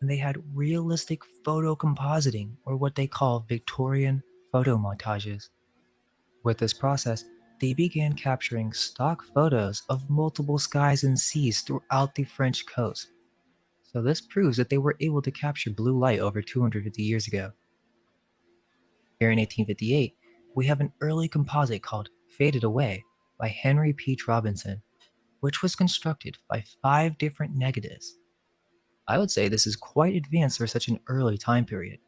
And they had realistic photocompositing, or what they call Victorian photomontages. With this process, they began capturing stock photos of multiple skies and seas throughout the French coast. So this proves that they were able to capture blue light over 250 years ago. Here in 1858, we have an early composite called Faded Away by Henry Peach Robinson, which was constructed by 5 different negatives. I would say this is quite advanced for such an early time period.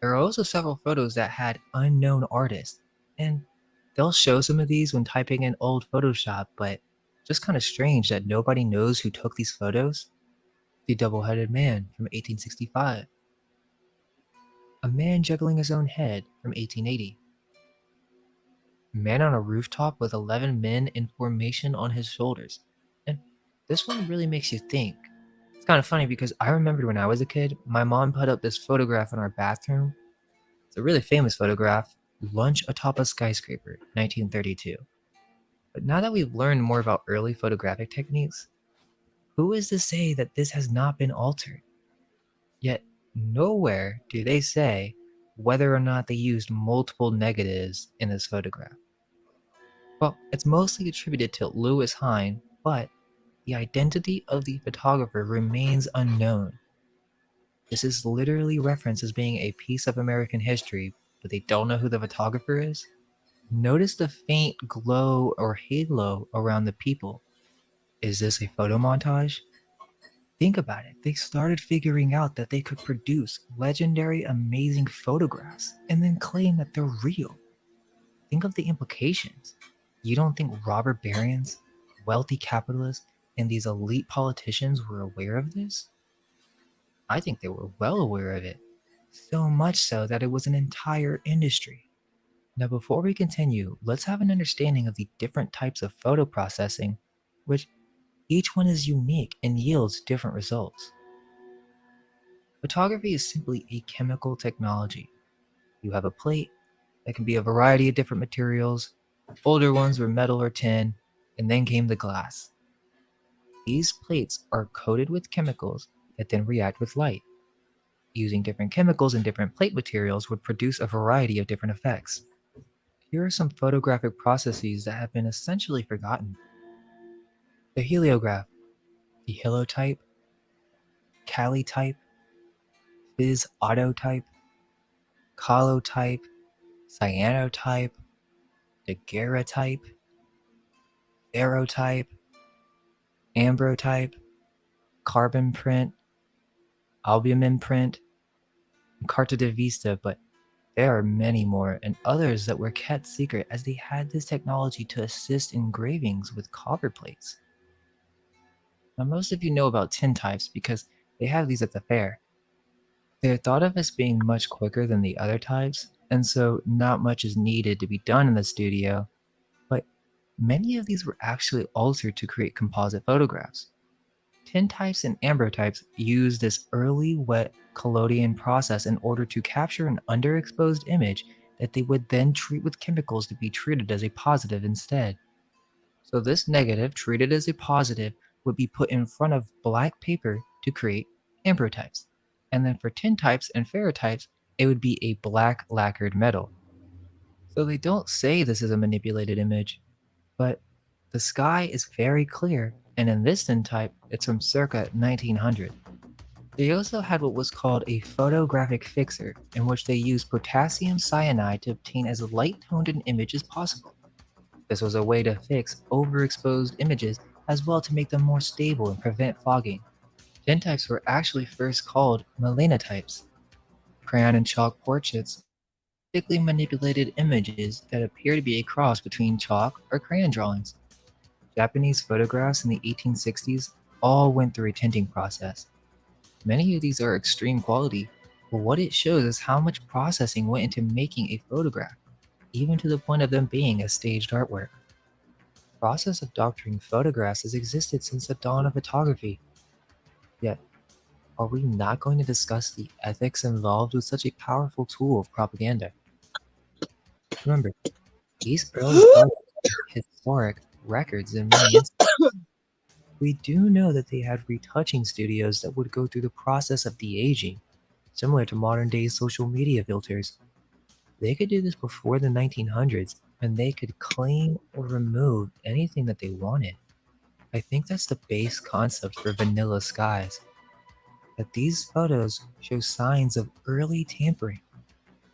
There are also several photos that had unknown artists, and they'll show some of these when typing in old Photoshop, but just kind of strange that nobody knows who took these photos. The Double-Headed Man from 1865. A Man Juggling His Own Head from 1880. A man on a rooftop with 11 men in formation on his shoulders. And this one really makes you think. It's kind of funny because I remembered when I was a kid, my mom put up this photograph in our bathroom. It's a really famous photograph, Lunch Atop a Skyscraper, 1932. But now that we've learned more about early photographic techniques, who is to say that this has not been altered? Yet nowhere do they say whether or not they used multiple negatives in this photograph. Well, it's mostly attributed to Lewis Hine, but the identity of the photographer remains unknown. This is literally referenced as being a piece of American history, but they don't know who the photographer is. Notice the faint glow or halo around the people. Is this a photo montage? Think about it. They started figuring out that they could produce legendary, amazing photographs and then claim that they're real. Think of the implications. You don't think robber barons, wealthy capitalists, and these elite politicians were aware of this? I think they were well aware of it. So much so that it was an entire industry. Now, before we continue, let's have an understanding of the different types of photo processing, which each one is unique and yields different results. Photography is simply a chemical technology. You have a plate that can be a variety of different materials. Older ones were metal or tin, and then came the glass. These plates are coated with chemicals that then react with light. Using different chemicals and different plate materials would produce a variety of different effects. Here are some photographic processes that have been essentially forgotten. The heliograph, the holotype, calotype, Phys autotype, colotype, cyanotype, daguerreotype, ferrotype, ambrotype, carbon print, albumin print, and carta de vista, but there are many more, and others that were kept secret as they had this technology to assist engravings with copper plates. Now, most of you know about tintypes because they have these at the fair. They're thought of as being much quicker than the other types, and so not much is needed to be done in the studio, but many of these were actually altered to create composite photographs. Tintypes and ambrotypes used this early wet collodion process in order to capture an underexposed image that they would then treat with chemicals to be treated as a positive instead. So this negative, treated as a positive, would be put in front of black paper to create ambrotypes. And then for tintypes and ferrotypes, it would be a black lacquered metal. So they don't say this is a manipulated image, but the sky is very clear, and in this tintype, it's from circa 1900. They also had what was called a photographic fixer, in which they used potassium cyanide to obtain as light-toned an image as possible. This was a way to fix overexposed images as well to make them more stable and prevent fogging. Tintypes were actually first called melanotypes. Crayon and chalk portraits, thickly manipulated images that appear to be a cross between chalk or crayon drawings. Japanese photographs in the 1860s all went through a tinting process. Many of these are extreme quality, but what it shows is how much processing went into making a photograph, even to the point of them being a staged artwork. The process of doctoring photographs has existed since the dawn of photography. Yet, are we not going to discuss the ethics involved with such a powerful tool of propaganda? Remember, these early photos are historic records in many instances. We do know that they had retouching studios that would go through the process of de-aging, similar to modern-day social media filters. They could do this before the 1900s, and they could clean or remove anything that they wanted. I think that's the base concept for Vanilla Skies. That these photos show signs of early tampering.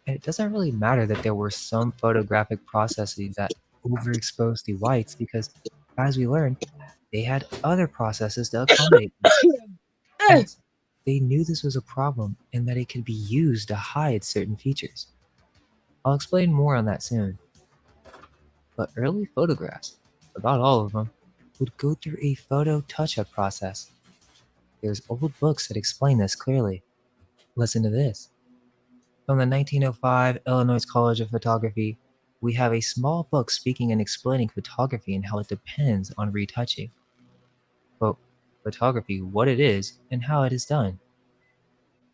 And it doesn't really matter that there were some photographic processes that overexposed the whites because, as we learned, they had other processes to accommodate them. Hence, they knew this was a problem and that it could be used to hide certain features. I'll explain more on that soon. But early photographs, about all of them, would go through a photo touch-up process. There's old books that explain this clearly. Listen to this. From the 1905 Illinois College of Photography, we have a small book speaking and explaining photography and how it depends on retouching. Quote, photography, what it is, and how it is done.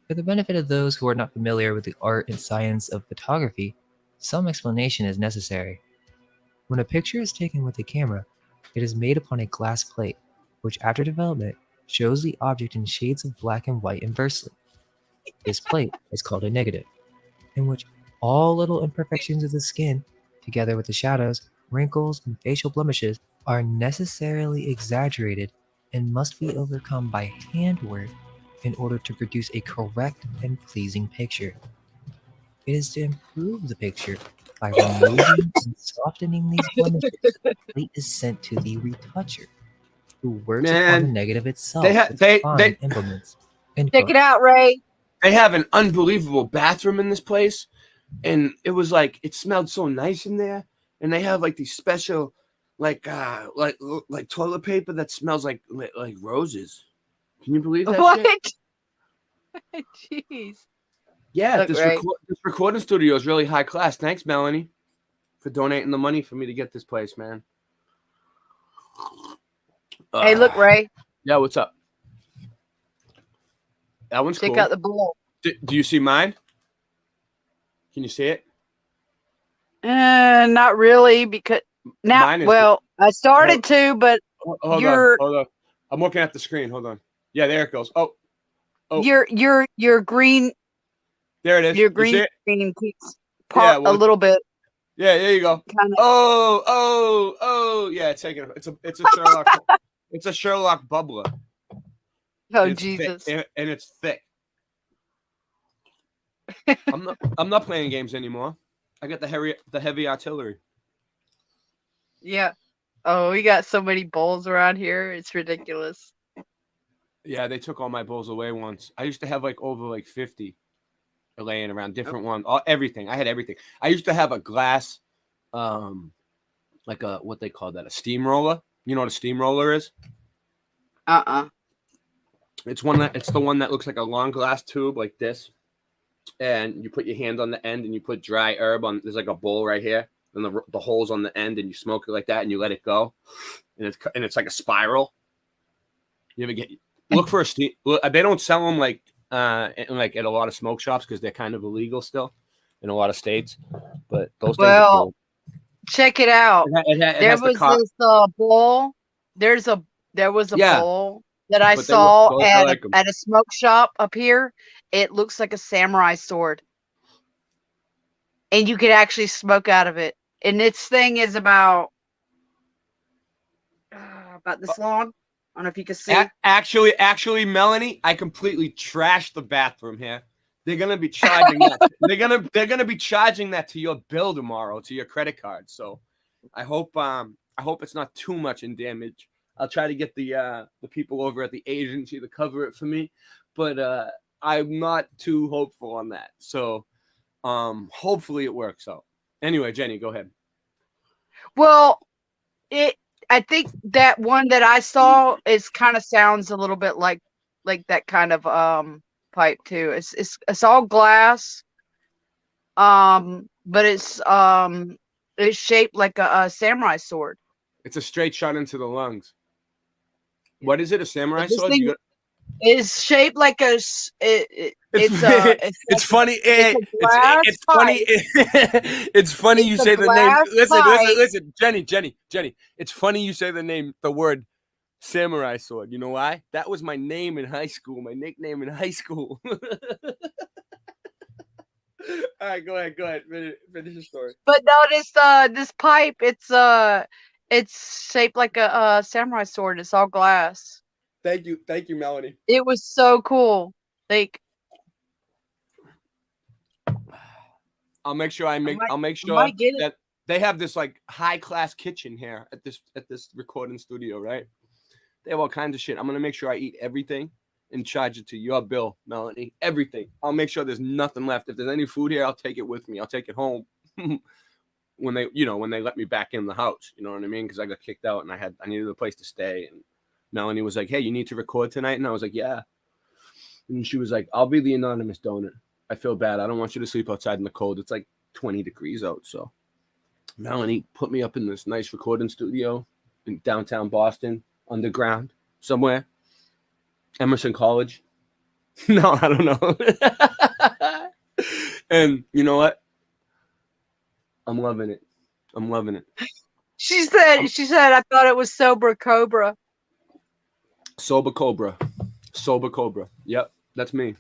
For the benefit of those who are not familiar with the art and science of photography, some explanation is necessary. When a picture is taken with a camera, it is made upon a glass plate, which after development shows the object in shades of black and white inversely. This plate is called a negative, in which all little imperfections of the skin, together with the shadows, wrinkles, and facial blemishes, are necessarily exaggerated and must be overcome by handwork in order to produce a correct and pleasing picture. It is to improve the picture by removing and softening these blemishes. The plate is sent to the retoucher, who works upon the negative itself with fine implements. Check it out, Ray. They have an unbelievable bathroom in this place, and it was like it smelled so nice in there. And they have like these special, like toilet paper that smells like roses. Can you believe that? What? Shit? Jeez. Yeah, Look, this recording studio is really high class. Thanks, Melanie, for donating the money for me to get this place, man. Hey, look, Ray. Yeah, what's up? That one's Check cool. out the bowl. Do you see mine? Can you see it? Not really, because now. Well, I started to, but Hold on. I'm looking at the screen. Hold on. Yeah, there it goes. Oh. Your green. There it is. Your You green see it? screen keeps a little bit. Yeah, there you go. Kinda. Oh, yeah, it's taking it's a Sherlock it's a Sherlock bubbler. Oh, And it's Jesus. thick, and it's thick. I'm not playing games anymore. I got the heavy artillery. Yeah. Oh, we got so many bowls around here. It's ridiculous. Yeah, they took all my bowls away once. I used to have over 50 laying around, different ones, everything. I had everything. I used to have a glass, like what they call that, a steamroller. You know what a steamroller is? It's the one that looks like a long glass tube like this, and you put your hand on the end and you put dry herb on. There's like a bowl right here, and the holes on the end, and you smoke it like that, and you let it go, and it's like a spiral. You ever look for a steam? They don't sell them like at a lot of smoke shops because they're kind of illegal still in a lot of states. But those things are cool. Check it out. There was this bowl. There was a bowl that I saw at a smoke shop up here. It looks like a samurai sword, and you could actually smoke out of it. And this thing is about this long. I don't know if you can see. Actually, Melanie, I completely trashed the bathroom here. They're gonna be charging that. They're gonna be charging that to your bill tomorrow, to your credit card. So, I hope it's not too much in damage. I'll try to get the people over at the agency to cover it for me, but I'm not too hopeful on that. So, hopefully it works out. Anyway, Jenny, go ahead. Well, I think that one that I saw kind of sounds a little bit like that kind of pipe too. It's all glass, but it's shaped like a samurai sword. It's a straight shot into the lungs. What is it? A samurai sword? It's shaped like it's funny. It's funny. It's funny you say the name. Listen, Jenny. It's funny you say the word samurai sword. You know why? That was my name in high school. My nickname in high school. All right, go ahead. Finish the story. But notice this pipe. It's shaped like a samurai sword. It's all glass. Thank you, Melanie. It was so cool. Like, I'll make sure I'll make sure might get it. that they have this like high class kitchen here at this recording studio, right? They have all kinds of shit. I'm gonna make sure I eat everything and charge it to your bill, Melanie. Everything. I'll make sure there's nothing left. If there's any food here, I'll take it with me. I'll take it home when they let me back in the house. You know what I mean? Because I got kicked out and I needed a place to stay. And Melanie was like, "Hey, you need to record tonight," and I was like, "Yeah." And she was like, "I'll be the anonymous donor. I feel bad. I don't want you to sleep outside in the cold. It's like 20 degrees out." So Melanie put me up in this nice recording studio in downtown Boston, underground somewhere. Emerson College. No, I don't know. And you know what? I'm loving it. I'm loving it. she said, I thought it was Sober Cobra. Sober Cobra. Sober Cobra. Yep, that's me.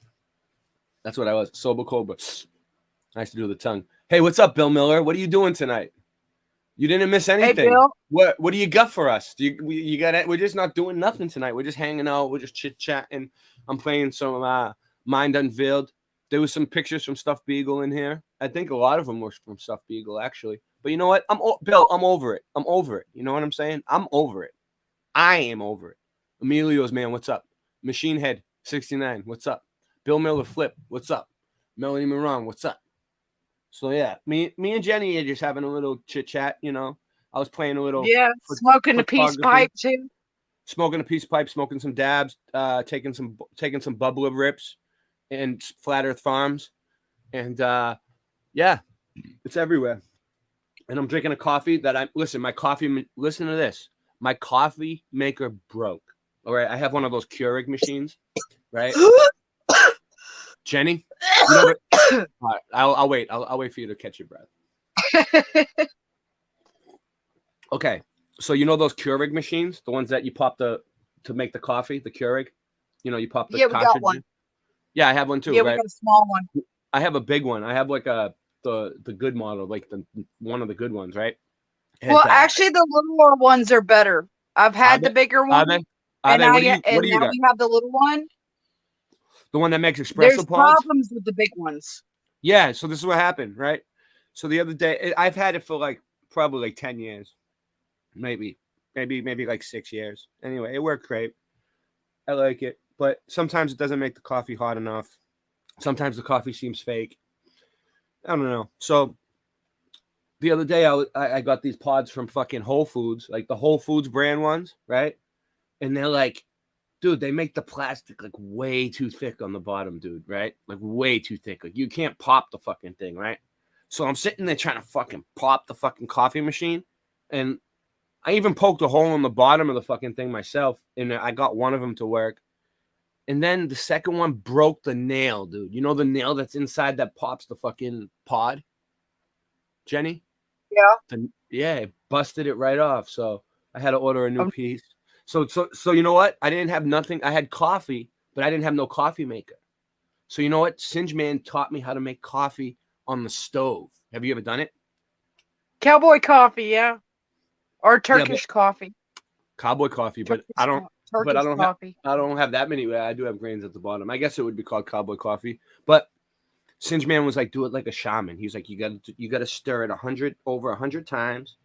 That's what I was. Sober Cobra. Nice to do the tongue. Hey, what's up, Bill Miller? What are you doing tonight? You didn't miss anything. Hey, Bill. What do you got for us? We're just not doing nothing tonight. We're just hanging out. We're just chit chatting. I'm playing some Mind Unveiled. There was some pictures from Stuffed Beagle in here. I think a lot of them were from Stuffed Beagle, actually. But you know what? Bill, I'm over it. I'm over it. You know what I'm saying? I'm over it. I am over it. Emilio's man, what's up? Machine Head 69, what's up? Bill Miller Flip, what's up? Melanie Moran, what's up? So yeah, me and Jenny are just having a little chit chat. You know, I was playing a little. Yeah, smoking a peace pipe too. Smoking a peace pipe, smoking some dabs, taking some bubbler rips, and Flat Earth Farms, and yeah, it's everywhere. And I'm drinking a coffee that listen to this. My coffee maker broke. All right, I have one of those Keurig machines, right? Jenny, all right, I'll wait. I'll wait for you to catch your breath. Okay, so you know those Keurig machines, the ones that you pop to make the coffee, the Keurig. You know, you pop the cartridge. We got one. Yeah, I have one too. Yeah, right? We got a small one. I have a big one. I have like the good model, like one of the good ones, right? Well, actually, the littler ones are better. I've had the bigger one, and now we have the little one. The one that makes espresso There's pods? problems with the big ones. Yeah, so this is what happened, right? So the other day, I've had it for probably 10 years. Maybe like 6 years. Anyway, it worked great. I like it. But sometimes it doesn't make the coffee hot enough. Sometimes the coffee seems fake. I don't know. So the other day, I got these pods from fucking Whole Foods, like the Whole Foods brand ones, right? And they're like, dude, they make the plastic like way too thick on the bottom, dude, right? Like way too thick. Like you can't pop the fucking thing, right? So I'm sitting there trying to fucking pop the fucking coffee machine. And I even poked a hole in the bottom of the fucking thing myself. And I got one of them to work. And then the second one broke the nail, dude. You know the nail that's inside that pops the fucking pod? Jenny? Yeah. Yeah, it busted it right off. So I had to order a new piece. So you know what? I didn't have nothing. I had coffee, but I didn't have no coffee maker. So you know what? Singe Man taught me how to make coffee on the stove. Have you ever done it? Cowboy coffee, yeah. Or Turkish coffee. Cowboy coffee, but I don't have that many. I do have grains at the bottom. I guess it would be called cowboy coffee. But Singe Man was like, do it like a shaman. He's like, you got to stir it over 100 times.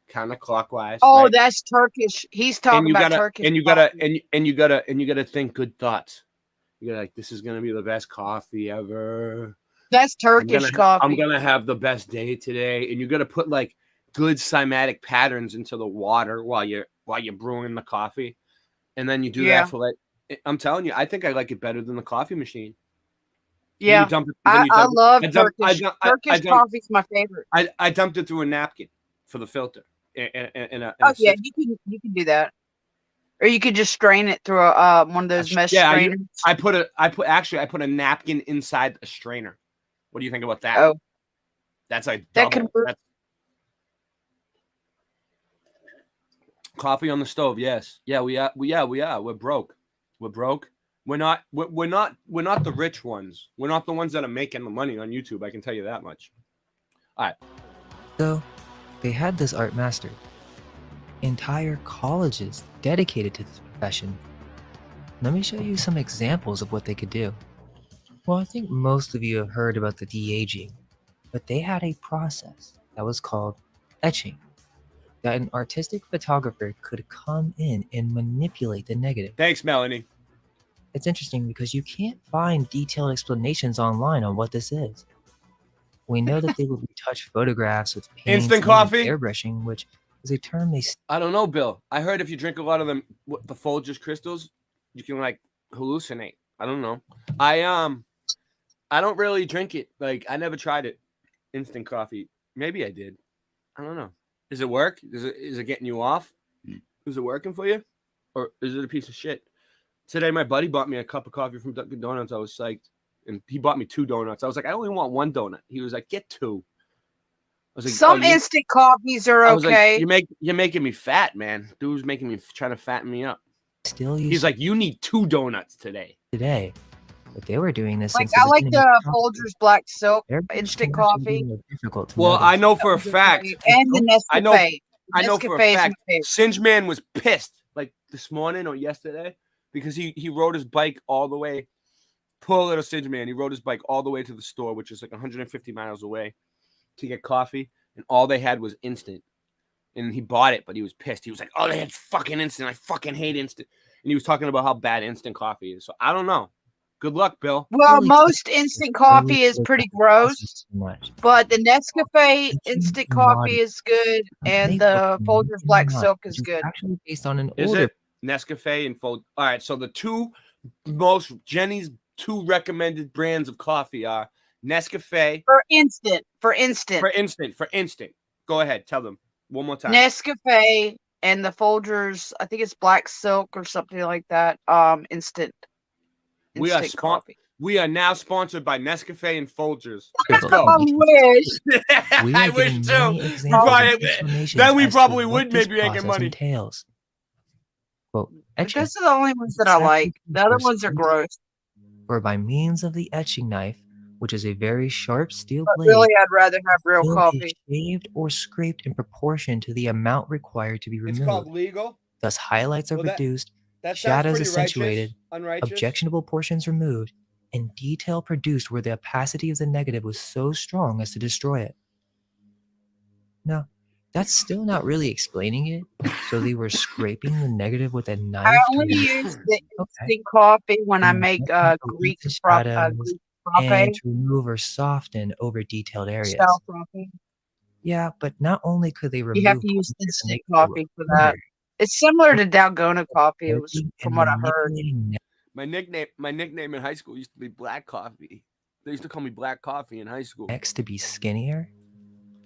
Counterclockwise. Oh, right? that's Turkish. He's talking about Turkish. And you gotta think good thoughts. You're like, this is gonna be the best coffee ever. That's Turkish coffee. I'm gonna have the best day today. And you gotta put like good cymatic patterns into the water while you're brewing the coffee. And then you do that for like, I'm telling you, I think I like it better than the coffee machine. Yeah, I love Turkish. Turkish coffee's my favorite. I dumped it through a napkin for the filter. You can do that, or you could just strain it through one of those mesh strainers. I put a napkin inside a strainer. What do you think about that? Oh, that's like that could work. Coffee on the stove. Yes, yeah, we are. We're broke. We're not the rich ones. We're not the ones that are making the money on YouTube. I can tell you that much. All right. So they had this art mastered, entire colleges dedicated to this profession. Let me show you some examples of what they could do. Well, I think most of you have heard about the de-aging, but they had a process that was called etching, that an artistic photographer could come in and manipulate the negative. Thanks, Melanie. It's interesting because you can't find detailed explanations online on what this is. We know that they will retouch photographs with paints Instant and coffee? airbrushing, which is a term they I don't know, Bill. I heard if you drink a lot of them, the Folgers crystals, you can like hallucinate. I don't know. I don't really drink it. Like I never tried it. Instant coffee. Maybe I did. I don't know. Does it work? Is it getting you off? Is it working for you? Or is it a piece of shit? Today my buddy bought me a cup of coffee from Dunkin' Donuts. I was psyched. And he bought me 2 donuts. I was like, I only want 1 donut. He was like, get 2. I was like, some instant coffees are I was okay. like, you're making me fat, man. Dude was making me trying to fatten me up. still He's like, you need 2 donuts today. today. But they were doing this Like since I like beginning of the Folgers Black Silk They're instant actually coffee. more difficult to Well, notice. I know for a fact. And the Nescafe. I know for a Nescafe is fact. my favorite. Singe Man was pissed like this morning or yesterday because he rode his bike all the way. Poor little Singe Man. He rode his bike all the way to the store, which is like 150 miles away, to get coffee, and all they had was instant. And he bought it, but he was pissed. He was like, "Oh, they had fucking instant. I fucking hate instant." And he was talking about how bad instant coffee is. So I don't know. Good luck, Bill. Well, most instant coffee is pretty gross, much. but the Nescafe instant coffee is good, and the Folgers Black Silk is good. Actually, based on an Is older it Nescafe and Fold? All right. So the Jenny's 2 recommended brands of coffee are Nescafe For instant. For instant. Go ahead. Tell them one more time. Nescafe and the Folgers, I think it's Black Silk or something like that. Instant. We are Instant coffee. We are now sponsored by Nescafe and Folgers. Let's go. I wish. I wish too. Then we probably would maybe making money. Entails. Quote, But those are the only ones that I like. The other ones are gross. or by means of the etching knife, which is a very sharp steel But blade, really, I'd rather have real will be coffee. shaved or scraped in proportion to the amount required to be It's called removed. legal. Thus, highlights are Well, reduced, That sounds shadows pretty accentuated, righteous, unrighteous. objectionable portions removed, and detail produced where the opacity of the negative was so strong as to destroy it. No, that's still not really explaining it. So they were scraping the negative with a knife. I to only remove- use the instant coffee when I make Greek the frappe. shadows Greek frappe. and to remove or soften over detailed areas. Style frappe. Yeah, but not only could they remove You have to use coffee to instant make it coffee for that. harder, It's similar to Dalgona coffee. It was editing from and what I heard. manipulating My nickname in high school used to be Black Coffee. They used to call me Black Coffee in high school. next to be skinnier.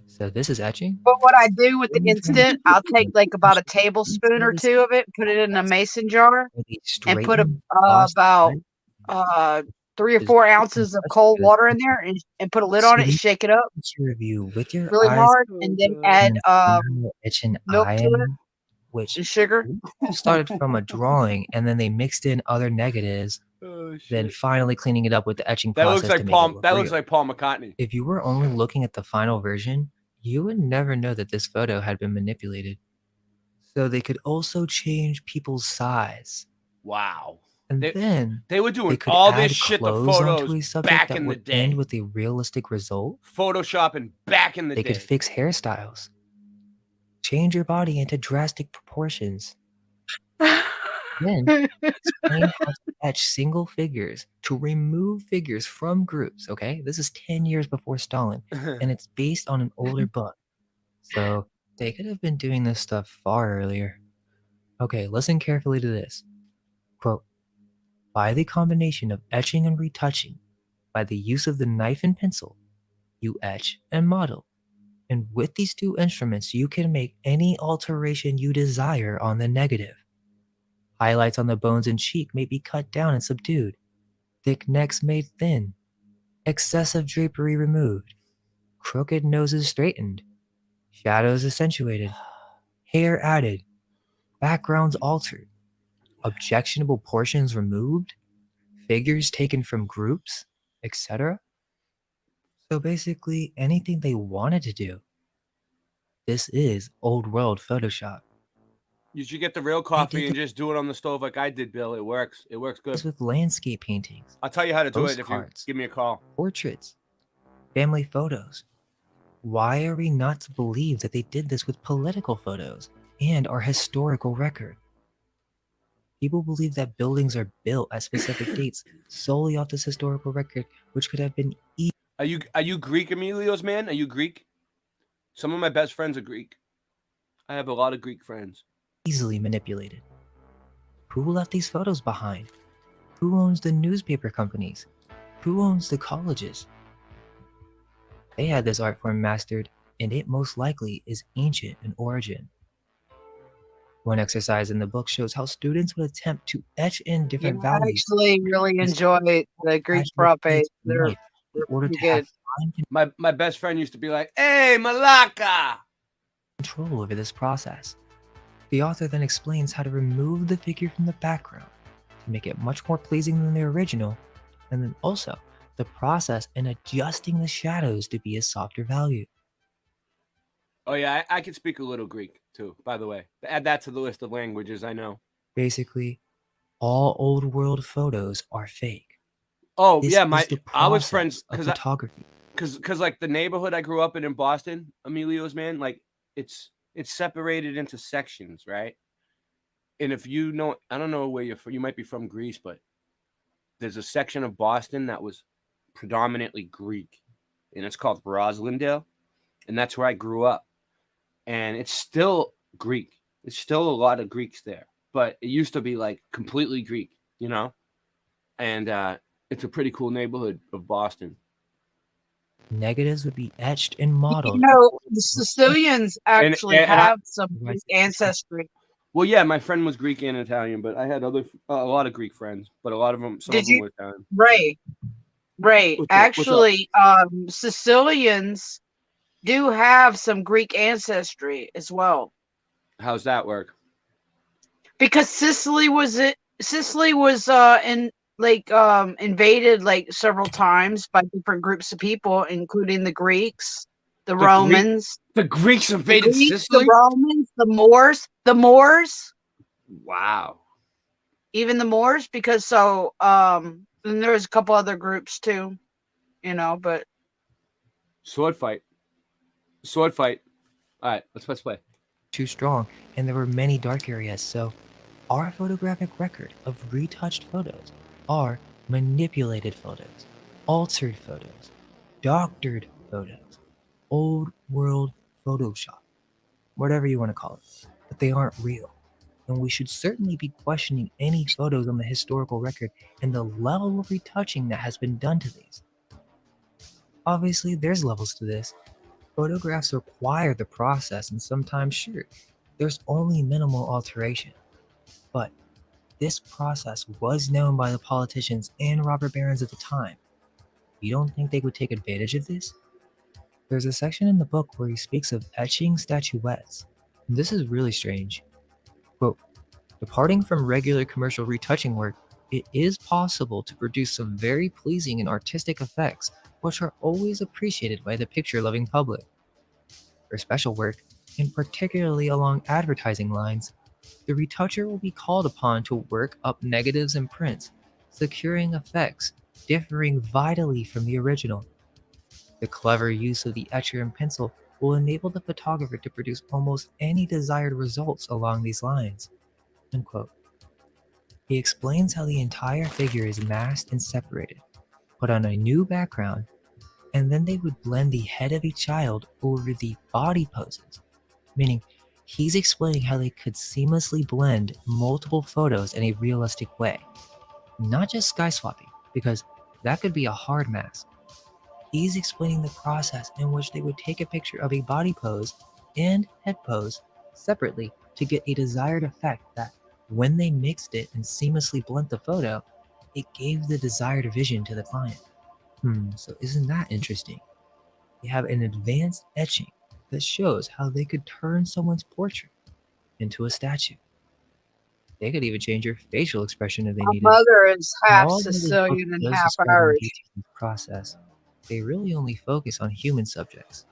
So this is etching. But what I do with the instant, I'll take like about a tablespoon or 2 of it, put it in a mason jar, and put about 3 or 4 ounces of cold water in there, and put a lid on it and shake it up To review with your really eyes hard, and then add etching milk to it iron, which and sugar. started from a drawing, and then they mixed in other negatives. Then finally cleaning it up with the etching That process. looks like to make it Paul. look That looks real. like Paul McCartney. If you were only looking at the final version, you would never know that this photo had been manipulated. So they could also change people's size. Wow. And then They were doing could all add this shit to clothes onto a photos subject back that in the would day. end with a realistic result. Photoshopping back in the They day. could fix hairstyles, change your body into drastic proportions. Then explain how to etch single figures, to remove figures from groups. Okay, this is 10 years before Stalin, and it's based on an older book. So they could have been doing this stuff far earlier. Okay, listen carefully to this. Quote, by the combination of etching and retouching, by the use of the knife and pencil, you etch and model. And with these 2 instruments, you can make any alteration you desire on the negative. Highlights on the bones and cheek may be cut down and subdued. Thick necks made thin. Excessive drapery removed. Crooked noses straightened. Shadows accentuated. Hair added. Backgrounds altered. Objectionable portions removed. Figures taken from groups, etc. So basically, anything they wanted to do. This is old world Photoshop. You should get the real coffee and just do it on the stove like I did, Bill. It works. It works good. With landscape paintings. I'll tell you how to do it if you postcards, give me a call. Portraits, family photos. Why are we not to believe that they did this with political photos and our historical record? People believe that buildings are built at specific dates solely off this historical record, which could have been Are you Greek, Emilios, man? Are you Greek? Some of my best friends are Greek. I have a lot of Greek friends. easily manipulated. Who left these photos behind? Who owns the newspaper companies? Who owns the colleges? They had this art form mastered, and it most likely is ancient in origin. One exercise in the book shows how students would attempt to etch in different I values. actually really enjoy the Greek frappe. They're in order to pretty good. have My best friend used to be like, "Hey, Malaka!" control over this process. The author then explains how to remove the figure from the background to make it much more pleasing than the original, and then also the process in adjusting the shadows to be a softer value. Oh yeah, I can speak a little Greek too. By the way, add that to the list of languages I know. Basically, all old world photos are fake. Oh This yeah, is the I was process friends of photography. because like the neighborhood I grew up in Boston, Emilio's, man, like it's separated into sections, right? And if you know, I don't know where you're from, you might be from Greece, but there's a section of Boston that was predominantly Greek, and it's called Roslindale, and that's where I grew up. And it's still Greek. It's still a lot of Greeks there, but it used to be like completely Greek, you know? And it's a pretty cool neighborhood of Boston. Negatives would be etched and modeled. You know, the Sicilians actually and have some Greek ancestry. Well, yeah, my friend was Greek and Italian, but I had a lot of Greek friends, but a lot of them, some of them were Italian. Ray, What's up? actually, Sicilians do have some Greek ancestry as well, How's that work? because Sicily was invaded like several times by different groups of people, including the Greeks, the Romans. The Greeks invaded Greeks, Sicily? the Romans, the Moors, Wow. even the Moors, because and there's a couple other groups too, you know, but Sword fight. All right, let's play. Too strong, and there were many dark areas, so our photographic record of retouched photos are manipulated photos, altered photos, doctored photos, old world Photoshop, whatever you want to call it, but they aren't real. And we should certainly be questioning any photos on the historical record and the level of retouching that has been done to these. Obviously, there's levels to this. Photographs require the process, and sometimes, sure, there's only minimal alteration. But this process was known by the politicians and robber barons at the time. You don't think they would take advantage of this? There's a section in the book where he speaks of etching statuettes. And this is really strange. Quote, departing from regular commercial retouching work, it is possible to produce some very pleasing and artistic effects which are always appreciated by the picture-loving public. For special work, and particularly along advertising lines, the retoucher will be called upon to work up negatives and prints, securing effects differing vitally from the original. The clever use of the etcher and pencil will enable the photographer to produce almost any desired results along these lines. Unquote. He explains how the entire figure is masked and separated, put on a new background, and then they would blend the head of a child over the body poses, meaning he's explaining how they could seamlessly blend multiple photos in a realistic way. Not just sky swapping, because that could be a hard mask. He's explaining the process in which they would take a picture of a body pose and head pose separately to get a desired effect that, when they mixed it and seamlessly blent the photo, it gave the desired vision to the client. So isn't that interesting? They have an advanced etching that shows how they could turn someone's portrait into a statue. They could even change your facial expression if they my needed. mother is half Although this book Sicilian and does half describe the Irish. retouching process, they really only focus on human subjects,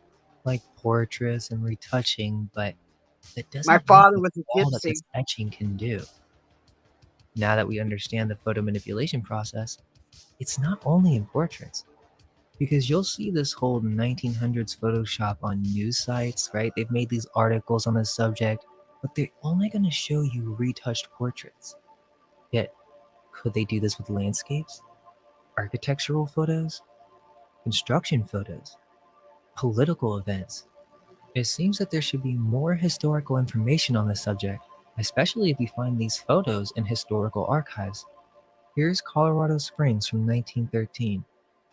like portraits and retouching, but That doesn't My mean father that's was a all that gypsy. this etching can do. Now that we understand the photo manipulation process, it's not only in portraits, because you'll see this whole 1900s Photoshop on news sites, right? They've made these articles on this subject, but they're only going to show you retouched portraits. Yet, could they do this with landscapes, architectural photos, construction photos, political events? It seems that there should be more historical information on this subject, especially if we find these photos in historical archives. Here's Colorado Springs from 1913.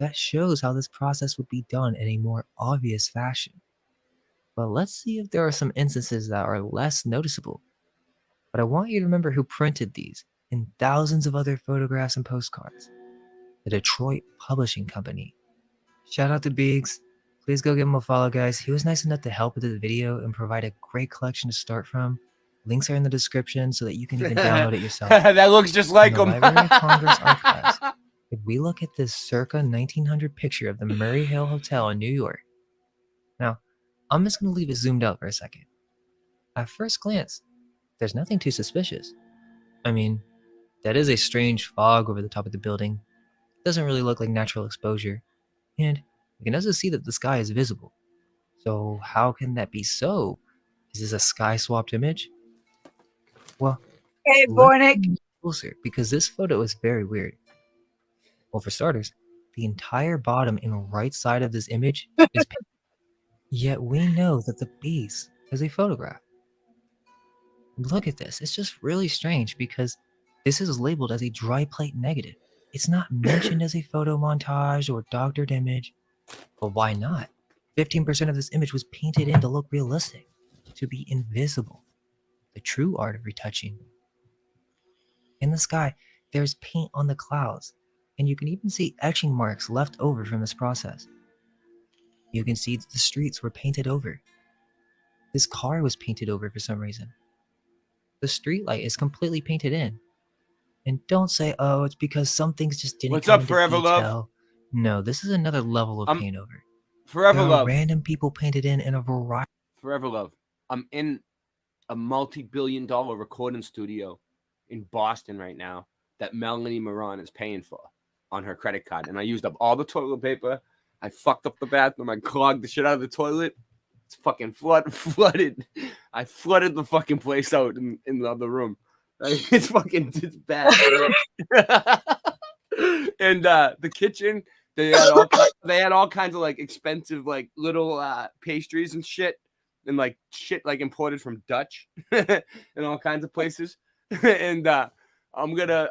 That shows how this process would be done in a more obvious fashion. But let's see if there are some instances that are less noticeable. But I want you to remember who printed these and thousands of other photographs and postcards. The Detroit Publishing Company. Shout out to Biggs. Please go give him a follow, guys. He was nice enough to help with the video and provide a great collection to start from. Links are in the description so that you can even download it yourself. That looks just like In the him. Library of Congress archives, if we look at this circa 1900 picture of the Murray Hill Hotel in New York. Now, I'm just going to leave it zoomed out for a second. At first glance, there's nothing too suspicious. I mean, that is a strange fog over the top of the building. It doesn't really look like natural exposure. And we can also see that the sky is visible. So how can that be so? Is this a sky swapped image? Well, Hey, let's Bornick. look closer because this photo is very weird. Well, for starters, the entire bottom and right side of this image is pink. Yet we know that the base is a photograph. Look at this. It's just really strange because this is labeled as a dry plate negative. It's not mentioned as a photo montage or doctored image. But why not? 15% of this image was painted in to look realistic, to be invisible. The true art of retouching. In the sky, there's paint on the clouds, and you can even see etching marks left over from this process. You can see that the streets were painted over. This car was painted over for some reason. The streetlight is completely painted in. And don't say, oh, it's because some things just didn't What's come up, into Forever Love? detail. No, this is another level of paint over. Forever There are Love. random people painted in a variety. Forever Love. I'm in a multi-billion-dollar recording studio in Boston right now that Melanie Moran is paying for on her credit card. And I used up all the toilet paper. I fucked up the bathroom. I clogged the shit out of the toilet. It's fucking flooded. I flooded the fucking place out in the other room. It's bad. And the kitchen, they had all kinds of like expensive like little pastries and shit, and like shit like imported from Dutch and all kinds of places. And I'm gonna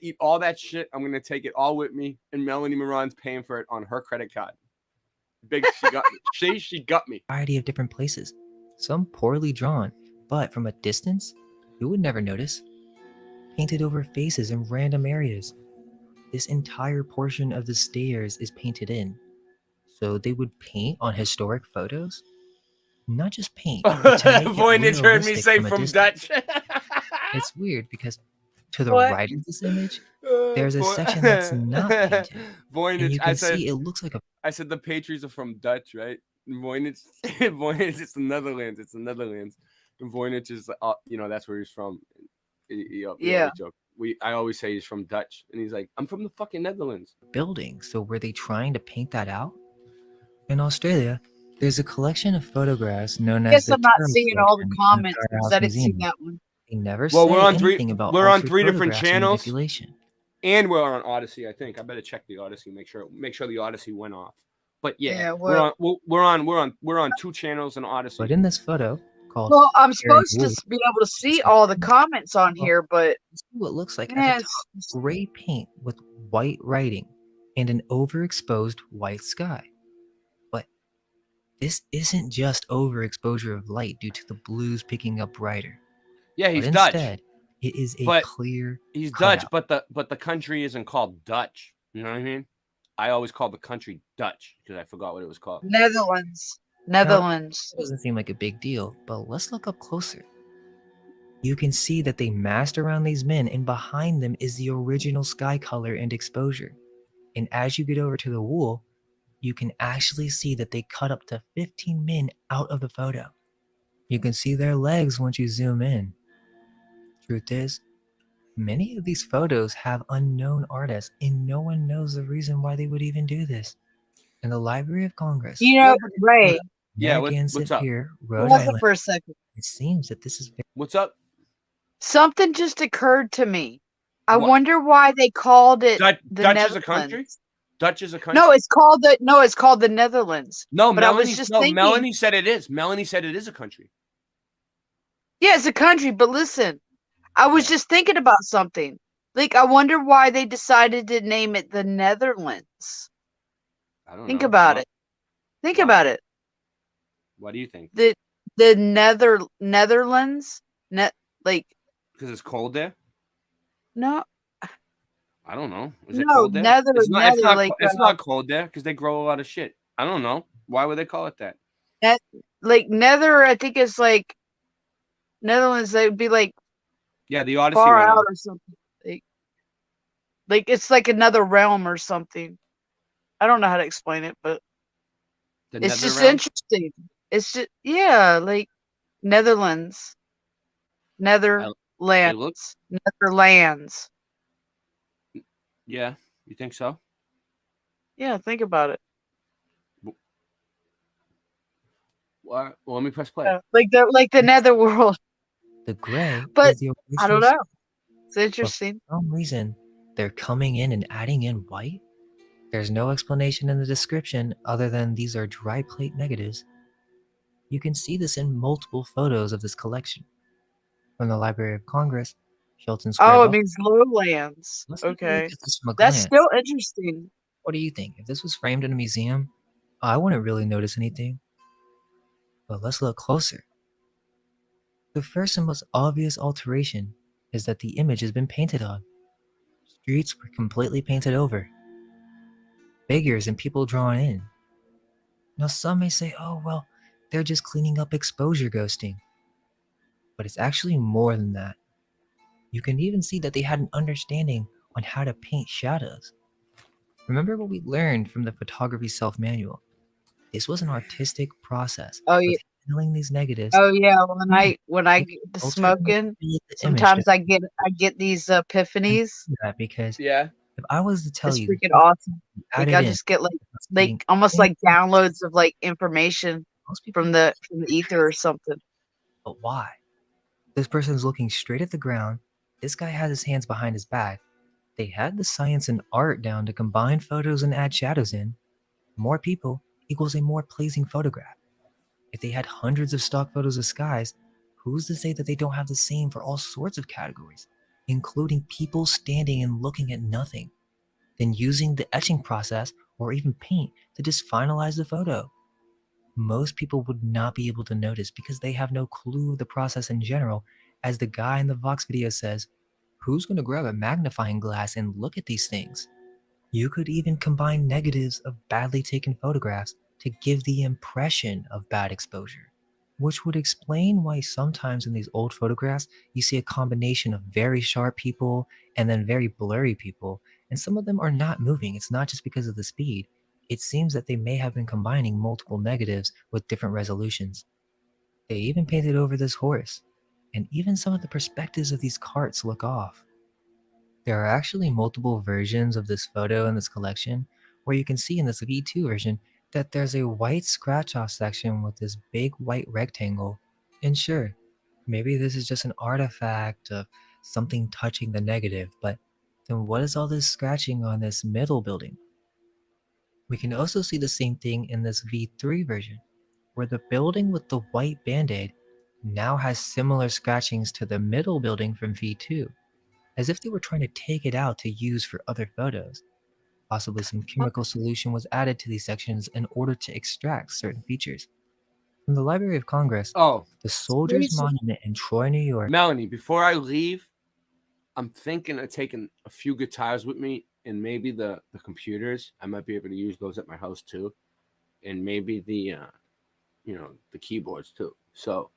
eat all that shit. I'm gonna take it all with me, and Melanie Moran's paying for it on her credit card. Big, she got me. She got me. Variety of different places, some poorly drawn, but from a distance, you would never notice. Painted over faces in random areas. This entire portion of the stairs is painted in. So they would paint on historic photos? Not just paint, but to make it Voynich heard me realistic say a from distance. Dutch. It's weird because to the What? right of this image, there's a section that's not painted. Voynich, And you I can said, see it looks like a I said the Patriots are from Dutch, right? Voynich, it's the Netherlands. It's the Netherlands. And Voynich is, that's where he's from. We Yeah. always joke. I always say he's from Dutch, and he's like, I'm from the fucking Netherlands. building. So were they trying to paint that out? In Australia, there's a collection of photographs known as Guess the I'm not Term seeing all the Collection in the comments Powerhouse because I didn't see Museum. that one. They never Well, say we're on three. anything about We're on altered 3 different photographs or channels, manipulation. and we're on Odyssey. I think I better check the Odyssey. Make sure the Odyssey went off. But yeah, Yeah, we're on 2 channels in Odyssey. But in this photo called Well, I'm Aaron supposed to Wood, be able to see all the comments on here, but see what looks like yeah, at the top, gray paint with white writing and an overexposed white sky. But this isn't just overexposure of light due to the blues picking up brighter. Yeah, he's but Dutch. instead, it is a But clear He's cutout. Dutch, but the country isn't called Dutch. You know what I mean? I always called the country Dutch because I forgot what it was called. Netherlands. Now, Netherlands. it doesn't seem like a big deal, but let's look up closer. You can see that they masked around these men, and behind them is the original sky color and exposure. And as you get over to the wool, you can actually see that they cut up to 15 men out of the photo. You can see their legs once you zoom in. Truth is, many of these photos have unknown artists, and no one knows the reason why they would even do this. In the Library of Congress, You know, Ray. Yeah, Narragansett what's up? Pier, Rhode Hold on Island. for a second. It seems that this is What's up? Something just occurred to me. I What? wonder why they called it the Dutch Netherlands. is a country? Dutch is a country? No, it's called the Netherlands. No, but Melanie, I was just thinking, Melanie said it is. Melanie said it is a country. yeah, it's a country. But listen, I was just thinking about something. Like, I wonder why they decided to name it the Netherlands. I don't Think know. about Why? it. Think about it. What do you think? The Netherlands, like Because it's cold there? no, I don't know. Is it no, cold there? nether, It's not, nether, like it's not cold there because they grow a lot of shit. I don't know. Why would they call it that? like nether. I think it's like Netherlands. They would be like Yeah, the Odyssey. far went out on. or something. Like it's like another realm or something. I don't know how to explain it, but The it's just Nether realm? interesting. It's just like Netherlands, Netherlands, Netherlands. Yeah, you think so? Yeah, think about it. Well, let me press play. Yeah, like the netherworld. the gray. But is the I don't original know. It's interesting. For some reason, they're coming in and adding in white. There's no explanation in the description other than these are dry plate negatives. You can see this in multiple photos of this collection. From the Library of Congress, Shelton Square. Oh, it means lowlands. Let's take a look Okay. at this from a That's glance. still interesting. What do you think? If this was framed in a museum, I wouldn't really notice anything. But let's look closer. The first and most obvious alteration is that the image has been painted on. Streets were completely painted over. Figures and people drawn in. Now some may say, oh well, they're just cleaning up exposure ghosting. But it's actually more than that. You can even see that they had an understanding on how to paint shadows. Remember what we learned from the photography self-manual. This was an artistic process. Oh yeah. Handling these negatives. Oh yeah. When I get the smoking, sometimes I get these epiphanies. Because yeah, if I was to tell it's you, freaking awesome. Like added I in, just get like almost like downloads of like information from the ether or something. But why? This person's looking straight at the ground. This guy has his hands behind his back. They had the science and art down to combine photos and add shadows in. More people equals a more pleasing photograph. If they had hundreds of stock photos of skies, who's to say that they don't have the same for all sorts of categories, including people standing and looking at nothing, then using the etching process or even paint to just finalize the photo? Most people would not be able to notice because they have no clue of the process in general. As the guy in the Vox video says, who's going to grab a magnifying glass and look at these things? You could even combine negatives of badly taken photographs to give the impression of bad exposure, which would explain why sometimes in these old photographs you see a combination of very sharp people and then very blurry people, and some of them are not moving. It's not just because of the speed. It seems that they may have been combining multiple negatives with different resolutions. They even painted over this horse, and even some of the perspectives of these carts look off. There are actually multiple versions of this photo in this collection, where you can see in this V2 version that there's a white scratch-off section with this big white rectangle. And sure, maybe this is just an artifact of something touching the negative, but then what is all this scratching on this middle building? We can also see the same thing in this V3 version, where the building with the white band-aid now has similar scratchings to the middle building from V2, as if they were trying to take it out to use for other photos. Possibly some chemical solution was added to these sections in order to extract certain features. From the Library of Congress, the Soldiers Monument in Troy, New York. Melanie, before I leave, I'm thinking of taking a few guitars with me and maybe the computers. I might be able to use those at my house too. And maybe the keyboards too. So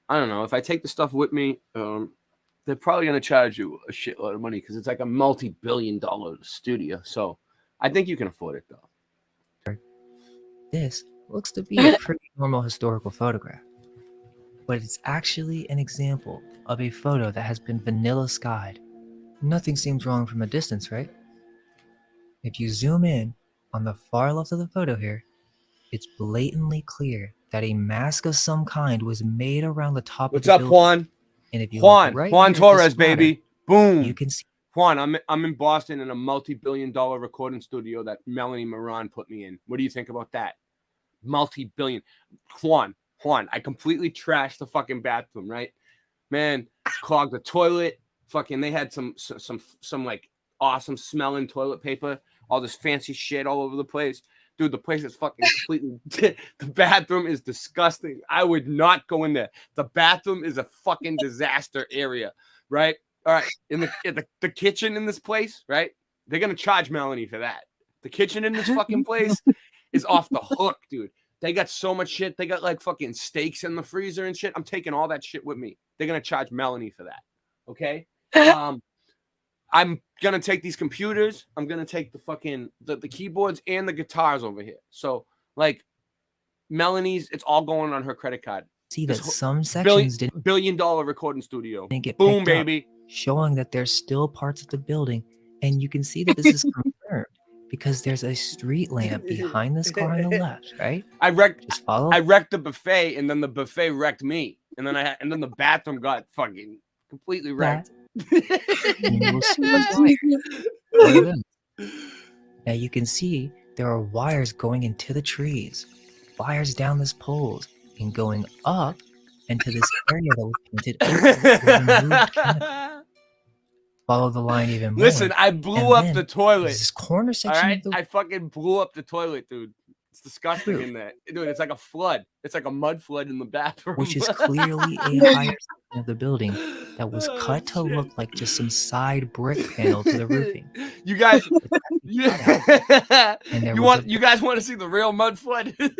I don't know. If I take the stuff with me, they're probably going to charge you a shitload of money because it's like a multi-billion-dollar studio. So I think you can afford it though. This looks to be a pretty normal historical photograph. but it's actually an example of a photo that has been vanilla skied. Nothing seems wrong from a distance, right? If you zoom in on the far left of the photo here, it's blatantly clear that a mask of some kind was made around the top What's of the up, building. Juan? And if you Juan, look right Juan here at this Torres, splatter, baby. Boom. you can see Juan, I'm in Boston in a multi-billion-dollar recording studio that Melanie Moran put me in. What do you think about that? Multi-billion. Juan, I completely trashed the fucking bathroom, right? Man, clogged the toilet. Fucking, they had some like awesome smelling toilet paper. All this fancy shit all over the place. Dude, the place is fucking completely... The bathroom is disgusting. I would not go in there. The bathroom is a fucking disaster area, right? All right, in the kitchen in this place, right? They're going to charge Melanie for that. The kitchen in this fucking place is off the hook, dude. They got so much shit. They got like fucking steaks in the freezer and shit. I'm taking all that shit with me. They're going to charge Melanie for that, okay? I'm going to take these computers. I'm going to take the fucking the keyboards and the guitars over here. So, like, Melanie's, it's all going on her credit card. see that some sections didn't billion-dollar recording studio. get Boom, picked up, baby. showing that there's still parts of the building. And you can see that this is confirmed because there's a street lamp behind this car on the left, right? I wrecked follow. the buffet, and then the buffet wrecked me. And then the bathroom got fucking completely wrecked. And you will see the wires. Now you can see there are wires going into the trees, wires down this poles, and going up into this area that was painted over. Removed canopy. Follow the line even more. Listen, I blew up the toilet. This corner All section right, of the I fucking blew up the toilet, dude. It's disgusting True. in there, dude. It's like a flood. It's like a mud flood in the bathroom. which is clearly a higher section of the building that was cut to look like just some side brick panel to the roofing. You guys, And there you was want you guys want to see the real mud flood? Do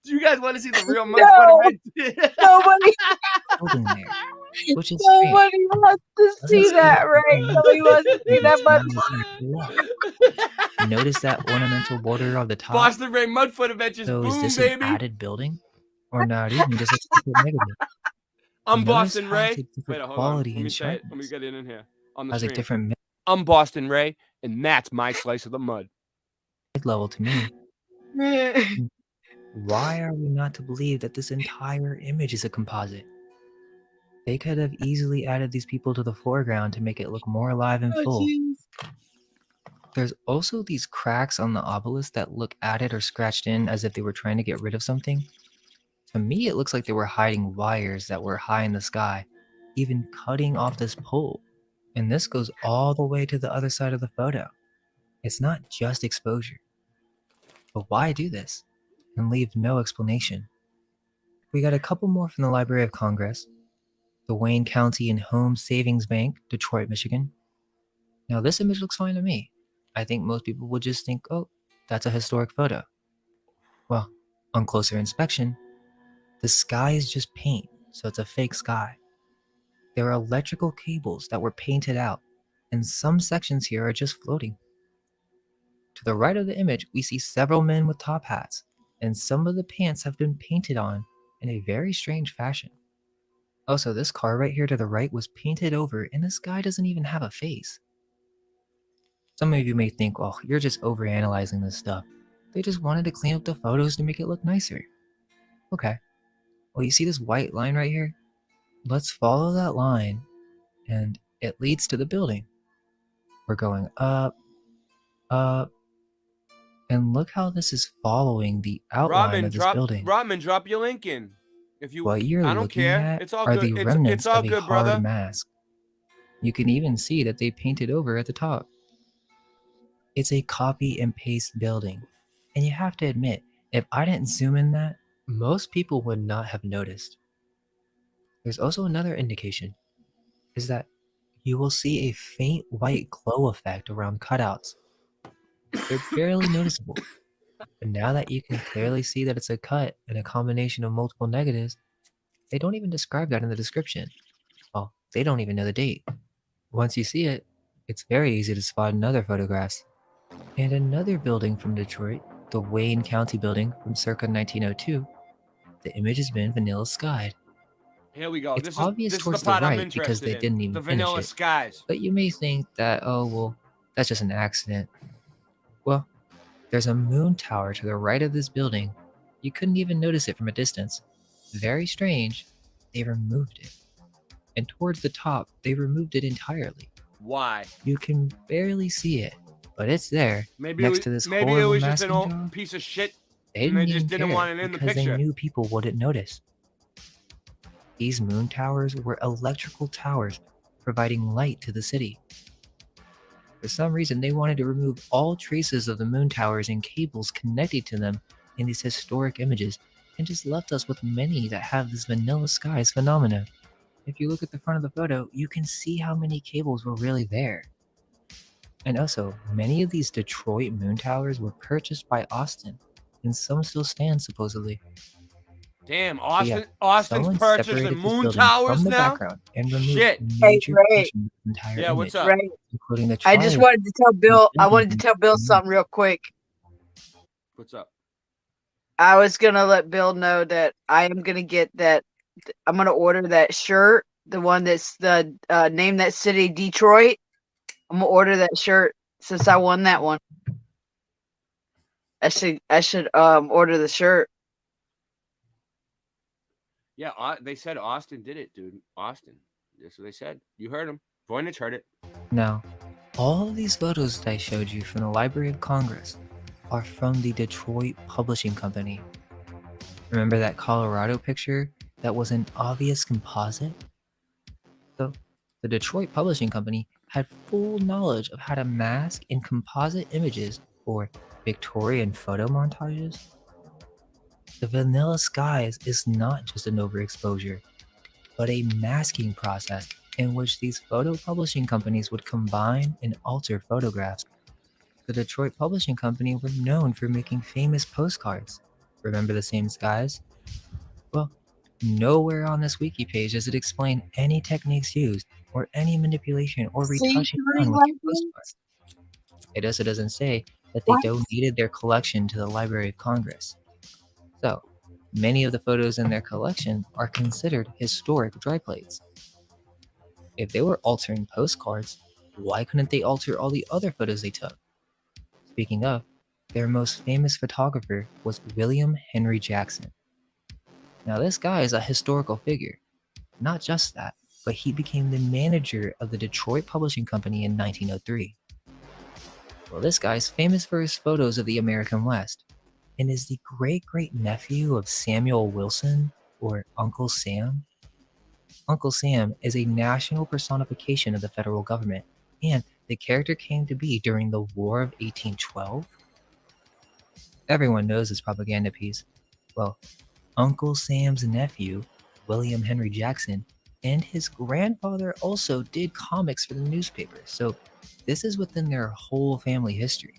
you guys want to see the real mud No. flood? Nobody, building there, which is nobody wants to see that, right? Nobody wants to see that much. Notice that ornamental border of the top. Boston Ray Mudfoot Adventures. So is Boom, this baby. an added building, or not even just a separate negative? I'm Notice Boston how Ray. it's a different Wait, hold on. quality Let me and say it. Let me sharpness. get it in here on the Has a stream. different I'm Boston Ray, and that's my slice of the mud. mid-level to me. Why are we not to believe that this entire image is a composite? They could have easily added these people to the foreground to make it look more alive and full. There's also these cracks on the obelisk that look added or scratched in as if they were trying to get rid of something. To me, it looks like they were hiding wires that were high in the sky, even cutting off this pole. And this goes all the way to the other side of the photo. It's not just exposure. But why do this and leave no explanation? We got a couple more from the Library of Congress, the Wayne County and Home Savings Bank, Detroit, Michigan. Now this image looks fine to me. I think most people would just think, oh, that's a historic photo. Well, on closer inspection, the sky is just paint, so it's a fake sky. There are electrical cables that were painted out, and some sections here are just floating. To the right of the image, we see several men with top hats, and some of the pants have been painted on in a very strange fashion. Also, this car right here to the right was painted over, and this guy doesn't even have a face. Some of you may think, oh, you're just overanalyzing this stuff. They just wanted to clean up the photos to make it look nicer. Okay. Well, you see this white line right here? Let's follow that line, and it leads to the building. We're going up, up, and look how this is following the outline of this building. Rodman, drop your link in. If you, What you're I don't looking care. at It's all are good. the remnants It's all of a good, hard brother. mask. You can even see that they painted over at the top. It's a copy and paste building. And you have to admit, if I didn't zoom in that, most people would not have noticed. There's also another indication, is that you will see a faint white glow effect around cutouts. They're barely noticeable. But now that you can clearly see that it's a cut and a combination of multiple negatives, they don't even describe that in the description. Well, they don't even know the date. Once you see it, it's very easy to spot in other photographs. And another building from Detroit, the Wayne County building from circa 1902, the image has been vanilla skied. Here we go. It's This obvious is the towards the part I'm right because interested they in. didn't even The finish Vanilla it. Skies. But you may think that, oh, well, that's just an accident. Well, there's a moon tower to the right of this building. You couldn't even notice it from a distance. Very strange. They removed it. And towards the top, they removed it entirely. Why? You can barely see it, but it's there Maybe next to this maybe it horrible was just an masking old job. piece of shit. They And they didn't just even didn't care want it in the because picture. they knew people wouldn't notice. These moon towers were electrical towers providing light to the city. For some reason, they wanted to remove all traces of the moon towers and cables connected to them in these historic images, and just left us with many that have this vanilla skies phenomena. If you look at the front of the photo, you can see how many cables were really there. And also, many of these Detroit moon towers were purchased by Austin, and some still stand supposedly. Damn, But yeah, Austin's someone purchasing separated this moon building towers from the now? background and removed Shit. major Ray. portions of the entire Yeah, image, what's up? Ray, including the I just triangle. wanted to tell Bill. I wanted to tell Bill something real quick. What's up? I was gonna let Bill know that I am gonna get that. I'm gonna order that shirt, the one that's the name that city Detroit. I'm gonna order that shirt since I won that one. I should order the shirt. Yeah, they said Austin did it, dude. Austin. That's what they said. You heard him. Voynich heard it. Now, all of these photos that I showed you from the Library of Congress are from the Detroit Publishing Company. Remember that Colorado picture that was an obvious composite? So, the Detroit Publishing Company had full knowledge of how to mask and composite images for Victorian photo montages. The Vanilla Skies is not just an overexposure, but a masking process in which these photo publishing companies would combine and alter photographs. The Detroit Publishing Company were known for making famous postcards. Remember the same skies? Well, nowhere on this wiki page does it explain any techniques used or any manipulation or retouching done with your postcards. It also doesn't say that they donated their collection to the Library of Congress. So, many of the photos in their collection are considered historic dry plates. If they were altering postcards, why couldn't they alter all the other photos they took? Speaking of, their most famous photographer was William Henry Jackson. Now, this guy is a historical figure. Not just that, but he became the manager of the Detroit Publishing Company in 1903. Well, this guy's famous for his photos of the American West, and is the great-great-nephew of Samuel Wilson, or Uncle Sam. Uncle Sam is a national personification of the federal government, and the character came to be during the War of 1812. Everyone knows this propaganda piece. Well, Uncle Sam's nephew, William Henry Jackson, and his grandfather also did comics for the newspaper, so this is within their whole family history.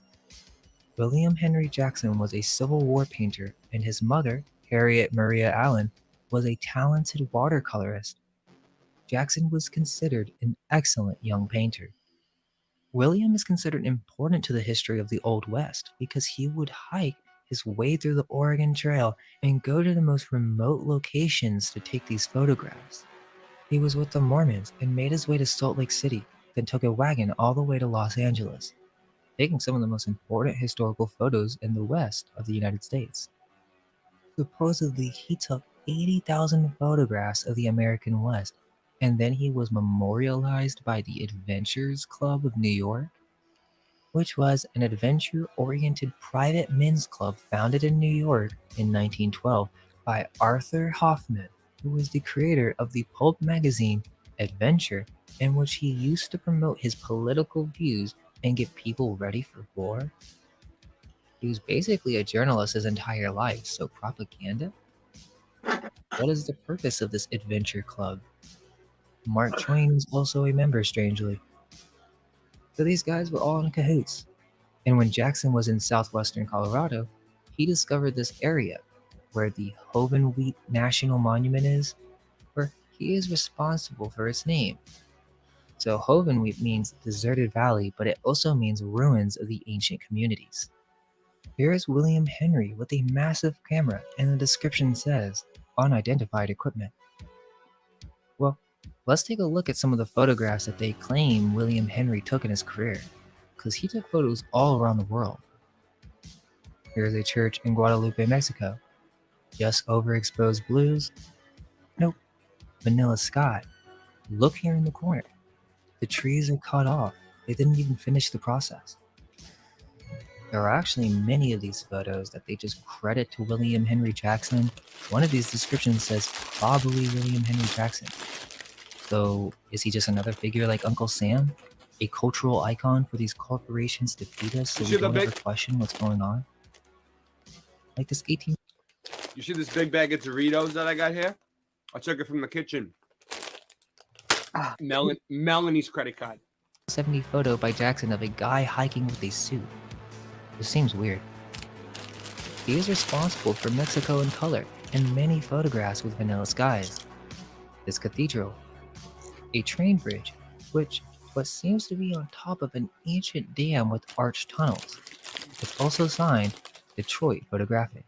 William Henry Jackson was a Civil War painter, and his mother, Harriet Maria Allen, was a talented watercolorist. Jackson was considered an excellent young painter. William is considered important to the history of the Old West because he would hike his way through the Oregon Trail and go to the most remote locations to take these photographs. He was with the Mormons and made his way to Salt Lake City, then took a wagon all the way to Los Angeles, taking some of the most important historical photos in the west of the United States. Supposedly, he took 80,000 photographs of the American West, and then he was memorialized by the Adventurers Club of New York, which was an adventure-oriented private men's club founded in New York in 1912 by Arthur Hoffman, who was the creator of the pulp magazine Adventure, in which he used to promote his political views and get people ready for war. He was basically a journalist his entire life, so propaganda? What is the purpose of this adventure club? Mark Twain was also a member, strangely. So these guys were all in cahoots. And when Jackson was in southwestern Colorado, he discovered this area where the Hovenweep National Monument is, where he is responsible for its name. So Hovenweep means deserted valley, but it also means ruins of the ancient communities. Here is William Henry with a massive camera, and the description says, unidentified equipment. Well, let's take a look at some of the photographs that they claim William Henry took in his career, because he took photos all around the world. Here's a church in Guadalupe, Mexico. Just overexposed blues? Nope. Vanilla sky. Look here in the corner. The trees are cut off. They didn't even finish the process. There are actually many of these photos that they just credit to William Henry Jackson. One of these descriptions says probably William Henry Jackson. So is he just another figure like Uncle Sam? A cultural icon for these corporations to feed us so we don't ever question what's going on? Like this 18... You see this big bag of Doritos that I got here? I took it from the kitchen. Melanie's credit card. 70 photo by Jackson of a guy hiking with a suit. This seems weird. He is responsible for Mexico in color and many photographs with vanilla skies. This cathedral, a train bridge, which what seems to be on top of an ancient dam with arched tunnels. It's also signed Detroit Photographic.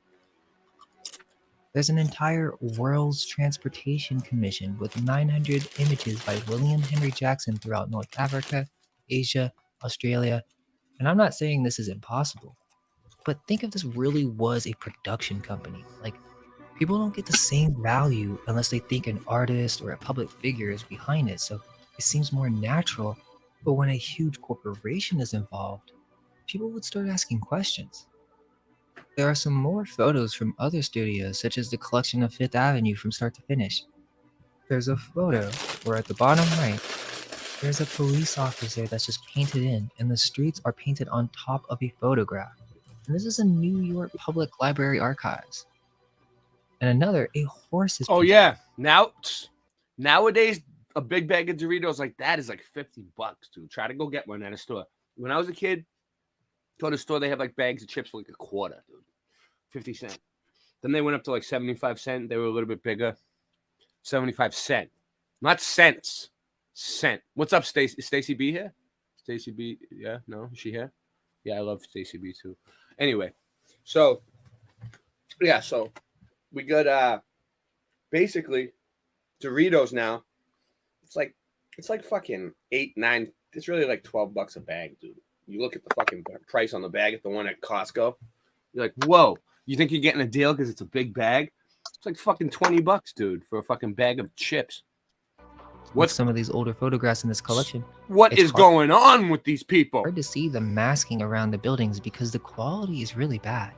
There's an entire World's Transportation Commission with 900 images by William Henry Jackson throughout North Africa, Asia, Australia, and I'm not saying this is impossible, but think if this really was a production company. Like, people don't get the same value unless they think an artist or a public figure is behind it, so it seems more natural. But when a huge corporation is involved, people would start asking questions. There are some more photos from other studios, such as the collection of Fifth Avenue from start to finish. There's a photo where at the bottom right, there's a police officer that's just painted in, and the streets are painted on top of a photograph. And this is in New York Public Library Archives. And another, a horse is... Oh, yeah. Nowadays, a big bag of Doritos like that is like $50, dude. Try to go get one at a store. When I was a kid, go to the store, they have like bags of chips for like a quarter, dude. 50 cents. Then they went up to like 75 cents. They were a little bit bigger. 75 cents. Not cents. Cent. What's up, Stacy? Is Stacy B here? Stacy B, yeah? No? Is she here? Yeah, I love Stacy B too. Anyway, so yeah, so we got basically Doritos now. It's like fucking 8, 9. It's really like $12 a bag, dude. You look at the fucking price on the bag at the one at Costco. You're like, whoa, you think you're getting a deal because it's a big bag? It's like fucking $20, dude, for a fucking bag of chips. What's some of these older photographs in this collection? What is going on with these people? Hard to see the masking around the buildings because the quality is really bad.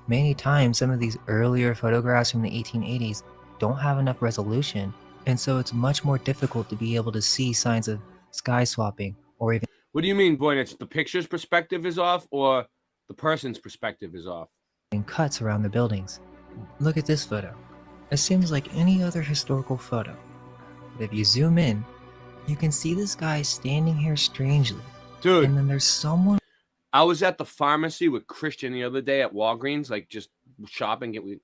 Many times, some of these earlier photographs from the 1880s don't have enough resolution, and so it's much more difficult to be able to see signs of sky swapping or even... What do you mean, Voynich? The picture's perspective is off or the person's perspective is off? ...cuts around the buildings. Look at this photo. It seems like any other historical photo. But if you zoom in, you can see this guy standing here strangely. Dude. And then there's someone... I was at the pharmacy with Christian the other day at Walgreens, like just shopping.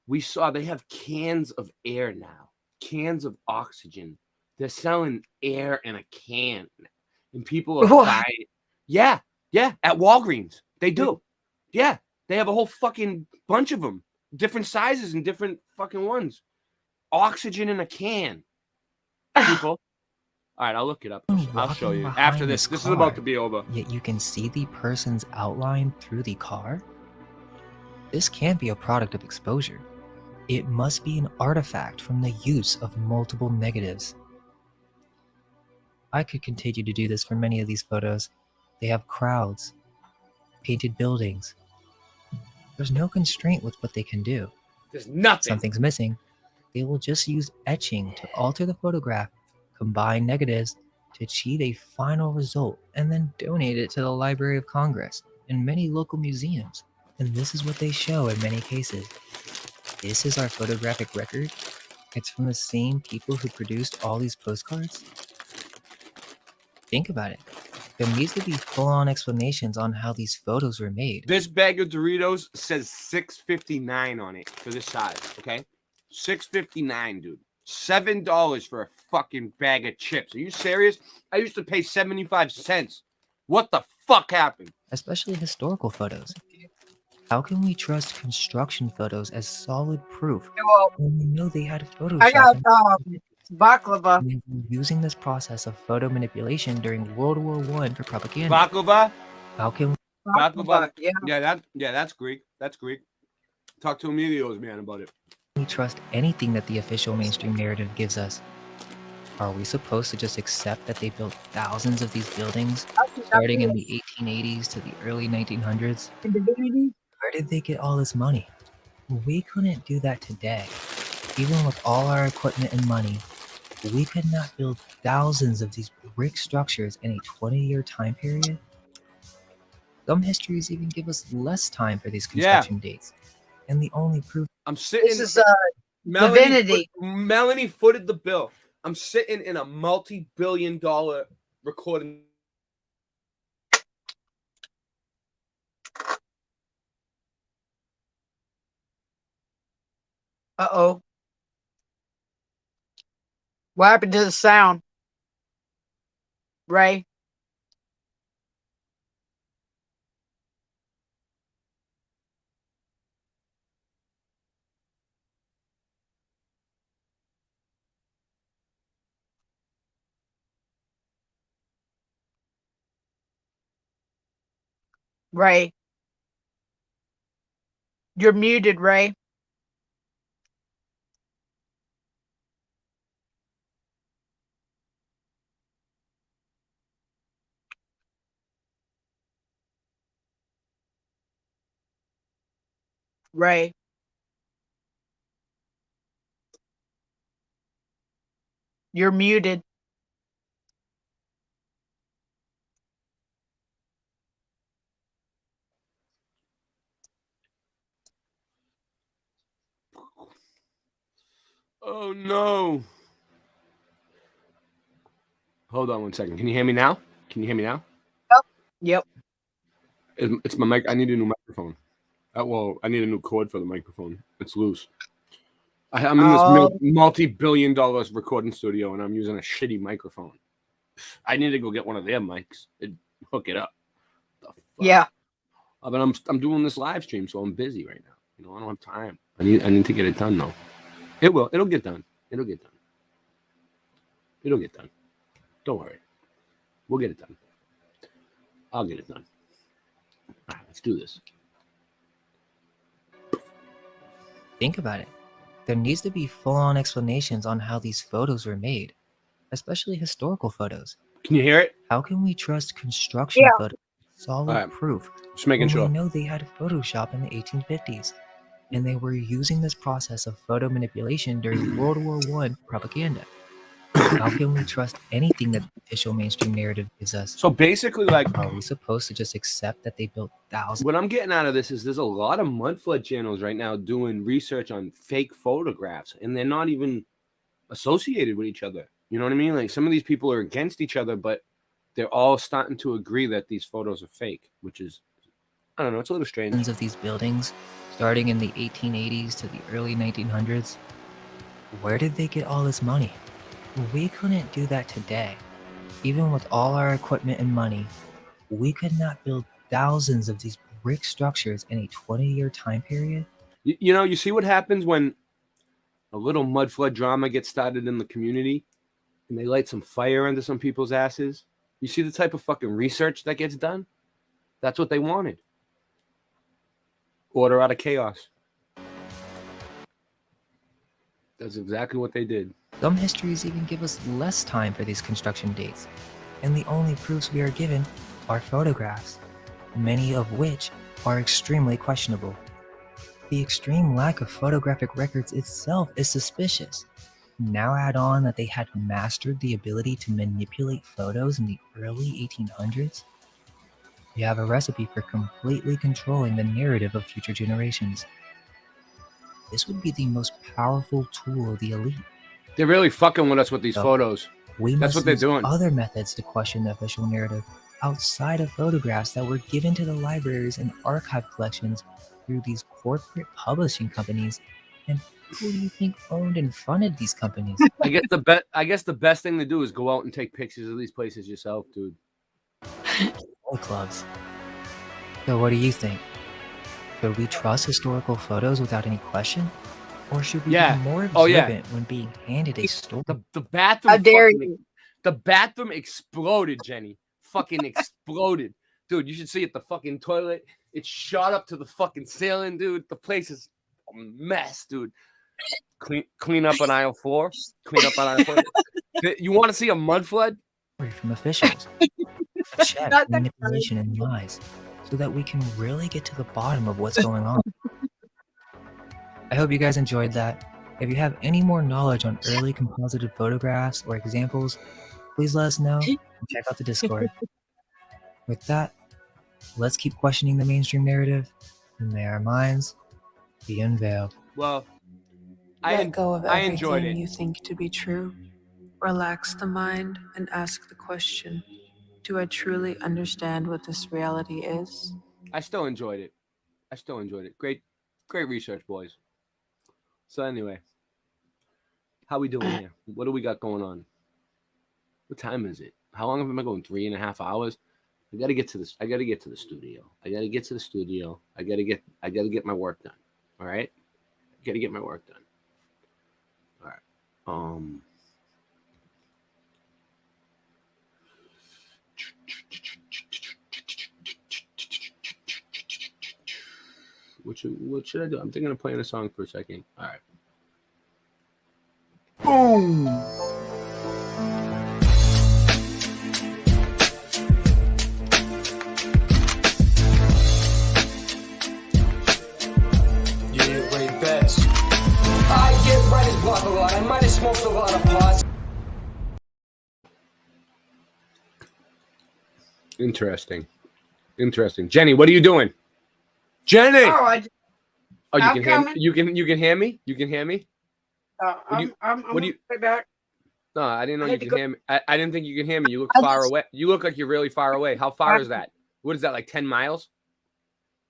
We saw they have cans of air now. Cans of oxygen. They're selling air in a can. And people are buying... Yeah, at Walgreens. They do. Yeah, they have a whole fucking bunch of them. Different sizes and different fucking ones. Oxygen in a can. People. All right, I'll look it up. I'll show you after this. This is about to be over. Yet you can see the person's outline through the car? This can't be a product of exposure. It must be an artifact from the use of multiple negatives. I could continue to do this for many of these photos. They have crowds, painted buildings. There's no constraint with what they can do. There's nothing. Something's missing. They will just use etching to alter the photograph, combine negatives to achieve a final result, and then donate it to the Library of Congress and many local museums. And this is what they show in many cases. This is our photographic record. It's from the same people who produced all these postcards. Think about it. There needs to be full-on explanations on how these photos were made. This bag of Doritos says $6.59 on it for this size, okay? $6.59, dude. $7 for a fucking bag of chips. Are you serious? I used to pay 75 cents. What the fuck happened? Especially historical photos. How can we trust construction photos as solid proof Well, when we know they had Photoshop? I got and baklava. they were using this process of photo manipulation during World War I for propaganda. Baklava. How can Baklava. Yeah. That's Greek. That's Greek. Talk to Emilio's man about it. we trust anything that the official mainstream narrative gives us? Are we supposed to just accept that they built thousands of these buildings, starting in the 1880s to the early 1900s? Where did they get all this money? We couldn't do that today. Even with all our equipment and money, we could not build thousands of these brick structures in a 20-year time period. Some histories even give us less time for these construction dates. And the only proof... I'm sitting... This is divinity. Melanie footed the bill. I'm sitting in a multi-billion-dollar recording. Uh-oh. What happened to the sound? Ray? Ray? You're muted, Ray. Ray. You're muted. Oh, no. Hold on one second. Can you hear me now? Can you hear me now? Yep. It's my mic. I need a new microphone. Well, I need a new cord for the microphone. It's loose. I'm in this multi-billion-dollar recording studio, and I'm using a shitty microphone. I need to go get one of their mics and hook it up. Yeah. But I'm doing this live stream, so I'm busy right now. You know, I don't have time. I need to get it done though. It will. It'll get done. It'll get done. It'll get done. Don't worry. We'll get it done. I'll get it done. All right, let's do this. Think about it. There needs to be full-on explanations on how these photos were made, especially historical photos. Can you hear it? How can we trust construction photos? Solid proof. Just making sure. We know they had Photoshop in the 1850s, and they were using this process of photo manipulation during World War I propaganda. How can we trust anything that the official mainstream narrative gives us? So basically, like, are we supposed to just accept that they built thousands? What I'm getting out of this is there's a lot of mudflood channels right now doing research on fake photographs, and they're not even associated with each other. You know what I mean? Like, some of these people are against each other, but they're all starting to agree that these photos are fake, which is, I don't know, it's a little strange. Of these buildings, starting in the 1880s to the early 1900s, where did they get all this money? We couldn't do that today. Even with all our equipment and money, we could not build thousands of these brick structures in a 20-year time period. You know, you see what happens when a little mud flood drama gets started in the community and they light some fire under some people's asses? You see the type of fucking research that gets done? That's what they wanted. Order out of chaos. That's exactly what they did. Some histories even give us less time for these construction dates, and the only proofs we are given are photographs, many of which are extremely questionable. The extreme lack of photographic records itself is suspicious. Now add on that they had mastered the ability to manipulate photos in the early 1800s. We have a recipe for completely controlling the narrative of future generations. This would be the most powerful tool of the elite. They're really fucking with us with these photos. That's what they're doing. Other methods to question the official narrative outside of photographs that were given to the libraries and archive collections through these corporate publishing companies. And who do you think owned and funded these companies? I guess the best thing to do is go out and take pictures of these places yourself, dude. Clubs. So what do you think? Should we trust historical photos without any question? Or should we Yeah. be more Oh, yeah. observant when being handed a story? The bathroom. How dare fucking- you? The bathroom exploded, Jenny. Fucking exploded, dude. You should see it. The fucking toilet. It shot up to the fucking ceiling, dude. The place is a mess, dude. Clean up on aisle 4. Clean up on aisle 4. You want to see a mud flood? From officials. Check manipulation and lies so that we can really get to the bottom of what's going on. I hope you guys enjoyed that. If you have any more knowledge on early composited photographs or examples, please let us know and check out the Discord. With that, let's keep questioning the mainstream narrative, and may our minds be unveiled. Well, Let go of I enjoyed everything it. you think to be true. Relax the mind and ask the question, do I truly understand what this reality is? I still enjoyed it. Great research, boys. So anyway, how we doing here? What do we got going on? What time is it? How long am I going? 3.5 hours? I gotta get to this. I gotta get to the studio. I gotta get my work done. All right. I gotta get my work done. All right. What should I do? I'm thinking of playing a song for a second. All right. Boom. Yeah, way best. I get writer's block a lot. I might have smoked a lot of pots. Interesting. Jenny, what are you doing? Jenny. Oh, you I'm can hear me? coming. You can hear me? You can hear me? I'm what do you- right back. No, I didn't know I you had to could go- hear me. I didn't think you could hear me. You look I far just- away. You look like you're really far away. How far is that? What is that, like 10 miles?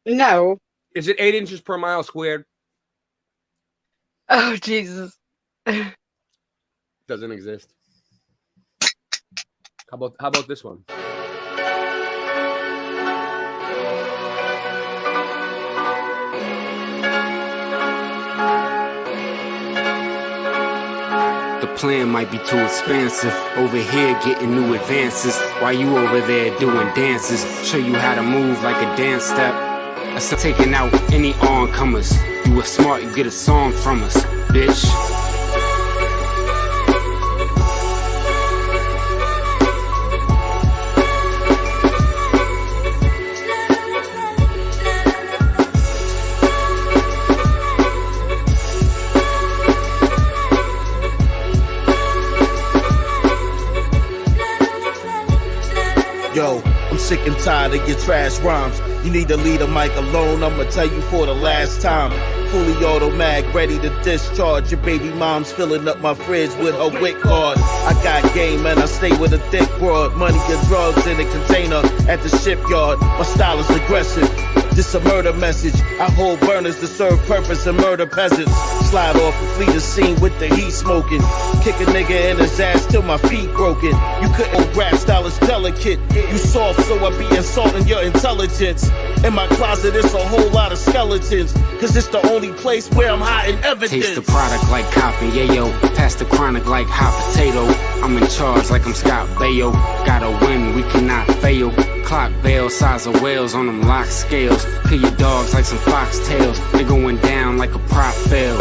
No. Is it 8 inches per mile squared? Oh Jesus. Doesn't exist. How about this one? The plan might be too expensive. Over here getting new advances. While you over there doing dances. Show you how to move like a dance step. I said taking out any oncomers. You were smart, you get a song from us, bitch. Yo, I'm sick and tired of your trash rhymes. You need to leave the mic alone, I'ma tell you for the last time. Fully automatic, ready to discharge. Your baby mom's filling up my fridge with her WIC card. I got game and I stay with a thick broad. Money and drugs in a container at the shipyard. My style is aggressive. This a murder message. I hold burners to serve purpose and murder peasants. Slide off and flee the scene with the heat smoking. Kick a nigga in his ass till my feet broken. You couldn't rap, style is delicate. You soft, so I be insulting your intelligence. In my closet, it's a whole lot of skeletons. Cause it's the only place where I'm hiding evidence. Taste the product like cotton, yeah yo. Pass the chronic like hot potato. I'm in charge like I'm Scott Baio. Gotta win, we cannot fail. Clock bell, size of whales on them lock scales. Kill your dogs like some foxtails. They going down like a prop fail.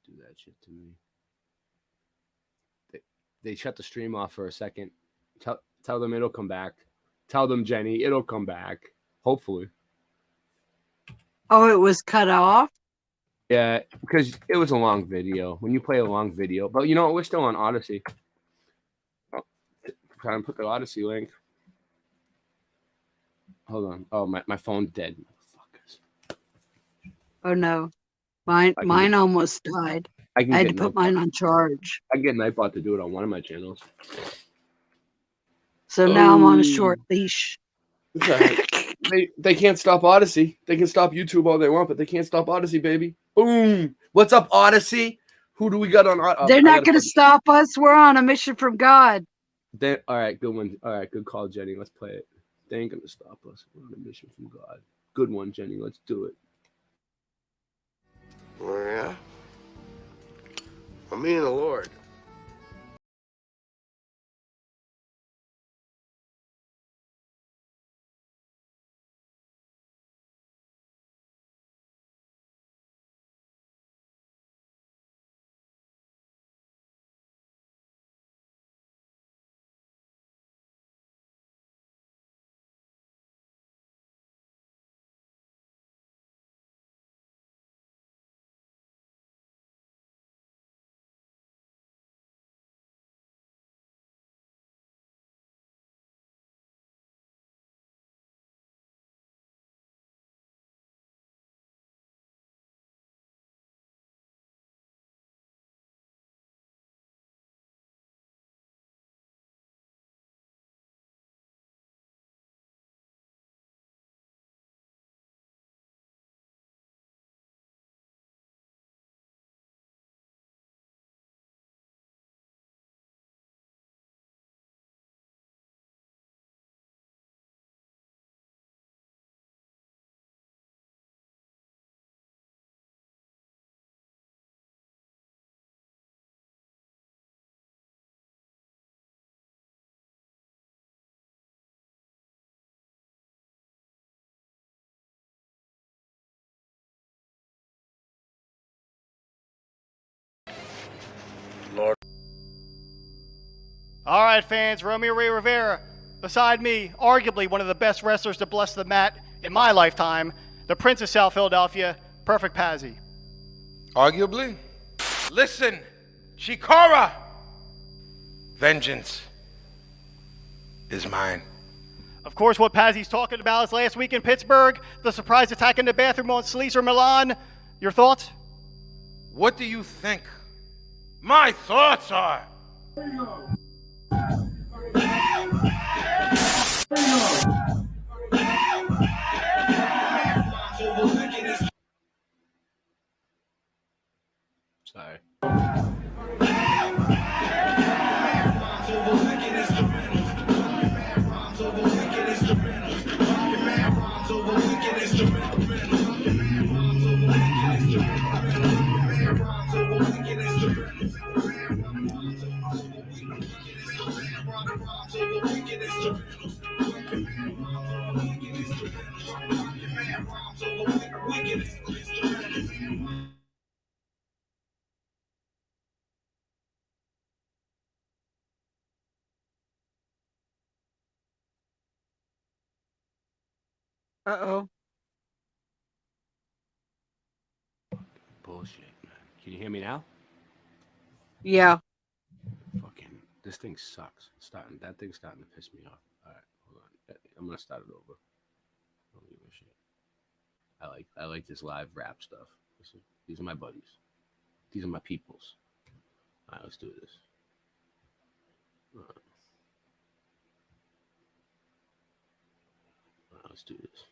do that shit to me. They shut the stream off for a second. Tell them it'll come back. Tell them, Jenny, it'll come back. Hopefully. Oh, it was cut off? Yeah, because it was a long video. When you play a long video. But you know what? We're still on Odyssey. Oh, trying to put the Odyssey link. Hold on. Oh, my phone's dead. Oh, no. Mine almost died. I had to put mine on charge. I get Nightbot to do it on one of my channels. So now I'm on a short leash. It's all right. They can't stop Odyssey. They can stop YouTube all they want, but they can't stop Odyssey, baby. Boom. What's up, Odyssey? Who do we got on? They're not going to stop us. We're on a mission from God. All right, good one. All right, good call, Jenny. Let's play it. They ain't going to stop us. We're on a mission from God. Good one, Jenny. Let's do it. Oh, yeah? Well, me and the Lord. Lord. All right, fans, Romeo Ray Rivera. Beside me, arguably one of the best wrestlers to bless the mat in my lifetime, the Prince of South Philadelphia, Perfect Pazzy. Arguably? Listen, Chikara! Vengeance is mine. Of course, what Pazzy's talking about is last week in Pittsburgh, the surprise attack in the bathroom on Sleazer Milan. Your thoughts? What do you think my thoughts are? Sorry. Uh-oh. Bullshit, man. Can you hear me now? Yeah. Fucking, this thing sucks. That thing's starting to piss me off. All right, hold on. I'm gonna start it over. Don't give a shit. I like this live rap stuff. These are my buddies. These are my peoples. All right, let's do this. All right, let's do this.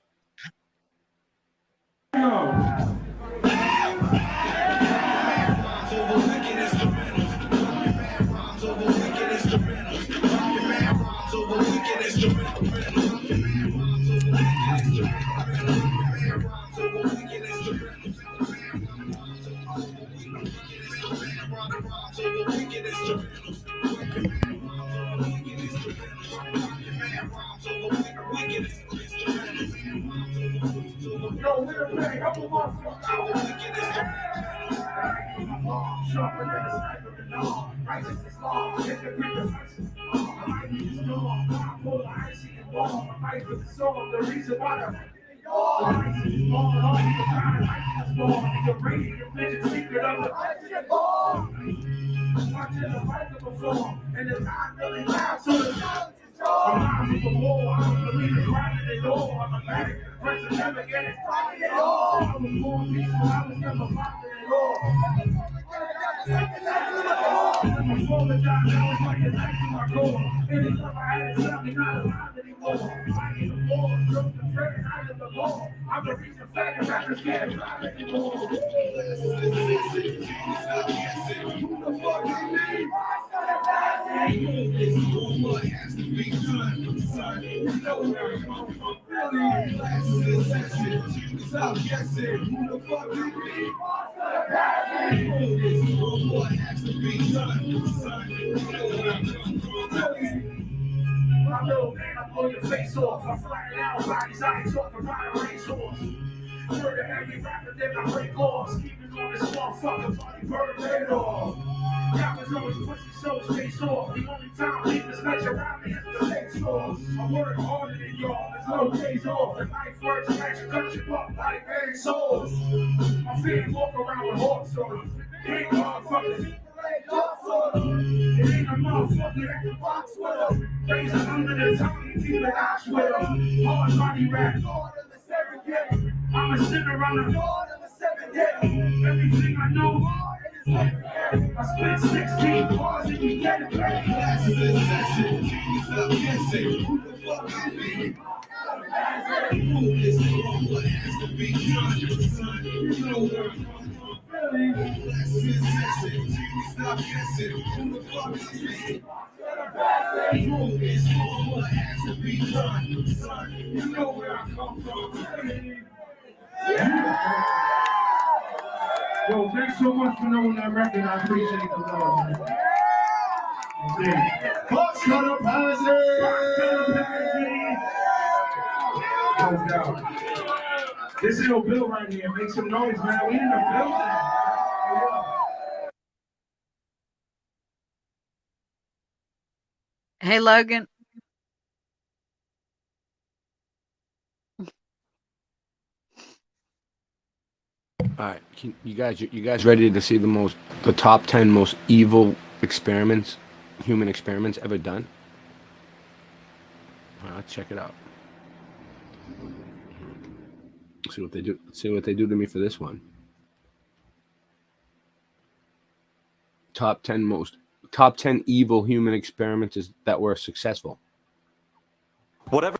law, sharper than a sniper in law. Righteous is law, if the grip is righteous. I might be the storm, I'm full of icy and warm. I might be the storm, the reason why the icy is born. All you can find, icy is born. The radiant vision, secret of the icy is born. Watching the fight perform, and the time really loud, so the knowledge is yours. I'm not for war, I don't believe in grinding it all. I'm a man, person never getting fighting at all. I was born peaceful, I was never fighting at all. I'm falling down, now it's like a knife to my core. Anytime I had it, tell me not alive anymore. I need a war, drove the train, I live the law. I'm the reason fat and rappers can't drive anymore. Who the fuck is me? This rumor has to be done, son. You know where I'm from, Philly. Classes in session, stop guessing. Who the fuck is me? This rumor has to be done, son. You know where I'm from, Philly. My little man, I blow your face off. I'm flying out bodies, I ain't talking about a racehorse. Murder every rapper, then I break laws. Keeping on this motherfucker, funny bird laid off. Rappers always pussy, so face off. The only time niggas snatch around me is the late store. I work harder than y'all, there's no days off. The knife works, makes you cut you up like very souls. My feet walk around with horse on. Ain't motherfuckers. It ain't a motherfucker that can box with them. Raise it under the tongue and keep it out with them. Hard body rap. I'm a sinner, I'm a God of the 7 days. Everything I know, I spent 16 bars and you get it back. Classes in session, stop guessing. Who the fuck is me? This what has to be done, son. You know where I'm from, Philly. Classes in session, stop guessing. Who the fuck is me? This what has to be done, son. You know where I come from, Philly. Yo, thanks so much for knowing that record. I appreciate the love, man. Box Cutter Pansy! Goes down. This is your Bill right here. Make some noise, man. We in the building. Hey, Logan. All right, you guys ready to see the top 10 most evil experiments, human experiments ever done? All right, let's check it out. See what they do. See what they do to me for this one. Top 10 evil human experiments that were successful. Whatever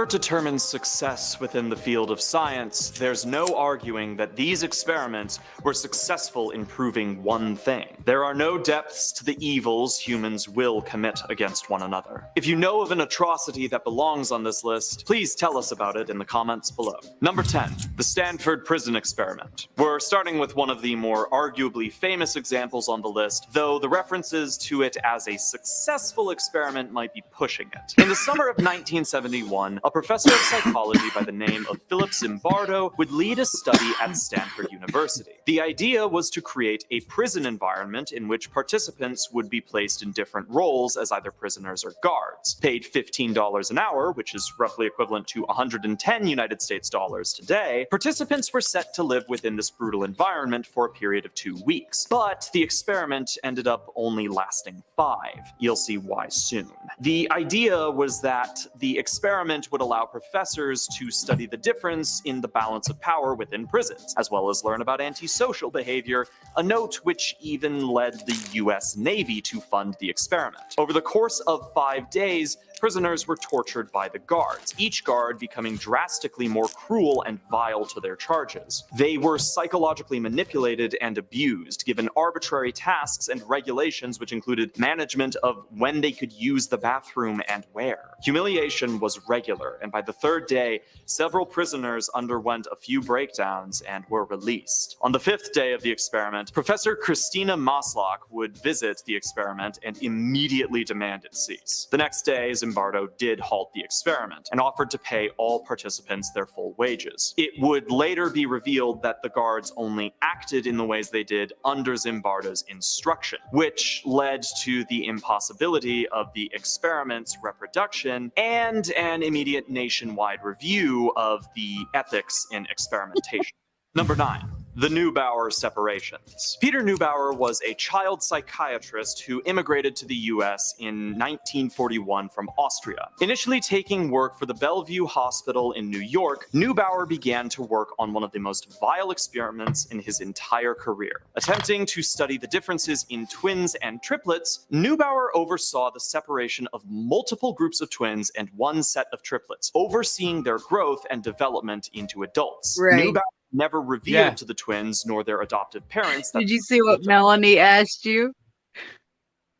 determines success within the field of science, there's no arguing that these experiments were successful in proving one thing. There are no depths to the evils humans will commit against one another. If you know of an atrocity that belongs on this list, please tell us about it in the comments below. Number 10, the Stanford Prison Experiment. We're starting with one of the more arguably famous examples on the list, though the references to it as a successful experiment might be pushing it. In the summer of 1971, a professor of psychology by the name of Philip Zimbardo would lead a study at Stanford University. The idea was to create a prison environment in which participants would be placed in different roles as either prisoners or guards. Paid $15 an hour, which is roughly equivalent to 110 United States dollars today, participants were set to live within this brutal environment for a period of 2 weeks. But the experiment ended up only lasting 5. You'll see why soon. The idea was that the experiment would allow professors to study the difference in the balance of power within prisons, as well as learn about antisocial behavior, a note which even led the US Navy to fund the experiment. Over the course of 5 days, prisoners were tortured by the guards, each guard becoming drastically more cruel and vile to their charges. They were psychologically manipulated and abused, given arbitrary tasks and regulations which included management of when they could use the bathroom and where. Humiliation was regular, and by the 3rd day, several prisoners underwent a few breakdowns and were released. On the 5th day of the experiment, Professor Christina Maslach would visit the experiment and immediately demand it cease. The next day, Zimbardo did halt the experiment and offered to pay all participants their full wages. It would later be revealed that the guards only acted in the ways they did under Zimbardo's instruction, which led to the impossibility of the experiment's reproduction and an immediate nationwide review of the ethics in experimentation. Number 9. The Neubauer separations. Peter Neubauer was a child psychiatrist who immigrated to the US in 1941 from Austria. Initially taking work for the Bellevue Hospital in New York, Neubauer began to work on one of the most vile experiments in his entire career. Attempting to study the differences in twins and triplets, Neubauer oversaw the separation of multiple groups of twins and one set of triplets, overseeing their growth and development into adults. Right. Neubauer never revealed to the twins nor their adoptive parents that Did you see what Melanie asked you?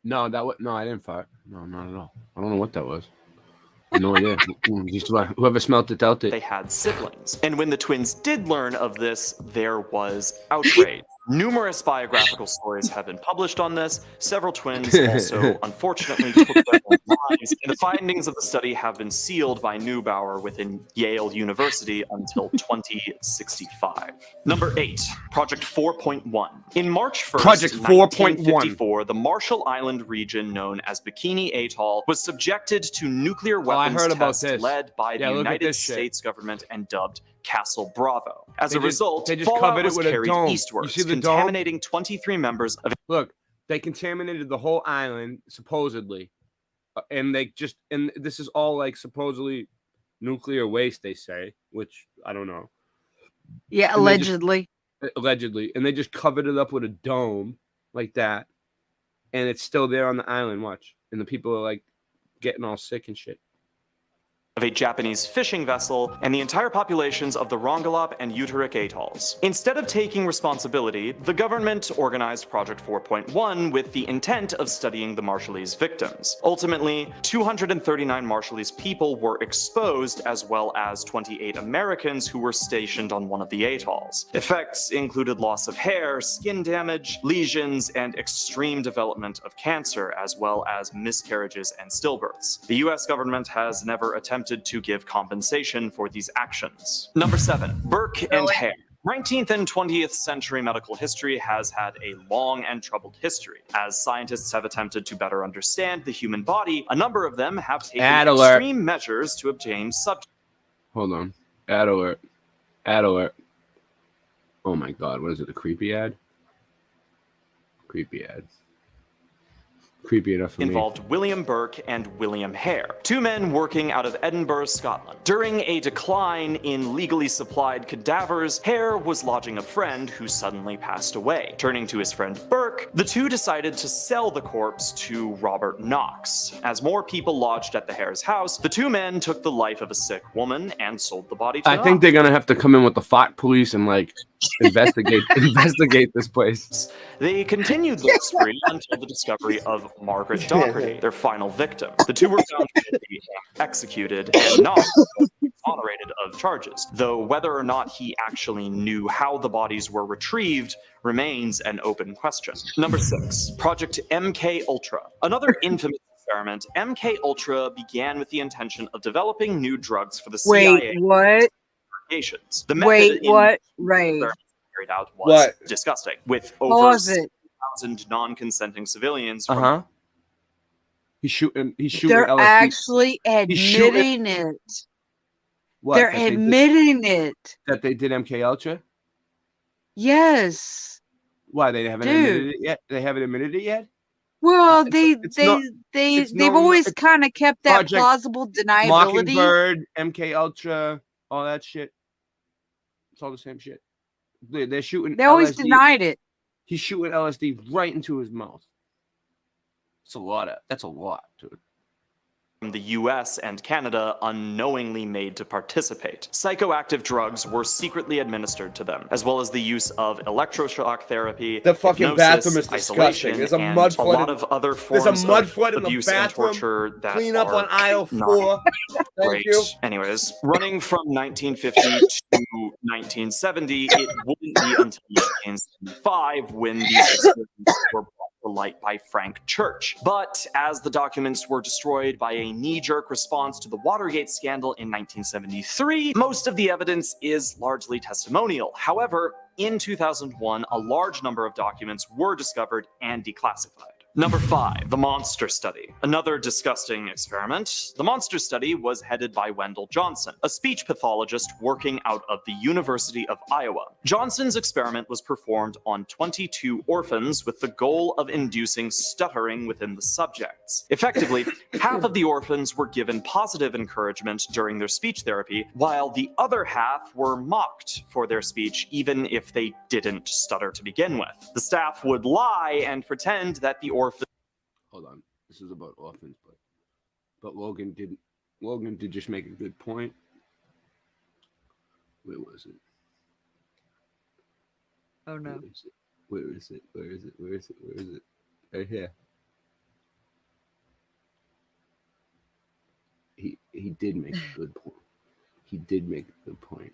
No, I didn't fart. No, not at all. I don't know what that was. No idea. Whoever smelt it dealt it. They had siblings. And when the twins did learn of this, there was outrage. Numerous biographical stories have been published on this. Several twins also, unfortunately, took their own lives. And the findings of the study have been sealed by Neubauer within Yale University until 2065. Number 8, Project 4.1. In March 1st, Project 4.1. 1954, the Marshall Island region known as Bikini Atoll was subjected to nuclear weapons tests led by the United States government and dubbed Castle Bravo. As a result, they just fallout covered it was with a carried dome. eastwards, You see the contaminating dome? 23 members of. Look, they contaminated the whole island supposedly, and this is all like supposedly nuclear waste. They say, which I don't know. Yeah, allegedly. Allegedly, and they just covered it up with a dome like that, and it's still there on the island. Watch, and the people are like getting all sick and shit. Of a Japanese fishing vessel and the entire populations of the Rongelap and Utaric atolls. Instead of taking responsibility, the government organized Project 4.1 with the intent of studying the Marshallese victims. Ultimately, 239 Marshallese people were exposed, as well as 28 Americans who were stationed on one of the atolls. Effects included loss of hair, skin damage, lesions, and extreme development of cancer, as well as miscarriages and stillbirths. The US government has never attempted to give compensation for these actions. Number 7, Burke and Hare. 19th and 20th century medical history has had a long and troubled history. As scientists have attempted to better understand the human body, a number of them have taken extreme measures to obtain subject. Hold on. Ad alert. Ad alert. Oh my god, what is it? A creepy ad? Creepy ad. Creepy enough for me. Involved William Burke and William Hare, 2 men working out of Edinburgh, Scotland. During a decline in legally supplied cadavers, Hare was lodging a friend who suddenly passed away. Turning to his friend Burke, the two decided to sell the corpse to Robert Knox. As more people lodged at the Hare's house, the 2 men took the life of a sick woman and sold the body to I think they're gonna have to come in with the FOC police and like investigate this place. They continued the spree until the discovery of Margaret Doherty, their final victim. The 2 were found guilty, executed, and not exonerated of charges, though whether or not he actually knew how the bodies were retrieved remains an open question. Number 6, Project MK Ultra. Another infamous experiment, MK Ultra began with the intention of developing new drugs for the CIA. Wait, what? The method what? Right. carried out was disgusting, with over Pause it. 6,000 non-consenting civilians. From He's shooting. They're LSD. actually He's shooting- admitting it. What, They're that they did- admitting it. that they did MK Ultra. Yes. Why they haven't admitted it yet? They haven't admitted it yet. Well, it's they've known- always it's kind of kept that Project plausible deniability. Mockingbird, MK Ultra, all that shit. It's all the same shit. They're shooting. They always LSD. denied it. He's shooting LSD right into his mouth. That's a lot, dude. From the US and Canada unknowingly made to participate. Psychoactive drugs were secretly administered to them, as well as the use of electroshock therapy, The fucking hypnosis, bathroom is disgusting. isolation, There's a and mud a flood lot in- of other There's a forms mud of flood in the abuse and bathroom. torture that Clean up are on aisle not 4. Thank great. you. Anyways, running from 1950 to 1970, it wouldn't be until 1975 when these experiments were brought to to light by Frank Church. But as the documents were destroyed by a knee-jerk response to the Watergate scandal in 1973, most of the evidence is largely testimonial. However, in 2001, a large number of documents were discovered and declassified. Number 5, the Monster Study. Another disgusting experiment. The Monster Study was headed by Wendell Johnson, a speech pathologist working out of the University of Iowa. Johnson's experiment was performed on 22 orphans with the goal of inducing stuttering within the subjects. Effectively, half of the orphans were given positive encouragement during their speech therapy, while the other half were mocked for their speech even if they didn't stutter to begin with. The staff would lie and pretend that the orphans... Hold on, this is about orphans, but Logan did just make a good point. Where was it? Oh no. Where is it? Right here. He did make a good point.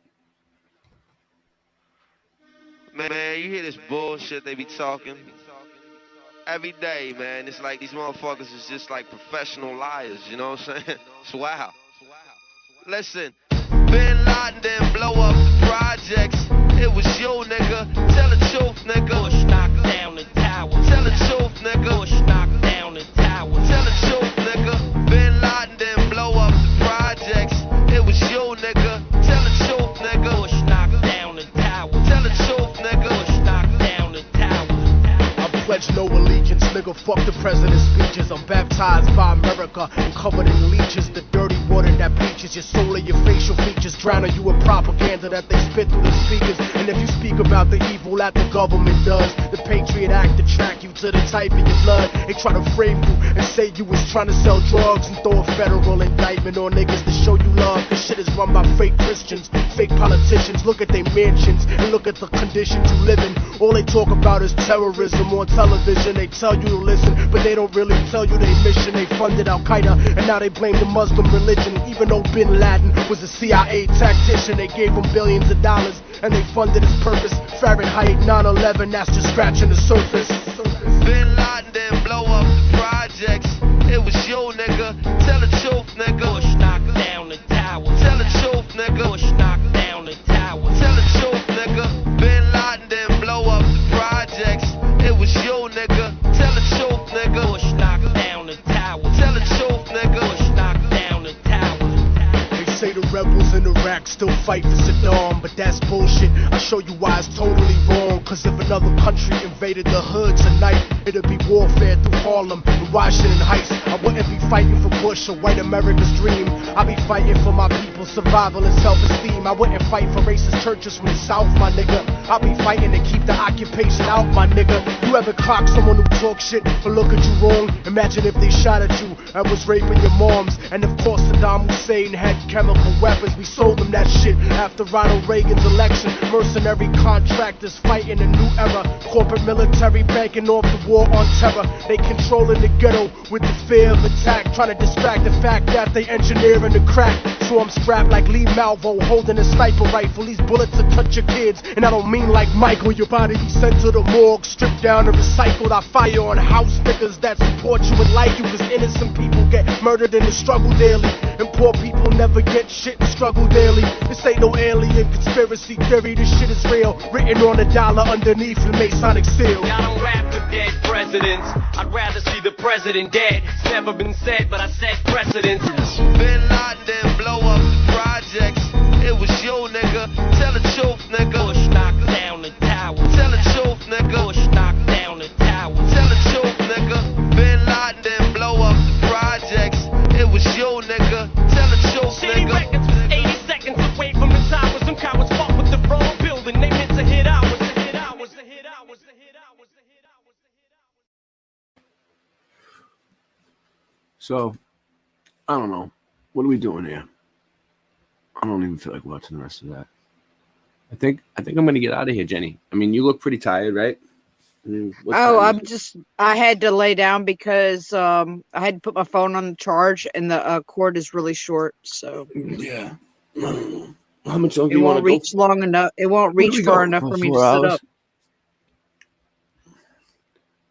Man, you hear this bullshit they be talking every day, man. It's like these motherfuckers is just like professional liars, you know what I'm saying? It's wild. Listen, Bin Laden didn't blow up the projects. It was you, nigga. Tell the truth, nigga. Bush knocked down the tower. Tell the truth, nigga. Bush knocked down the tower. Tell the truth, nigga. Bin Laden didn't blow up the projects. It was you, nigga. Tell the truth, nigga. Bush knocked down the tower. Tell the truth, nigga. Bush knocked down the tower. I pledge no allegiance, nigga. Fuck the president's speeches. I'm baptized by America and covered in leeches. The dirty water that bleaches your soul and your facial features, drowning you in propaganda that they spit through the speakers. And if you speak about the evil that the government does, the Patriot Act attract you to the type of your blood. They try to frame you and say you was trying to sell drugs and throw a federal indictment on niggas to show you love. This shit is run by fake Christians, fake politicians. Look at their mansions and look at the conditions you live in. All they talk about is terrorism on television. They tell you to listen, but they don't really tell you their mission. They funded Al-Qaeda and now they blame the Muslim religion. Even though Bin Laden was a CIA tactician, they gave him billions of dollars and they funded his purpose. Fahrenheit 9/11, that's just scratching the surface. Bin Laden didn't blow up the projects. It was you, nigga. Tell the truth, nigga. Bush knocked down the tower. Tell the truth, nigga. Bush knocked down the tower. Tell the truth, nigga. Bin Laden didn't blow up the projects. It was you, nigga. Tell the truth, nigga. Bush knocked down the tower. Tell the truth, nigga. Bush knocked down the tower. They say the rebels in Iraq still fight for Saddam, but that's bullshit. I'll show you why it's totally wrong. Cause if another country invaded the hood tonight, it'd be warfare through Harlem and Washington Heights. I wouldn't be fighting for Bush or white America's dream. I'd be fighting for my people's survival and self-esteem. I wouldn't fight for racist churches from the South, my nigga. I'd be fighting to keep the occupation out, my nigga. You ever clock someone who talk shit or look at you wrong? Imagine if they shot at you and was raping your moms. And of course Saddam Hussein had chemical weapons. We sold them that shit after Ronald Reagan's election. Mercenary contractors fighting a new era. Corporate military banking off the war on terror. They controlling the ghetto with the fear of attack, trying to distract the fact that they engineering the crack. So I'm strapped like Lee Malvo, holding a sniper rifle. These bullets will touch your kids, and I don't mean like Michael. Your body be sent to the morgue, stripped down and recycled. I fire on house niggas that support you and like you, cause innocent people get murdered in the struggle daily, and poor people never get shit and struggle daily. This ain't no alien conspiracy theory, this shit is real, written on a dollar underneath the Masonic seal. I don't rap for dead presidents, I'd rather see the president dead. It's never been said, but I set precedents. Bin Laden didn't blow up the projects. It was you, nigga. Tell the truth, nigga. Bush knocked down the tower. Tell the truth, nigga. Bush knocked down the tower. Tell the truth, nigga. Bin Laden didn't blow up the projects. It was you, nigga. Tell the truth, City nigga. Records was 80 seconds away from the towers. Some cowards fought with the wrong building. They meant to hit ours. So, I don't know. What are we doing here? I don't even feel like watching the rest of that. I think I'm gonna get out of here, Jenny. I mean, you look pretty tired, right? I mean, I had to lay down because I had to put my phone on the charge and the cord is really short. So yeah, how much longer it you want won't to reach go? long enough. It won't reach far enough for me to sit up.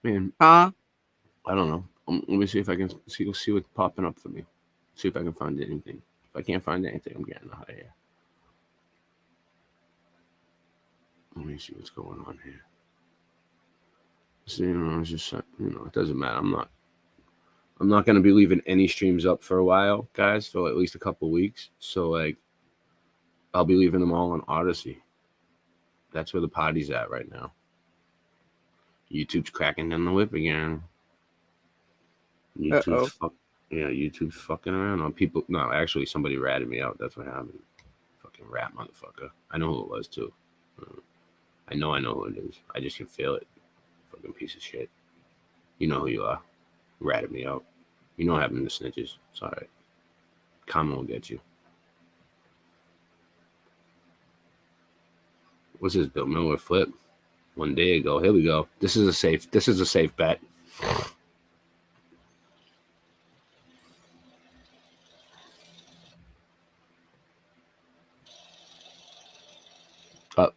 Man, Huh? I don't know. Let me see if I can see what's popping up for me. See if I can find anything. If I can't find anything, I'm getting out of here. Let me see what's going on here. So, it's just, it doesn't matter. I'm not going to be leaving any streams up for a while, guys, for at least a couple weeks. So, like, I'll be leaving them all on Odyssey. That's where the party's at right now. YouTube's cracking down the whip again. YouTube's fucking around on people. No, actually, somebody ratted me out. That's what happened. Fucking rat motherfucker. I know who it was, too. I know who it is. I just can feel it. Fucking piece of shit. You know who you are. Ratted me out. You know what happened to snitches. It's all right. Karma will get you. What's this, Bill Miller flip? 1 day ago. Here we go. This is a safe bet.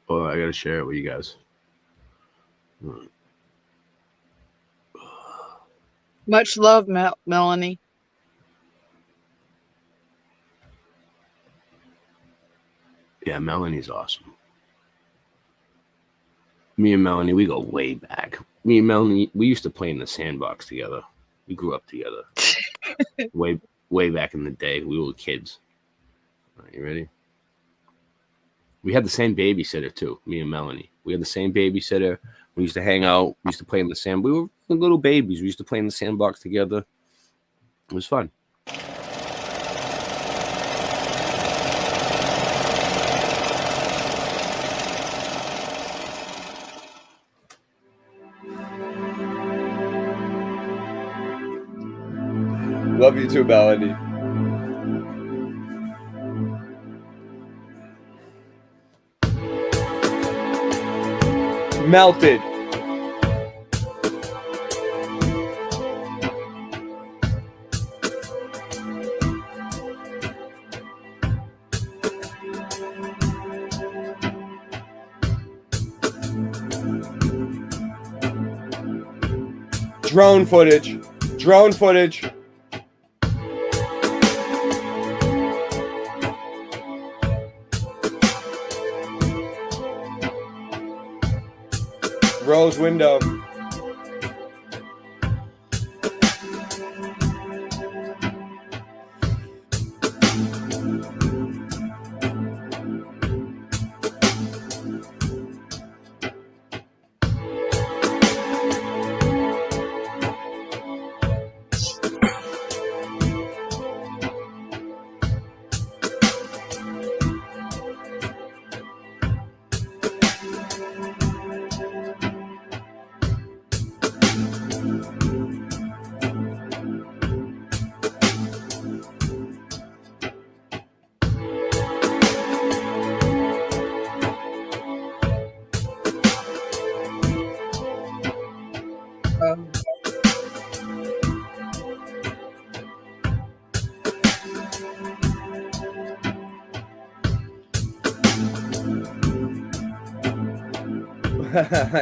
Oh, I gotta share it with you guys. Much love, Melanie. Yeah, Melanie's awesome. Me and Melanie, we go way back. Me and Melanie, we used to play in the sandbox together. We grew up together. way back in the day. We were kids. All right, you ready? We had the same babysitter too, me and Melanie. We had the same babysitter. We used to hang out. We used to play in the sand. We were little babies. We used to play in the sandbox together. It was fun. Love you too, Melanie. Melted. Drone footage. Drone footage. Rose window.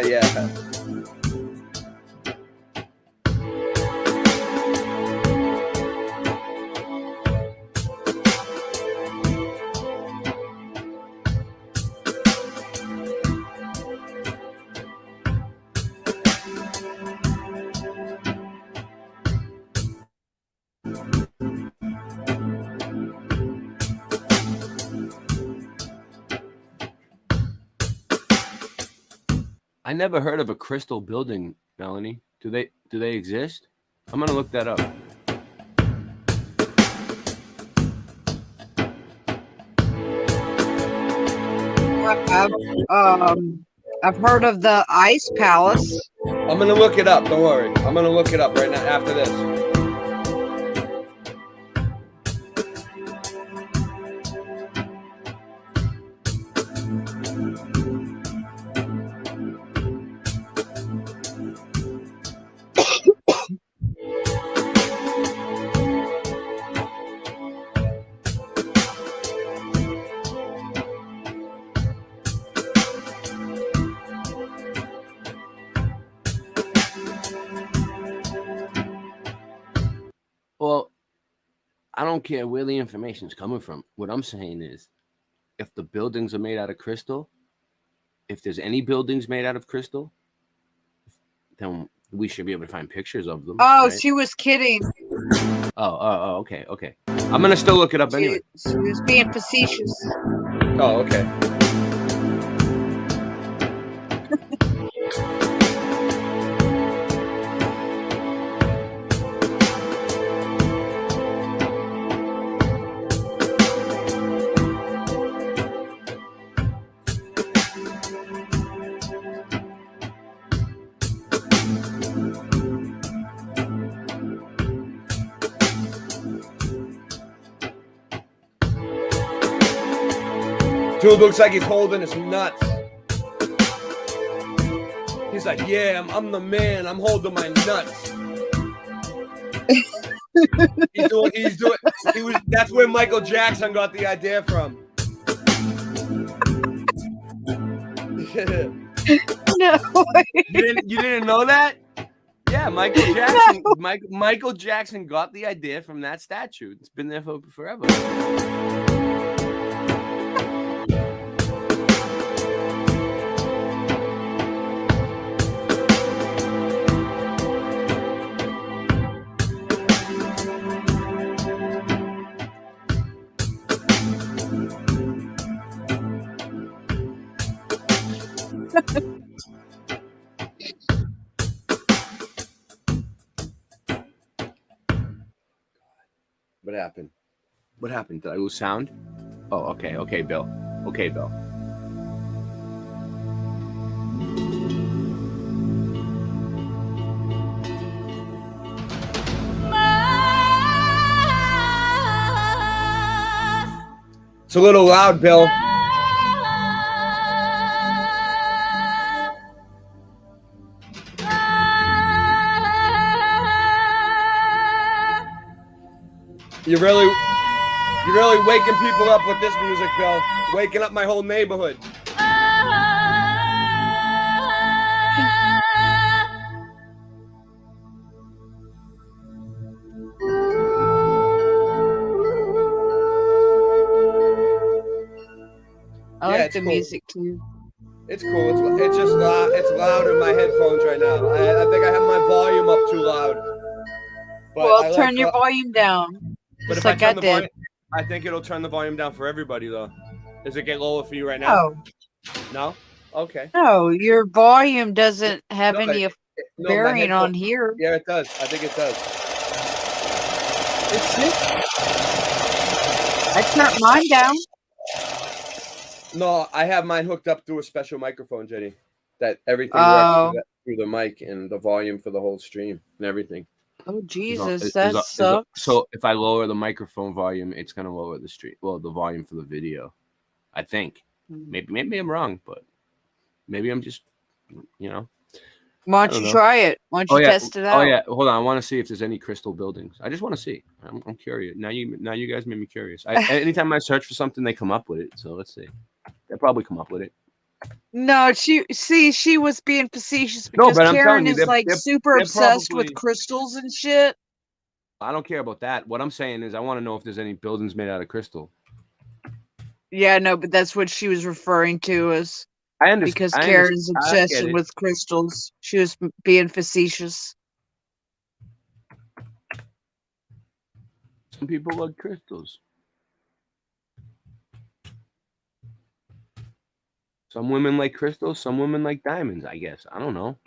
Yeah. I never heard of a crystal building, Melanie. Do they exist? I'm gonna look that up. I've heard of the Ice Palace. I'm gonna look it up. Don't worry. I'm gonna look it up right now after this. I don't care where the information's coming from. What I'm saying is, if the buildings are made out of crystal, if there's any buildings made out of crystal, then we should be able to find pictures of them. Oh, right? she was kidding. Oh, okay. I'm gonna still look it up anyway. She was being facetious. Oh, okay. Dude looks like he's holding his nuts. He's like, yeah, I'm the man. I'm holding my nuts. That's where Michael Jackson got the idea from. No way. You didn't know that? Yeah, Michael Jackson. No. Michael Jackson got the idea from that statue. It's been there for forever. What happened? What happened? Did I lose sound? Oh, okay. Okay, Bill. Okay, Bill. It's a little loud, Bill. You're really waking people up with this music, Bill. Waking up my whole neighborhood. I like the music too. It's cool. It's just loud. It's loud in my headphones right now. I think I have my volume up too loud. But well, turn your volume down. But just if like I I turn the did. volume, I think it'll turn the volume down for everybody, though. Does it get lower for you right now? No. No? Okay. No, your volume doesn't have any my bearing on headphone- here. Yeah, it does. I think it does. I turned mine down. No, I have mine hooked up through a special microphone, Jenny. That everything Oh. works through the mic and the volume for the whole stream and everything. Oh Jesus, Is- that is- is- sucks. So if I lower the microphone volume, it's gonna lower the stream. Well, the volume for the video, I think. Maybe I'm wrong, but maybe I'm just, Why I don't don't you know. try it? Why don't you test it out? Oh yeah, hold on. I want to see if there's any crystal buildings. I just want to see. I'm curious. Now you guys made me curious. Anytime I search for something, they come up with it. So let's see. They'll probably come up with it. No, she was being facetious No, because but I'm telling Karen you, is they're- like they're- super they're obsessed probably- with crystals and shit. I don't care about that. What I'm saying is, I want to know if there's any buildings made out of crystal. Yeah, no, but that's what she was referring to as I understand because I Karen's understand- I get obsession it. with crystals. She was being facetious. Some people like crystals. Some women like crystals. Some women like diamonds. I guess. I don't know.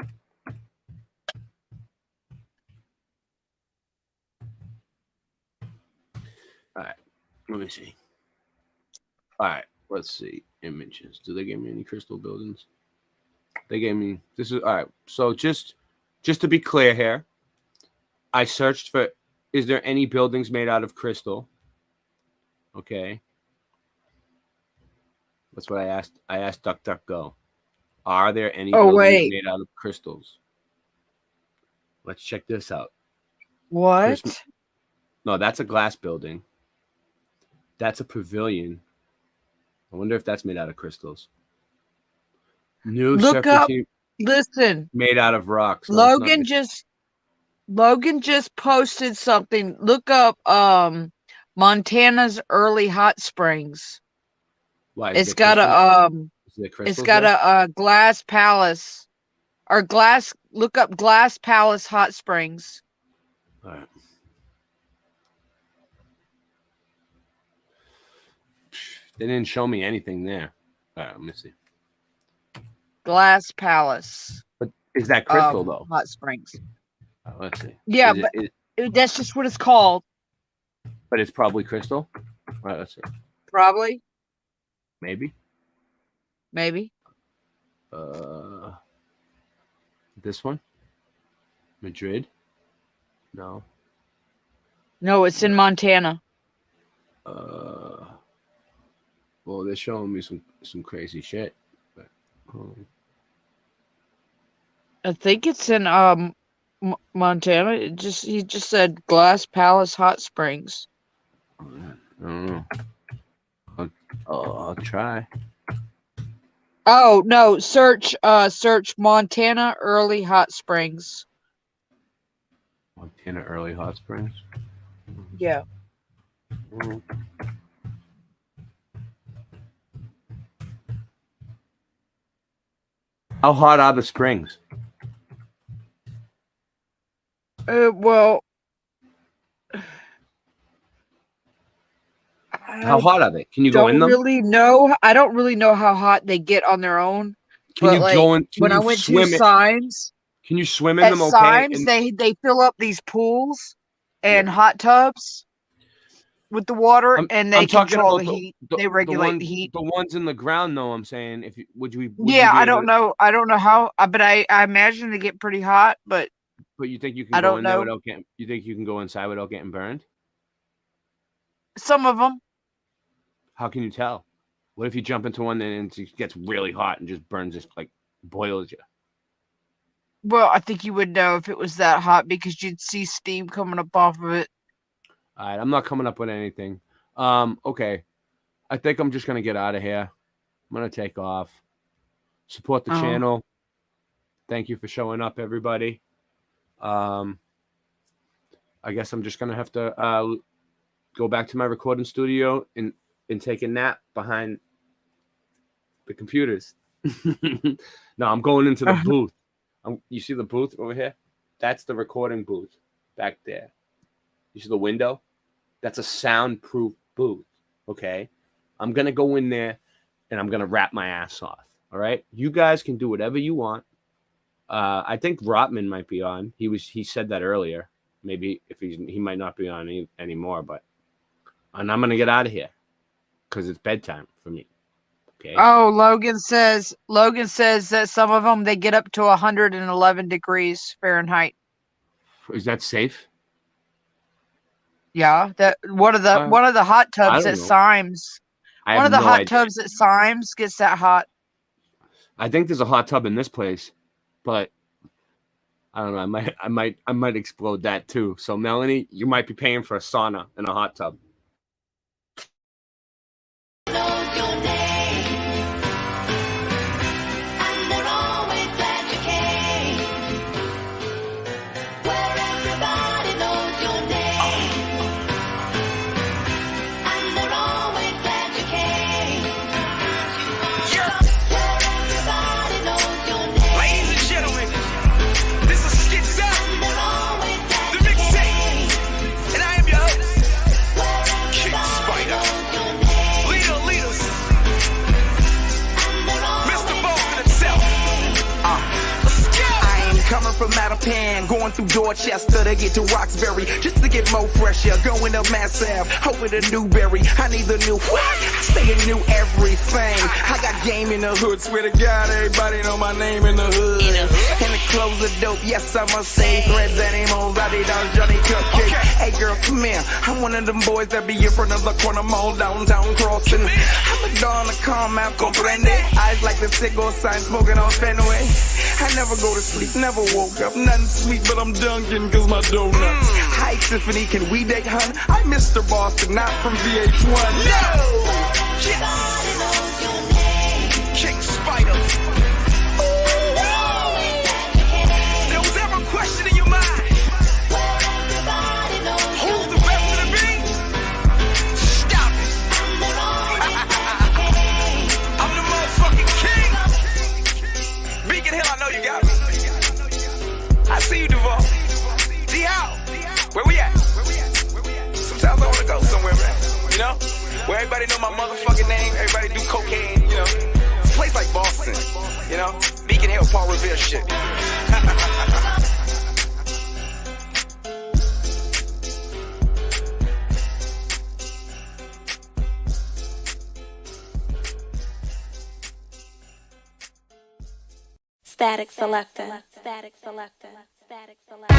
All right. Let me see. All right. Let's see. Images. Do they give me any crystal buildings? They gave me. This is all right. So just to be clear here, I searched for. Is there any buildings made out of crystal? Okay. That's what I asked. I asked DuckDuckGo. Are there any Oh, buildings wait. made out of crystals? Let's check this out. What? No, that's a glass building. That's a pavilion. I wonder if that's made out of crystals. New Look up. serpentine Listen, made out of rocks. No, it's not Logan just posted something. Look up Montana's early hot springs. Why? It's got a glass palace or glass. Look up Glass Palace Hot Springs. All right. They didn't show me anything there. All right, let me see. Glass Palace. But is that crystal though? Hot Springs. Oh, let's see. Yeah, that's just what it's called. But it's probably crystal. All right, let's see. Probably. Maybe. This one? Madrid? No. No, it's in Montana. Well, they're showing me some crazy shit. But, I think it's in Montana. He just said Glass Palace Hot Springs. I don't know. I'll try. Oh no! Search Montana early hot springs. Montana early hot springs. Yeah. How hot are the springs? Well, how hot are they? Can you go in them? I don't really know how hot they get on their own. Can you go in? When I went to Symes, can you swim in them? Okay. Symes, they fill up these pools and hot tubs with the water, and they control the heat. They regulate the heat. The ones in the ground, though. I'm saying, would you? I don't know. I don't know how, but I imagine they get pretty hot. But you think you can go in there without getting? You think you can go inside without getting burned? Some of them. How can you tell? What if you jump into one and it gets really hot and just burns, just like boils you? Well, I think you would know if it was that hot because you'd see steam coming up off of it. All right, I'm not coming up with anything. Okay. I think I'm just going to get out of here. I'm going to take off. Support the channel. Thank you for showing up, everybody. I guess I'm just going to have to go back to my recording studio and take a nap behind the computers. No, I'm going into the booth. You see the booth over here? That's the recording booth back there. You see the window? That's a soundproof booth. Okay. I'm going to go in there and I'm going to rap my ass off. All right. You guys can do whatever you want. I think Rotman might be on. He said that earlier. Maybe if he might not be on anymore, and I'm going to get out of here because it's bedtime for me. Okay. Oh, Logan says that some of them, they get up to 111 degrees Fahrenheit. Is that safe? Yeah, that one of the hot tubs at Symes. One of the hot tubs at Symes gets that hot. I think there's a hot tub in this place, but I don't know. I might explode that too. So Melanie, you might be paying for a sauna and a hot tub. From Mattapan, going through Dorchester to get to Roxbury, just to get more fresher. Going up Mass Ave, hoping to Newberry. I need the new what? I stay in new everything. I got game in the hood, swear to God, everybody know my name in the hood. And the clothes are dope, yes I must say. Threads and emos, Adidas, Johnny Cupcake. Hey girl, come here. I'm one of them boys that be in front of the corner mall downtown crossing. I'm a dawn to calm out, comprende. Eyes like the cigar sign, smoking on Fenway. I never go to sleep, never woke up, nothing sweet, but I'm dunking cause my donuts. Hi Tiffany, can we date, hun? I'm Mr. Boston, not from VH1. No! Yes! King Spider. There was ever a question in your mind? Who's the best of the beat? Everybody know my motherfucking name. Everybody do cocaine, you know. It's a place like Boston, you know. Beacon Hill, Paul Revere shit. Static Selector. Static Selector. Static Selector.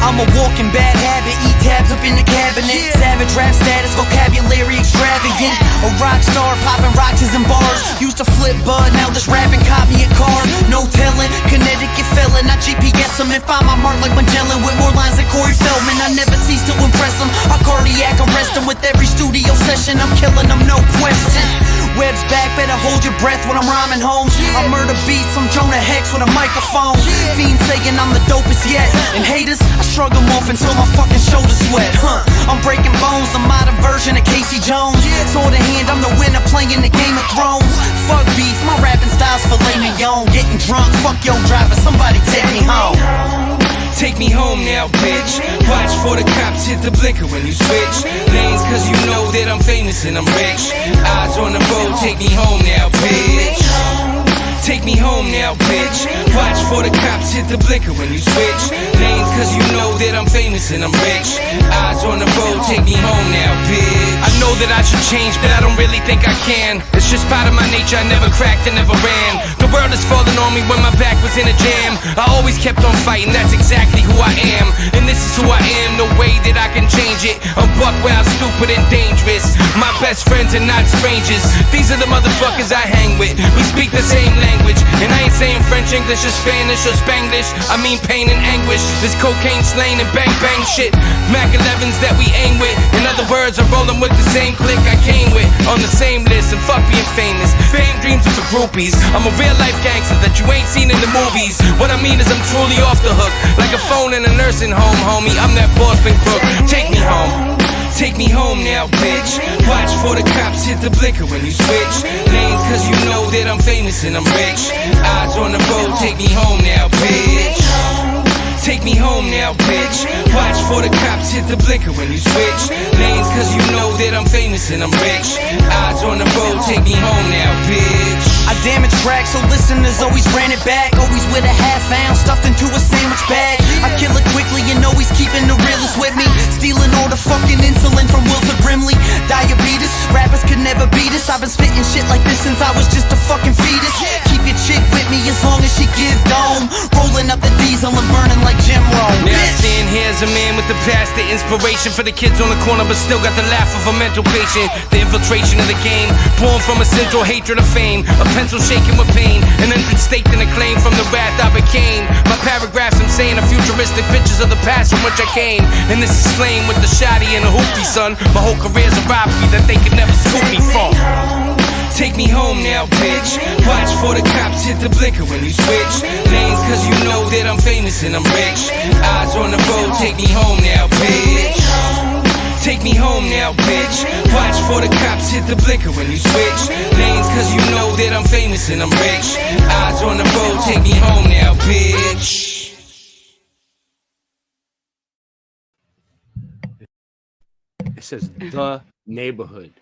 I'm a walking bad habit, eat tabs up in the cabinet. Savage rap status, vocabulary extravagant. A rock star, popping rocks and bars. Used to flip bud, now this rapping copy a car. No telling, Connecticut felon. I GPS them and find my mark like Magellan with more lines than Corey Feldman. I never cease to impress them. I cardiac arrest them with every studio session. I'm killing them, no question. Web's back, better hold your breath when I'm rhyming home. I murder beats, I'm Jonah Hex with a microphone. Fiends saying I'm the dopest yet. And haters, I shrug them off until my fucking shoulders sweat. I'm breaking bones, the modern version of Casey Jones. Sword in hand, I'm the winner playing the Game of Thrones. Fuck beef, my rapping style's filet mignon. Getting drunk, fuck your driver, somebody take me home. Take me home now, bitch. Watch for the cops hit the blinker when you switch lanes, cause you know that I'm famous and I'm rich. Eyes on the road, take me home now, bitch. Take me home now, bitch. Watch for the cops hit the blinker when you switch lanes, cause you know that I'm famous and I'm rich. Eyes on the road, take me home now, bitch. I know that I should change, but I don't really think I can. It's just part of my nature, I never cracked and never ran. The world is falling on me when my back was in a jam. I always kept on fighting, that's exactly who I am. And this is who I am, no way that I can change it. I'm buck wild, stupid and dangerous. My best friends are not strangers. These are the motherfuckers I hang with. We speak the same language. And I ain't saying French, English, or Spanish, or Spanglish. I mean pain and anguish. This cocaine slaying and bang bang shit. Mac 11s that we aim with. In other words, I'm rolling with the same clique I came with. On the same list, and fuck being famous. Fame dreams are for groupies. I'm a real life gangster that you ain't seen in the movies. What I mean is I'm truly off the hook. Like a phone in a nursing home, homie. I'm that Boston crook. Take me home. Take me home now, bitch. Watch for the cops hit the blinker when you switch lanes, cause you know that I'm famous and I'm rich. Eyes on the road, take me home now, bitch. Take me home now, bitch. Watch for the cops hit the blinker when you switch lanes, cause you know that I'm famous and I'm rich. Eyes on the road, take me home now, bitch. I damage tracks, so listeners always ran it back. Always with a half ounce stuffed into a sandwich bag. I kill it quickly and always keeping the realest with me. Stealing all the fucking insulin from Wilford Brimley. Diabetes, rappers could never beat us. I've been spitting shit like this since I was just a fucking fetus. Keep your chick with me as long as she give dome. Rolling up the diesel and burning like Jim Rome. Now I stand here as a man with the past, the inspiration for the kids on the corner, but still got the laugh of a mental patient. The infiltration of the game, born from a central hatred of fame. A pencil shaking with pain, an entrance staked in a claim from the wrath I became. My paragraphs I'm saying are futuristic pictures of the past from which I came. And this is slain with the shotty and the hoopty, son. My whole career's a robbery that they could never scoop me from. Take me home now, bitch. Watch for the cops hit the blinker when you switch lanes, cause you know that I'm famous and I'm rich. Eyes on the road, take me home now, bitch. Take me home now, bitch. Watch for the cops hit the blinker when you switch lanes, cause you know that I'm famous and I'm rich. Eyes on the road, take me home now, bitch. It says the neighborhood,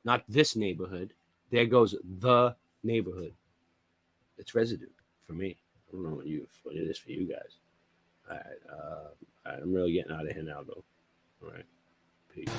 not this neighborhood. There goes the neighborhood. It's residue for me. I don't know what it is for you guys. All right, I'm really getting out of here now, though. All right, peace.